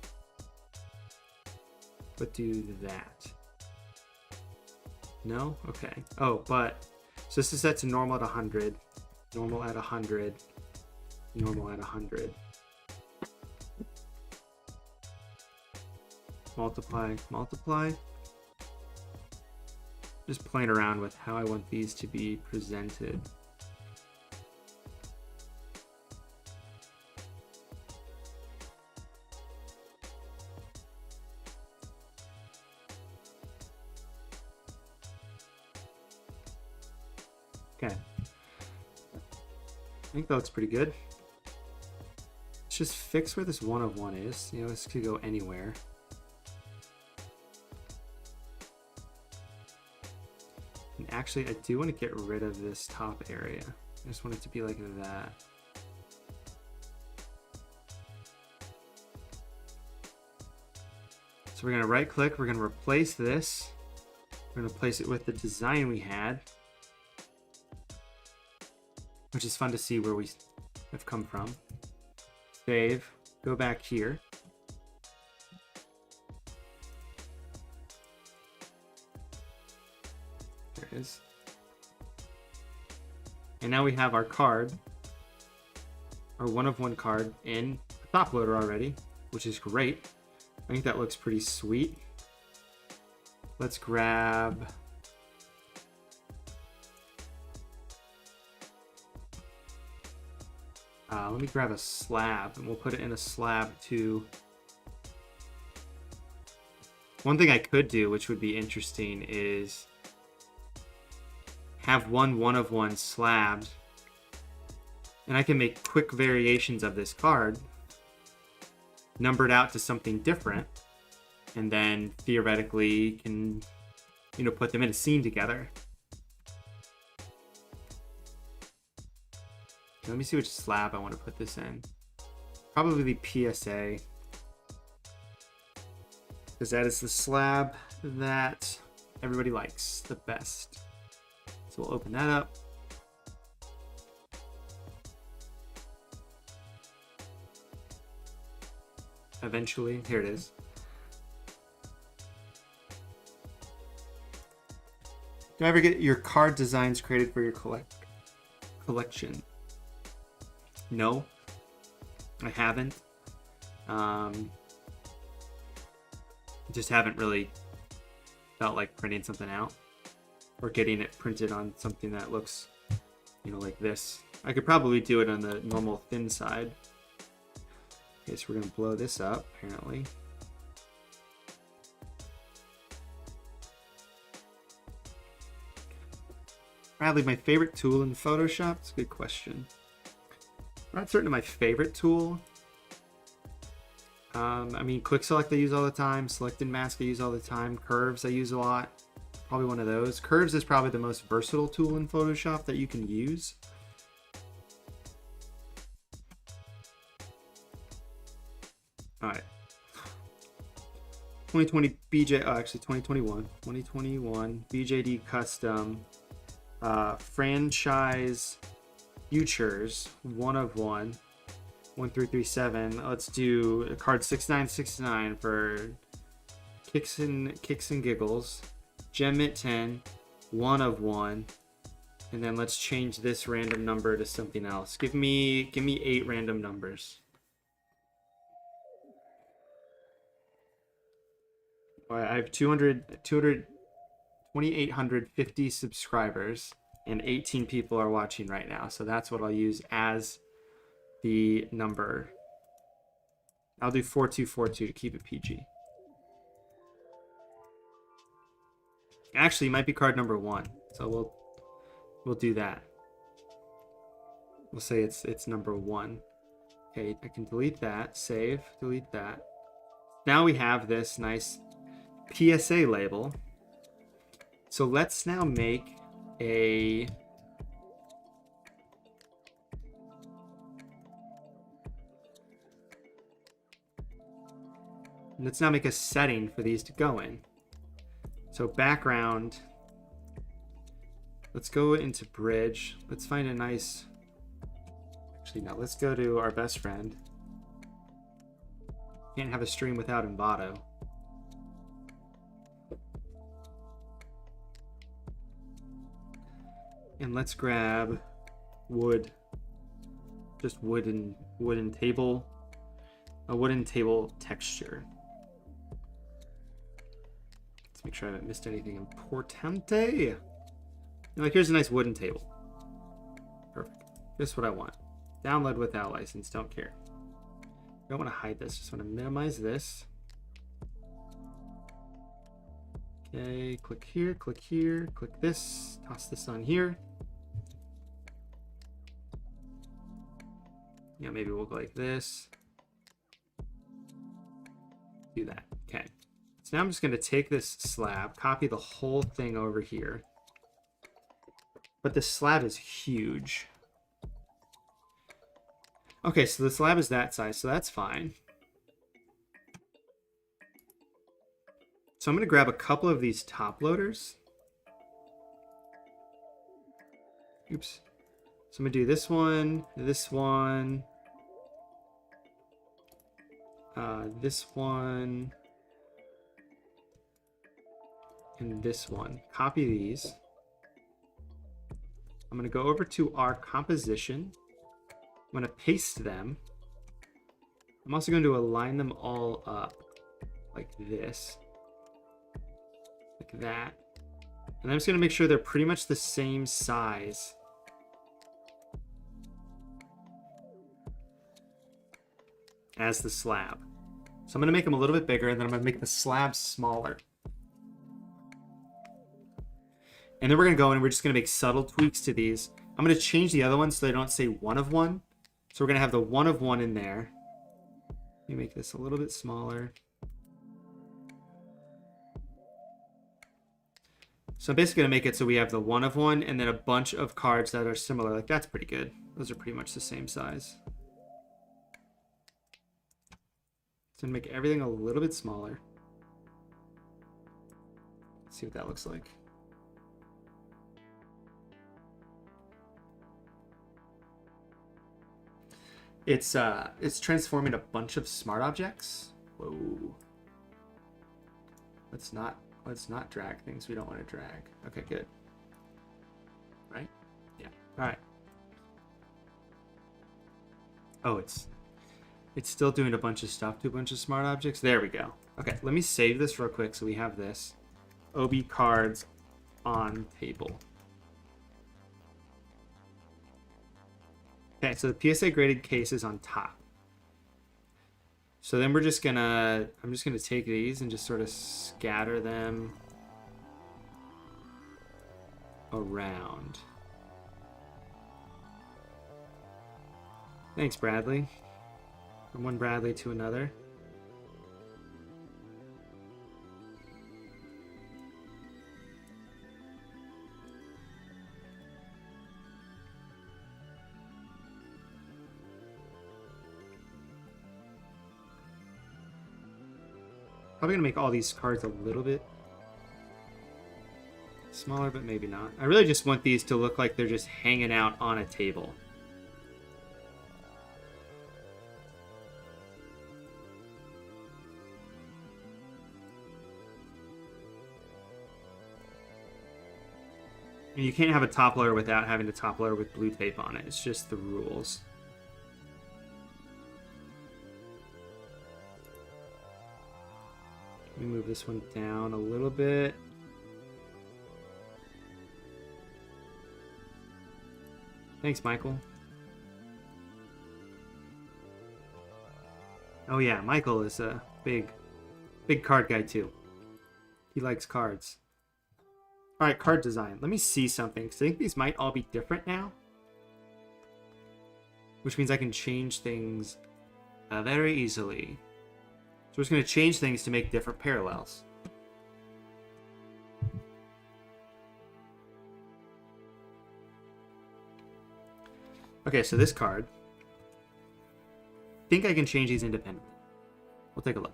A: but do that. No? Okay. Oh, but so this is set to normal at 100, normal at 100, normal at 100. Multiply, multiply. Just playing around with how I want these to be presented. Okay. I think that looks pretty good. Let's just fix where this 1 of 1 is. You know, this could go anywhere. And actually, I do want to get rid of this top area. I just want it to be like that. So we're going to right click. We're going to replace this. We're going to place it with the design we had, which is fun to see where we have come from. Save, go back here. There it is. And now we have our card, our 1 of 1 card in the top loader already, which is great. I think that looks pretty sweet. Let's grab... let me grab a slab, and we'll put it in a slab too. One thing I could do, which would be interesting, is have 1 of 1 slabbed, and I can make quick variations of this card, numbered out to something different, and then theoretically can, you know, put them in a scene together. Let me see which slab I want to put this in. Probably the PSA, because that is the slab that everybody likes the best. So we'll open that up. Eventually, here it is. Do you ever get your card designs created for your collection? No, I haven't. Just haven't really felt like printing something out or getting it printed on something that looks, you know, like this. I could probably do it on the normal thin side. Okay, so we're gonna blow this up, apparently. Bradley, my favorite tool in Photoshop? It's a good question. I'm not certain of my favorite tool. I mean, quick select I use all the time. Select and mask I use all the time. Curves I use a lot. Probably one of those. Curves is probably the most versatile tool in Photoshop that you can use. All right. 2020 BJ, oh, actually 2021 BJD custom franchise futures 1 of 1 1337. Let's do a card 6969 for kicks and giggles. Gem at 10, 1 of 1, and then let's change this random number to something else. Give me 8 random numbers. All right, I have 2,850 subscribers, and 18 people are watching right now. So that's what I'll use as the number. I'll do 4242 to keep it PG. Actually, it might be card number 1. So we'll do that. We'll say it's number 1. Okay, I can delete that. Save, delete that. Now we have this nice PSA label. So let's now make a setting for these to go in. So background. Let's go into bridge. Let's find a nice... Actually, no. Let's go to our best friend. Can't have a stream without Envato. And let's grab wood. Just wooden table. A wooden table texture. Let's make sure I haven't missed anything importante. Like, here's a nice wooden table. Perfect. Just what I want. Download without license. Don't care. Don't want to hide this. Just want to minimize this. Okay, click here, click this. Toss this on here. Yeah, maybe we'll go like this. Do that. Okay. So now I'm just going to take this slab, copy the whole thing over here. But the slab is huge. Okay, so the slab is that size, so that's fine. So I'm going to grab a couple of these top loaders. Oops. So I'm going to do this one, this one, this one, and this one. Copy these. I'm going to go over to our composition. I'm going to paste them. I'm also going to align them all up like this. Like that. And I'm just going to make sure they're pretty much the same size. As the slab. So I'm going to make them a little bit bigger, and then I'm going to make the slab smaller. And then we're going to go and we're just going to make subtle tweaks to these. I'm going to change the other ones so they don't say one of one. So we're going to have the one of one in there. Let me make this a little bit smaller. So I'm basically going to make it so we have the one of one and then a bunch of cards that are similar. Like, that's pretty good. Those are pretty much the same size. So I'm going to make everything a little bit smaller. Let's see what that looks like. It's transforming a bunch of smart objects. Whoa. Let's not drag things we don't want to drag. Okay, good. Right? Yeah. All right. Oh, it's still doing a bunch of stuff to a bunch of smart objects. There we go. Okay, let me save this real quick so we have this. Obi cards on table. Okay, so the PSA graded case is on top. So then I'm just gonna take these and just sort of scatter them around. Thanks, Bradley. From one Bradley to another. Probably gonna make all these cards a little bit smaller, but maybe not. I really just want these to look like they're just hanging out on a table. And you can't have a top loader without having a top loader with blue tape on it. It's just the rules. Let me move this one down a little bit. Thanks, Michael. Oh yeah, Michael is a big card guy too. He likes cards. All right, card design. Let me see something, because I think these might all be different now. Which means I can change things very easily. So we're just going to change things to make different parallels. Okay, so this card. I think I can change these independently. We'll take a look.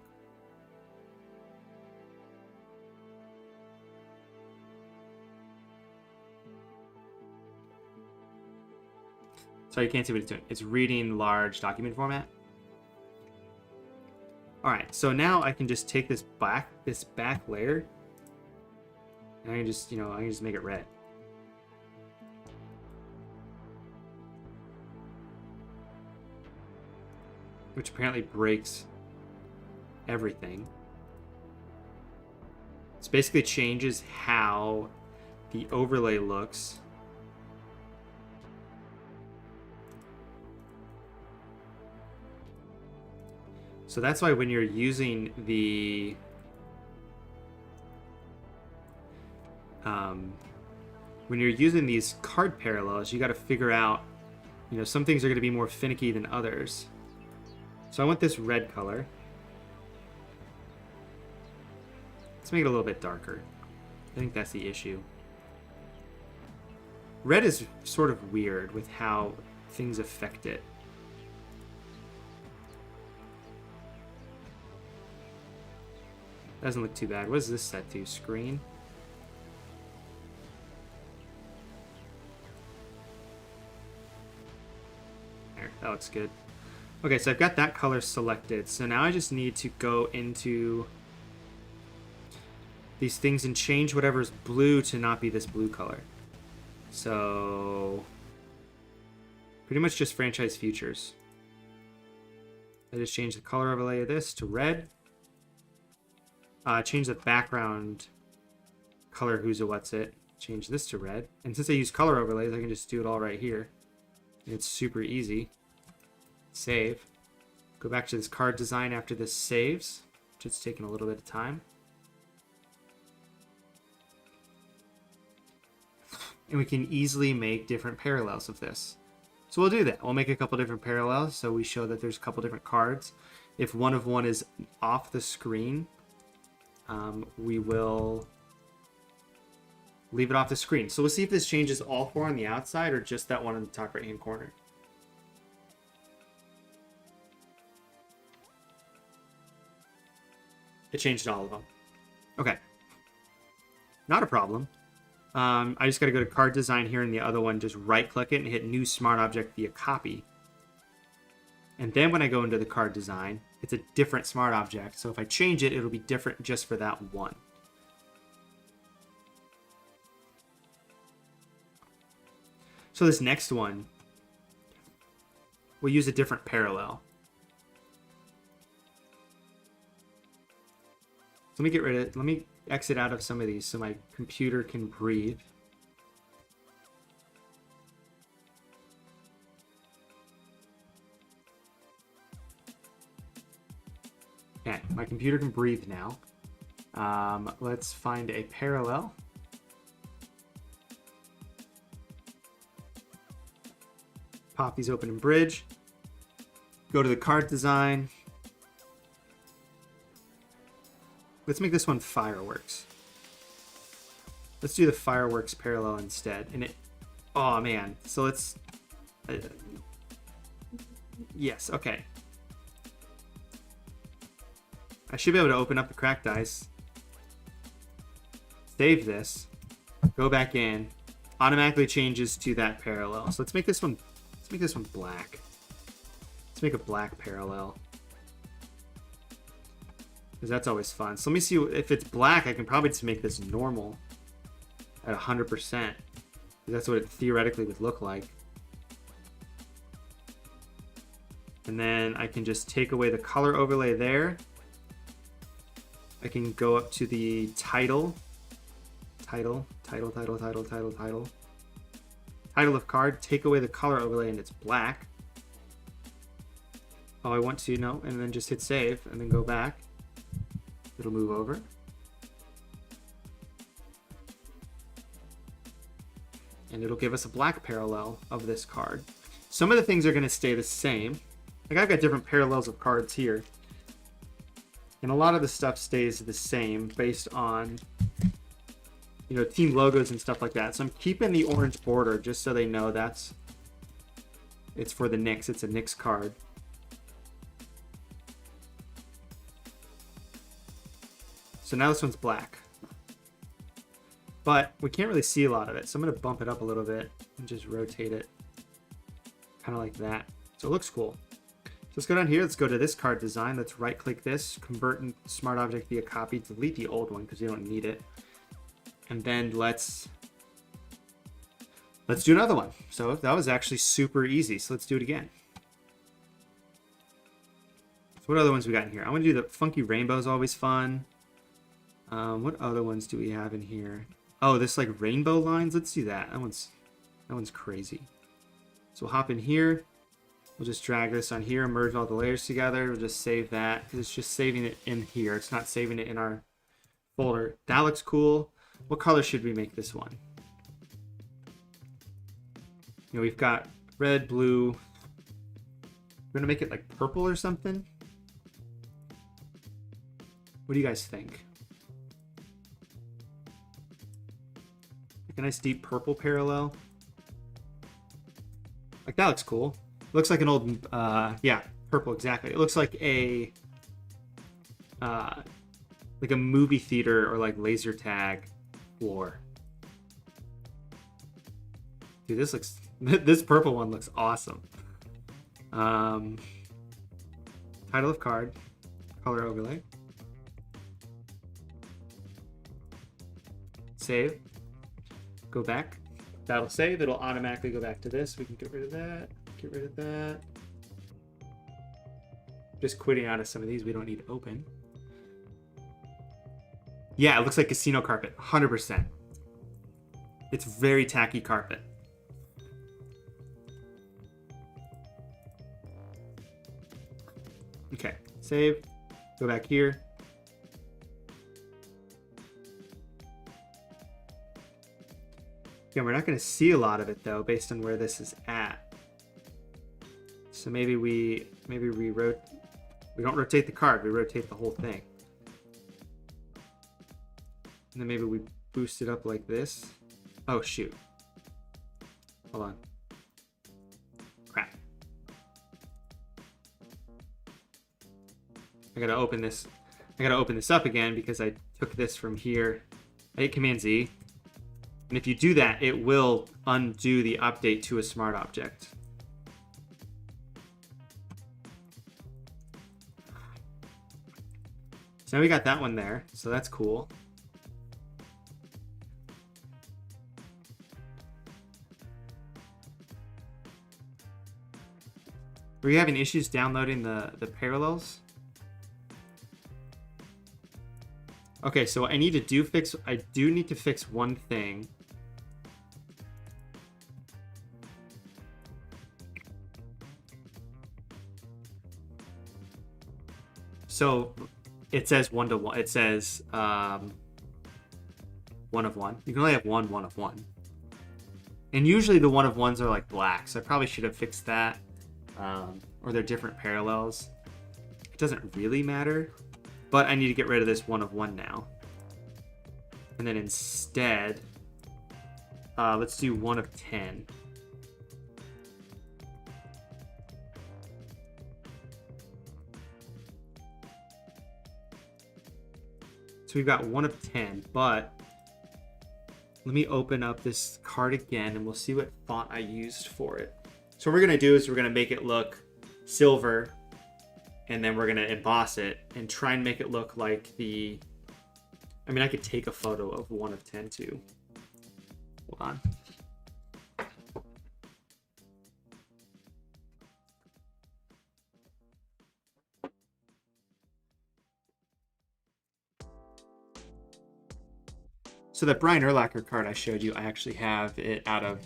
A: Sorry, you can't see what it's doing. It's reading large document format. All right, so now I can just take this back layer, and I can just, I can just make it red. Which apparently breaks everything. This basically changes how the overlay looks. So that's why when you're using the these card parallels, you got to figure out, some things are going to be more finicky than others. So I want this red color. Let's make it a little bit darker. I think that's the issue. Red is sort of weird with how things affect it. Doesn't look too bad. What is this set to? Screen? There, that looks good. Okay, so I've got that color selected. So now I just need to go into these things and change whatever's blue to not be this blue color. So pretty much just franchise futures. I just change the color overlay of this to red. Change the background color who's a what's it. Change this to red. And since I use color overlays, I can just do it all right here. And it's super easy. Save. Go back to this card design after this saves. Just taking a little bit of time. And we can easily make different parallels of this. So we'll do that. We'll make a couple different parallels so we show that there's a couple different cards. If one of one is off the screen, we will leave it off the screen. So we'll see if this changes all four on the outside or just that one in the top right hand corner. It changed all of them. Okay. Not a problem. I just got to go to card design here, and the other one, just right click it and hit new smart object via copy. And then when I go into the card design, it's a different smart object. So if I change it, it'll be different just for that one. So this next one, we'll use a different parallel. So let me exit out of some of these so my computer can breathe. Okay, my computer can breathe now. Let's find a parallel. Pop these open in Bridge. Go to the card design. Let's make this one fireworks. Let's do the fireworks parallel instead. And oh man. So let's, yes, okay. I should be able to open up the cracked ice. Save this. Go back in. Automatically changes to that parallel. So let's make this one black. Let's make a black parallel. Because that's always fun. So let me see if it's black. I can probably just make this normal at 100%. That's what it theoretically would look like. And then I can just take away the color overlay there. I can go up to the title of card, take away the color overlay and it's black. Oh, I want to, no, and then just hit save and then go back. It'll move over. And it'll give us a black parallel of this card. Some of the things are going to stay the same. Like I've got different parallels of cards here. And a lot of the stuff stays the same based on, team logos and stuff like that. So I'm keeping the orange border just so they know it's for the Knicks. It's a Knicks card. So now this one's black. But we can't really see a lot of it. So I'm going to bump it up a little bit and just rotate it kind of like that. So it looks cool. So let's go down here. Let's go to this card design. Let's right click this, convert smart object via copy, delete the old one because you don't need it. And then let's do another one. So that was actually super easy. So let's do it again. So what other ones we got in here? I want to do the funky rainbow is always fun. What other ones do we have in here? Oh, this like rainbow lines. Let's do that. That one's crazy. So we'll hop in here. We'll just drag this on here, merge all the layers together. We'll just save that because it's just saving it in here. It's not saving it in our folder. That looks cool. What color should we make this one? You know, we've got red, blue. We're gonna make it like purple or something. What do you guys think? Like a nice deep purple parallel. Like that looks cool. Looks like an old, yeah, purple, exactly. It looks like a movie theater or like laser tag floor. Dude, this purple one looks awesome. Title of card, color overlay. Save. Go back. That'll save. It'll automatically go back to this. We can get rid of that. Get rid of that. Just quitting out of some of these we don't need to open. Yeah, it looks like casino carpet. 100%. It's very tacky carpet. Okay, save. Go back here. Yeah, we're not going to see a lot of it though, based on where this is at. So maybe we don't rotate the card, we rotate the whole thing. And then maybe we boost it up like this. Oh shoot. Hold on. Crap. I gotta open this up again because I took this from here. I hit Command Z. And if you do that, it will undo the update to a smart object. So now we got that one there, so that's cool. Were you having issues downloading the parallels? Okay, so I do need to fix one thing. So it says 1 to 1. It says 1 of 1. You can only have one of 1. And usually the 1 of 1s are like black, so I probably should have fixed that. Or they're different parallels. It doesn't really matter, but I need to get rid of this 1 of 1 now. And then instead, let's do 1 of 10. So we've got 1 of 10, but let me open up this card again and we'll see what font I used for it. So what we're gonna do is we're gonna make it look silver and then we're gonna emboss it and try and make it look like the, I mean, I could take a photo of 1 of 10 too. Hold on. So that Brian Urlacher card I showed you, I actually have it out of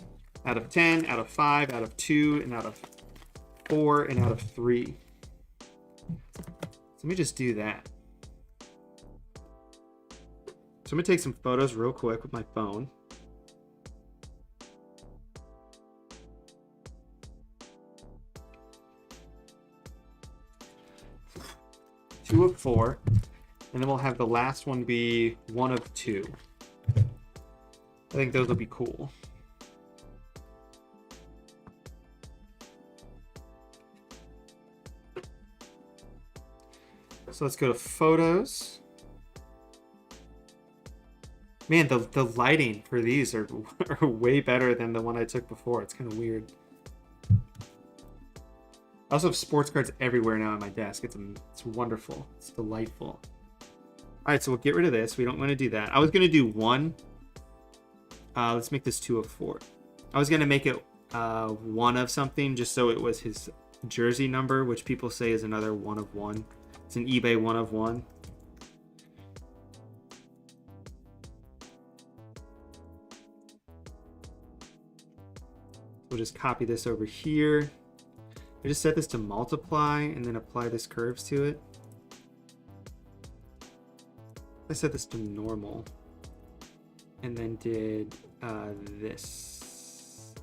A: 10, out of 5, out of 2, and out of 4, and out of 3. So let me just do that. So I'm gonna take some photos real quick with my phone. Two of 4, and then we'll have the last one be 1 of 2. I think those will be cool. So let's go to photos. Man, the lighting for these are way better than the one I took before. It's kind of weird. I also have sports cards everywhere now on my desk. It's wonderful. It's delightful. All right, so we'll get rid of this. We don't want to do that. I was going to do 1. Let's make this 2 of 4. I was going to make it 1 of something just so it was his jersey number, which people say is another 1 of 1. It's an eBay 1 of 1. We'll just copy this over here. I just set this to multiply and then apply this curves to it. I set this to normal and then did this.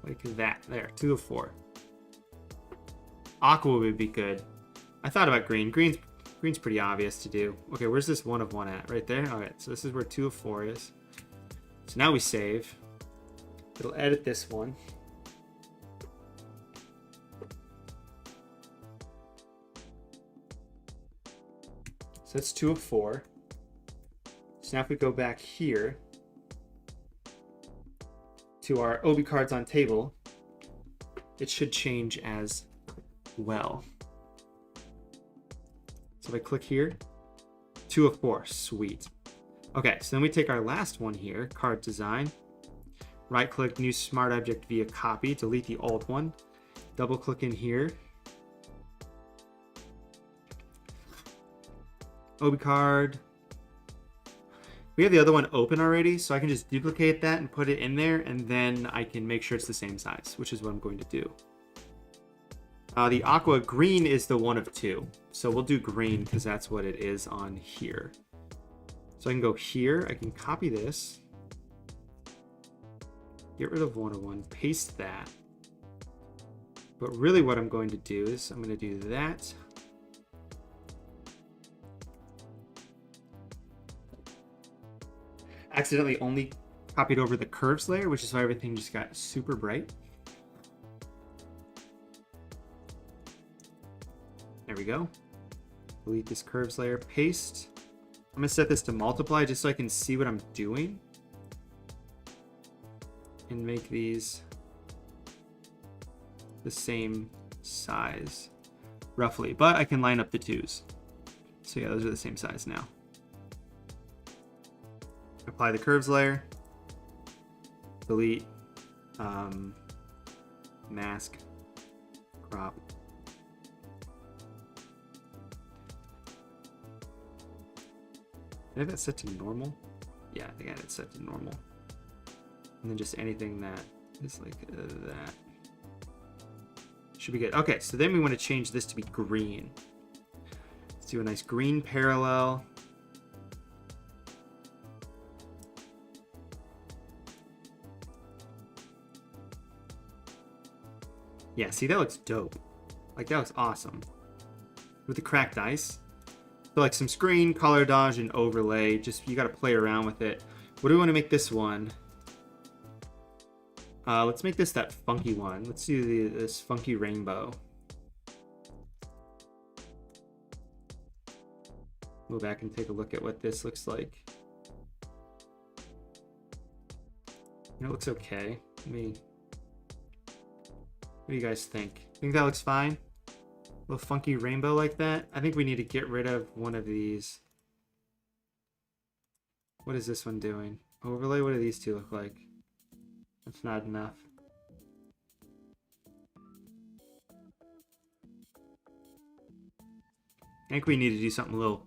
A: Like that. There, 2 of 4. Aqua would be good. I thought about green. Green's pretty obvious to do. Okay, where's this 1 of 1 at? Right there? Alright, so this is where 2 of 4 is. So now we save. It'll edit this one. So that's 2 of 4. So now if we go back here to our Obi cards on table, it should change as well. So if I click here, 2 of 4, sweet. Okay, so then we take our last one here, card design, right click, new smart object via copy, delete the old one, double click in here, Obi card. We have the other one open already, so I can just duplicate that and put it in there, and then I can make sure it's the same size, which is what I'm going to do. The aqua green is the 1 of 2, so we'll do green because that's what it is on here. So I can go here, I can copy this, get rid of 1 of 1, paste that. But really what I'm going to do is I'm going to do that. Accidentally only copied over the curves layer, which is why everything just got super bright. There we go. Delete this curves layer, paste. I'm gonna set this to multiply just so I can see what I'm doing. And make these the same size, roughly. But I can line up the 2s. So yeah, those are the same size now. Apply the curves layer. Delete. Mask. Crop. Did I have that set to normal? Yeah, I think I had it set to normal. And then just anything that is like that. Should be good. Okay, so then we want to change this to be green. Let's do a nice green parallel. Yeah, see, that looks dope. Like, that looks awesome. With the cracked ice. So, like, some screen, color dodge, and overlay. Just, you gotta play around with it. What do we want to make this one? Let's make this that funky one. Let's do this funky rainbow. Go back and take a look at what this looks like. It looks okay. What do you guys think? Think that looks fine? A little funky rainbow like that? I think we need to get rid of one of these. What is this one doing? Overlay? What do these two look like? That's not enough. I think we need to do something a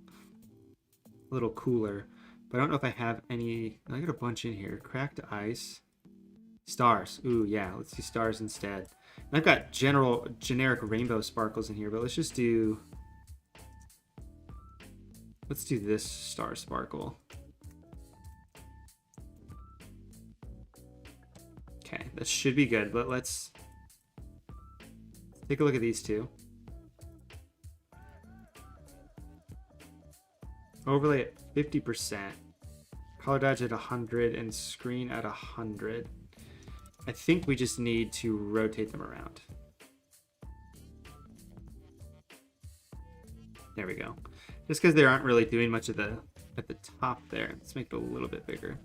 A: little cooler. But I don't know if I have any. I got a bunch in here. Cracked ice. Stars. Ooh, yeah. Let's do stars instead. And I've got generic rainbow sparkles in here, but let's just do. Let's do this star sparkle. Okay, that should be good, but let's take a look at these two. Overlay at 50%, color dodge at 100, and screen at 100. I think we just need to rotate them around. There we go. Just because they aren't really doing much at the top there. Let's make it a little bit bigger.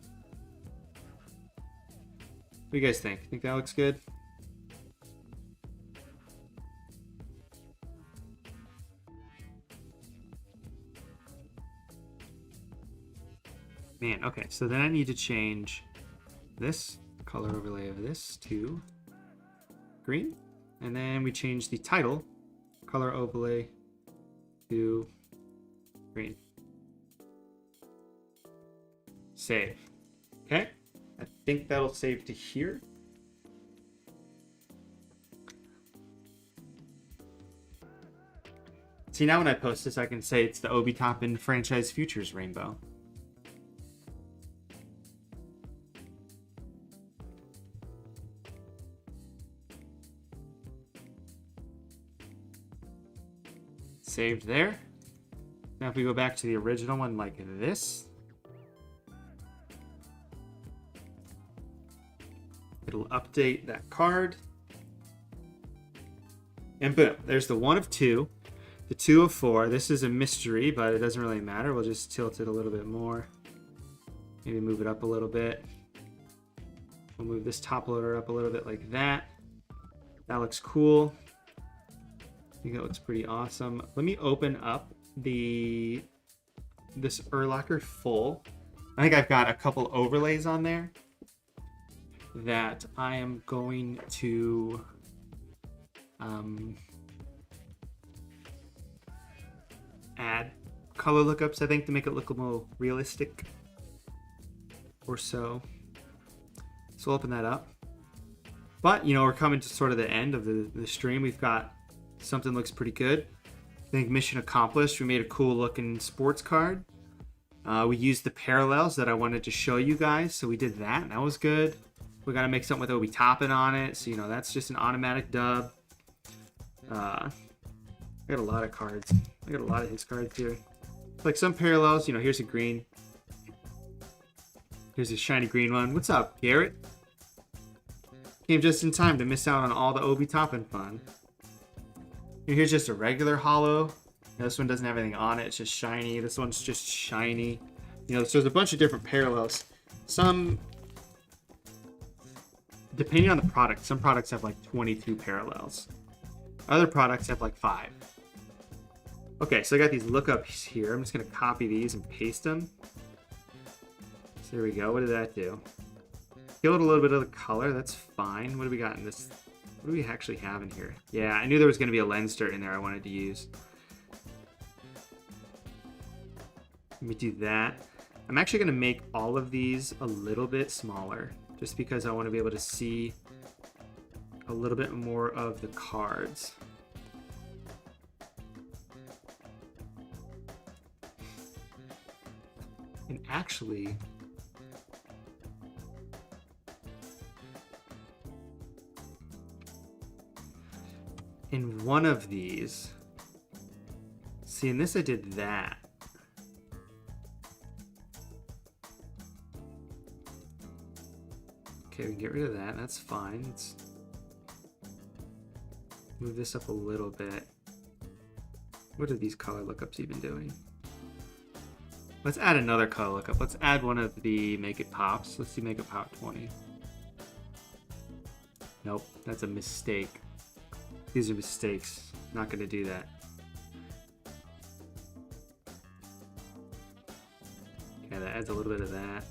A: do you guys think? Think that looks good? Man, okay, so then I need to change this color overlay of this to green. And then we change the title color overlay to green. Save. Okay, I think that'll save to here. See, now when I post this, I can say it's the Obi Toppin Franchise Futures Rainbow. Saved there. Now if we go back to the original one like this, it'll update that card. And boom, there's the 1 of 2, the 2 of 4. This is a mystery, but it doesn't really matter. We'll just tilt it a little bit more. Maybe move it up a little bit. We'll move this top loader up a little bit like that. That looks cool. I think that looks pretty awesome. Let me open up this Urlacher full. I think I've got a couple overlays on there that I am going to add color lookups, I think, to make it look a little realistic or so. So we'll open that up. But, you know, we're coming to sort of the end of the stream. We've got something looks pretty good. I think mission accomplished. We made a cool looking sports card. We used the parallels that I wanted to show you guys, so we did that, and that was good. We got to make something with Obi Toppin on it, so you know that's just an automatic dub. I got a lot of cards. I got a lot of his cards here. Like some parallels, you know, here's a green. Here's a shiny green one. What's up, Garrett? Came just in time to miss out on all the Obi Toppin fun. Here's just a regular hollow. This one doesn't have anything on it. It's just shiny. This one's just shiny. You know, so there's a bunch of different parallels. Some, depending on the product, some products have like 22 parallels. Other products have like 5. Okay, so I got these lookups here. I'm just going to copy these and paste them. So there we go. What did that do? Killed a little bit of the color. That's fine. What do we got in this? What do we actually have in here? Yeah, I knew there was going to be a lens dirt in there I wanted to use. Let me do that. I'm actually going to make all of these a little bit smaller, just because I want to be able to see a little bit more of the cards. And actually, in one of these, see, in this I did that. Okay, we can get rid of that. That's fine. Let's move this up a little bit. What are these color lookups even doing? Let's add another color lookup. Let's add one of the Make It Pops. Let's see Make It Pop 20. Nope, that's a mistake. These are mistakes. Not going to do that. Okay, that adds a little bit of that.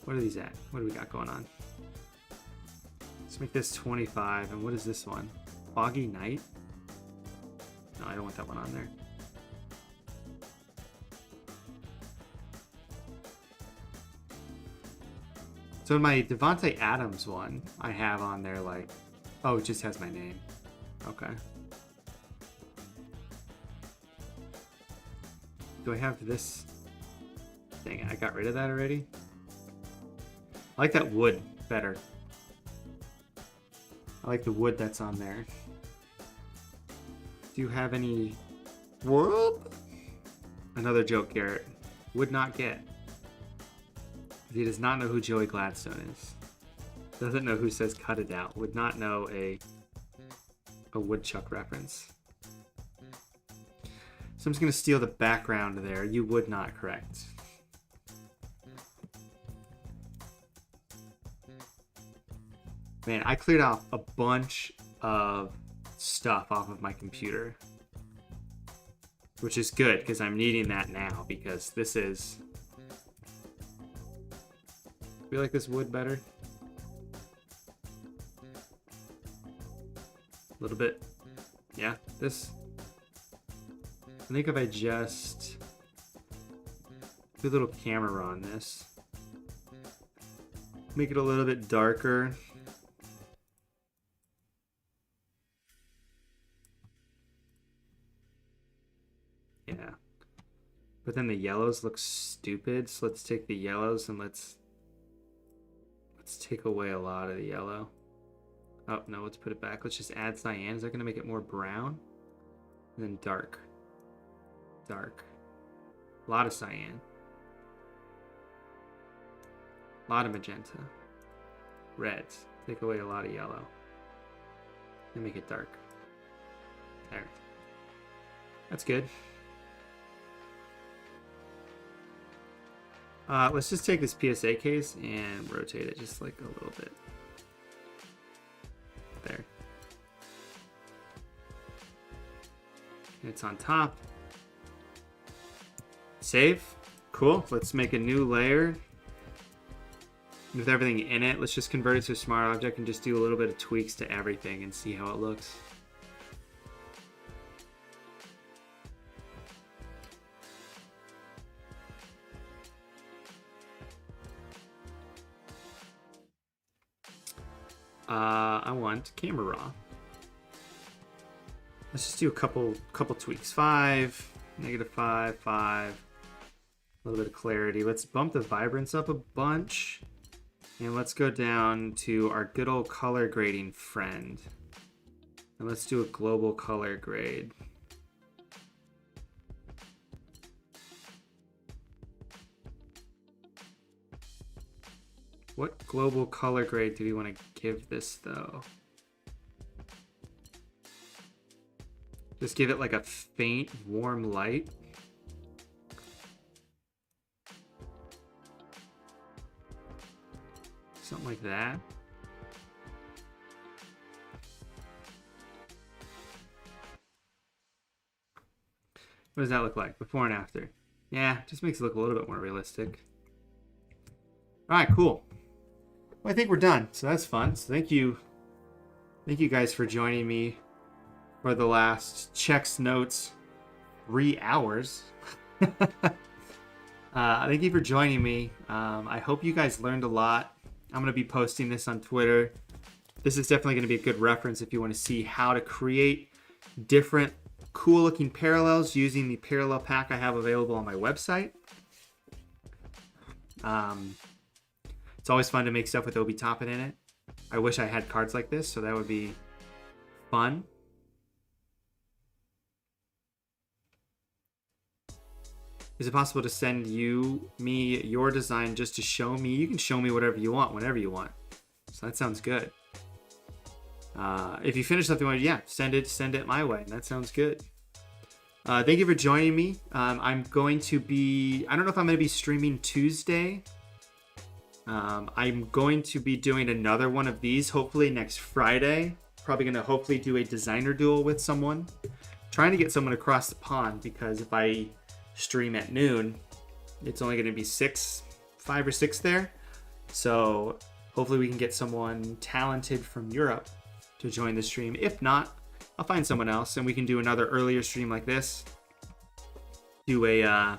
A: What are these at? What do we got going on? Let's make this 25. And what is this one? Foggy Night? No, I don't want that one on there. So in my Devontae Adams one, I have on there like, oh, it just has my name. Okay. Do I have this? Dang it, I got rid of that already. I like that wood better. I like the wood that's on there. Do you have any world? Another joke, Garrett. Would not get. He does not know who Joey Gladstone is. Doesn't know who says cut it out. Would not know a woodchuck reference. So I'm just going to steal the background there. You would not, correct. Man, I cleared off a bunch of stuff off of my computer, which is good because I'm needing that now because this is... Feel like this wood better? A little bit. Yeah, this... I think if I just do a little camera on this, make it a little bit darker. Yeah. But then the yellows look stupid, so let's take the yellows and let's take away a lot of the yellow. Oh, no, let's put it back. Let's just add cyan. Is that going to make it more brown? And then dark. Dark. A lot of cyan. A lot of magenta. Reds. Take away a lot of yellow. And make it dark. There. That's good. Let's just take this PSA case and rotate it just like a little bit. There. And it's on top. Save. Cool. Let's make a new layer with everything in it. Let's just convert it to a smart object and just do a little bit of tweaks to everything and see how it looks. I want camera raw. Let's just do a couple tweaks. 5, -5, 5. A little bit of clarity. Let's bump the vibrance up a bunch. And let's go down to our good old color grading friend. And let's do a global color grade. What global color grade do we want to give this though? Just give it like a faint warm light. Something like that. What does that look like before and after? Yeah, just makes it look a little bit more realistic. All right, cool. Well, I think we're done, so that's fun. So thank you guys for joining me for the last checks notes 3 hours. Thank you for joining me. I hope you guys learned a lot. I'm going to be posting this on Twitter. This is definitely going to be a good reference if you want to see how to create different cool looking parallels using the parallel pack I have available on my website. It's always fun to make stuff with Obi Toppin in it. I wish I had cards like this, so that would be fun. Is it possible to send me your design just to show me? You can show me whatever you want, whenever you want. So that sounds good. If you finish something, yeah, send it my way. That sounds good. Thank you for joining me. I'm going to be, I don't know if I'm going to be streaming Tuesday. I'm going to be doing another one of these hopefully next Friday. Probably going to hopefully do a designer duel with someone. Trying to get someone across the pond because if I stream at noon, it's only going to be 5 or 6 there. So hopefully we can get someone talented from Europe to join the stream. If not, I'll find someone else and we can do another earlier stream like this. Do a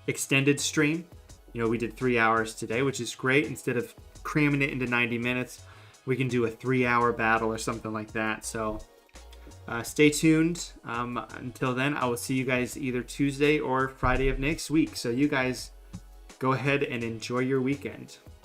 A: extended stream. You know, we did 3 hours today, which is great. Instead of cramming it into 90 minutes, we can do a 3-hour battle or something like that. So stay tuned. Until then, I will see you guys either Tuesday or Friday of next week. So you guys go ahead and enjoy your weekend.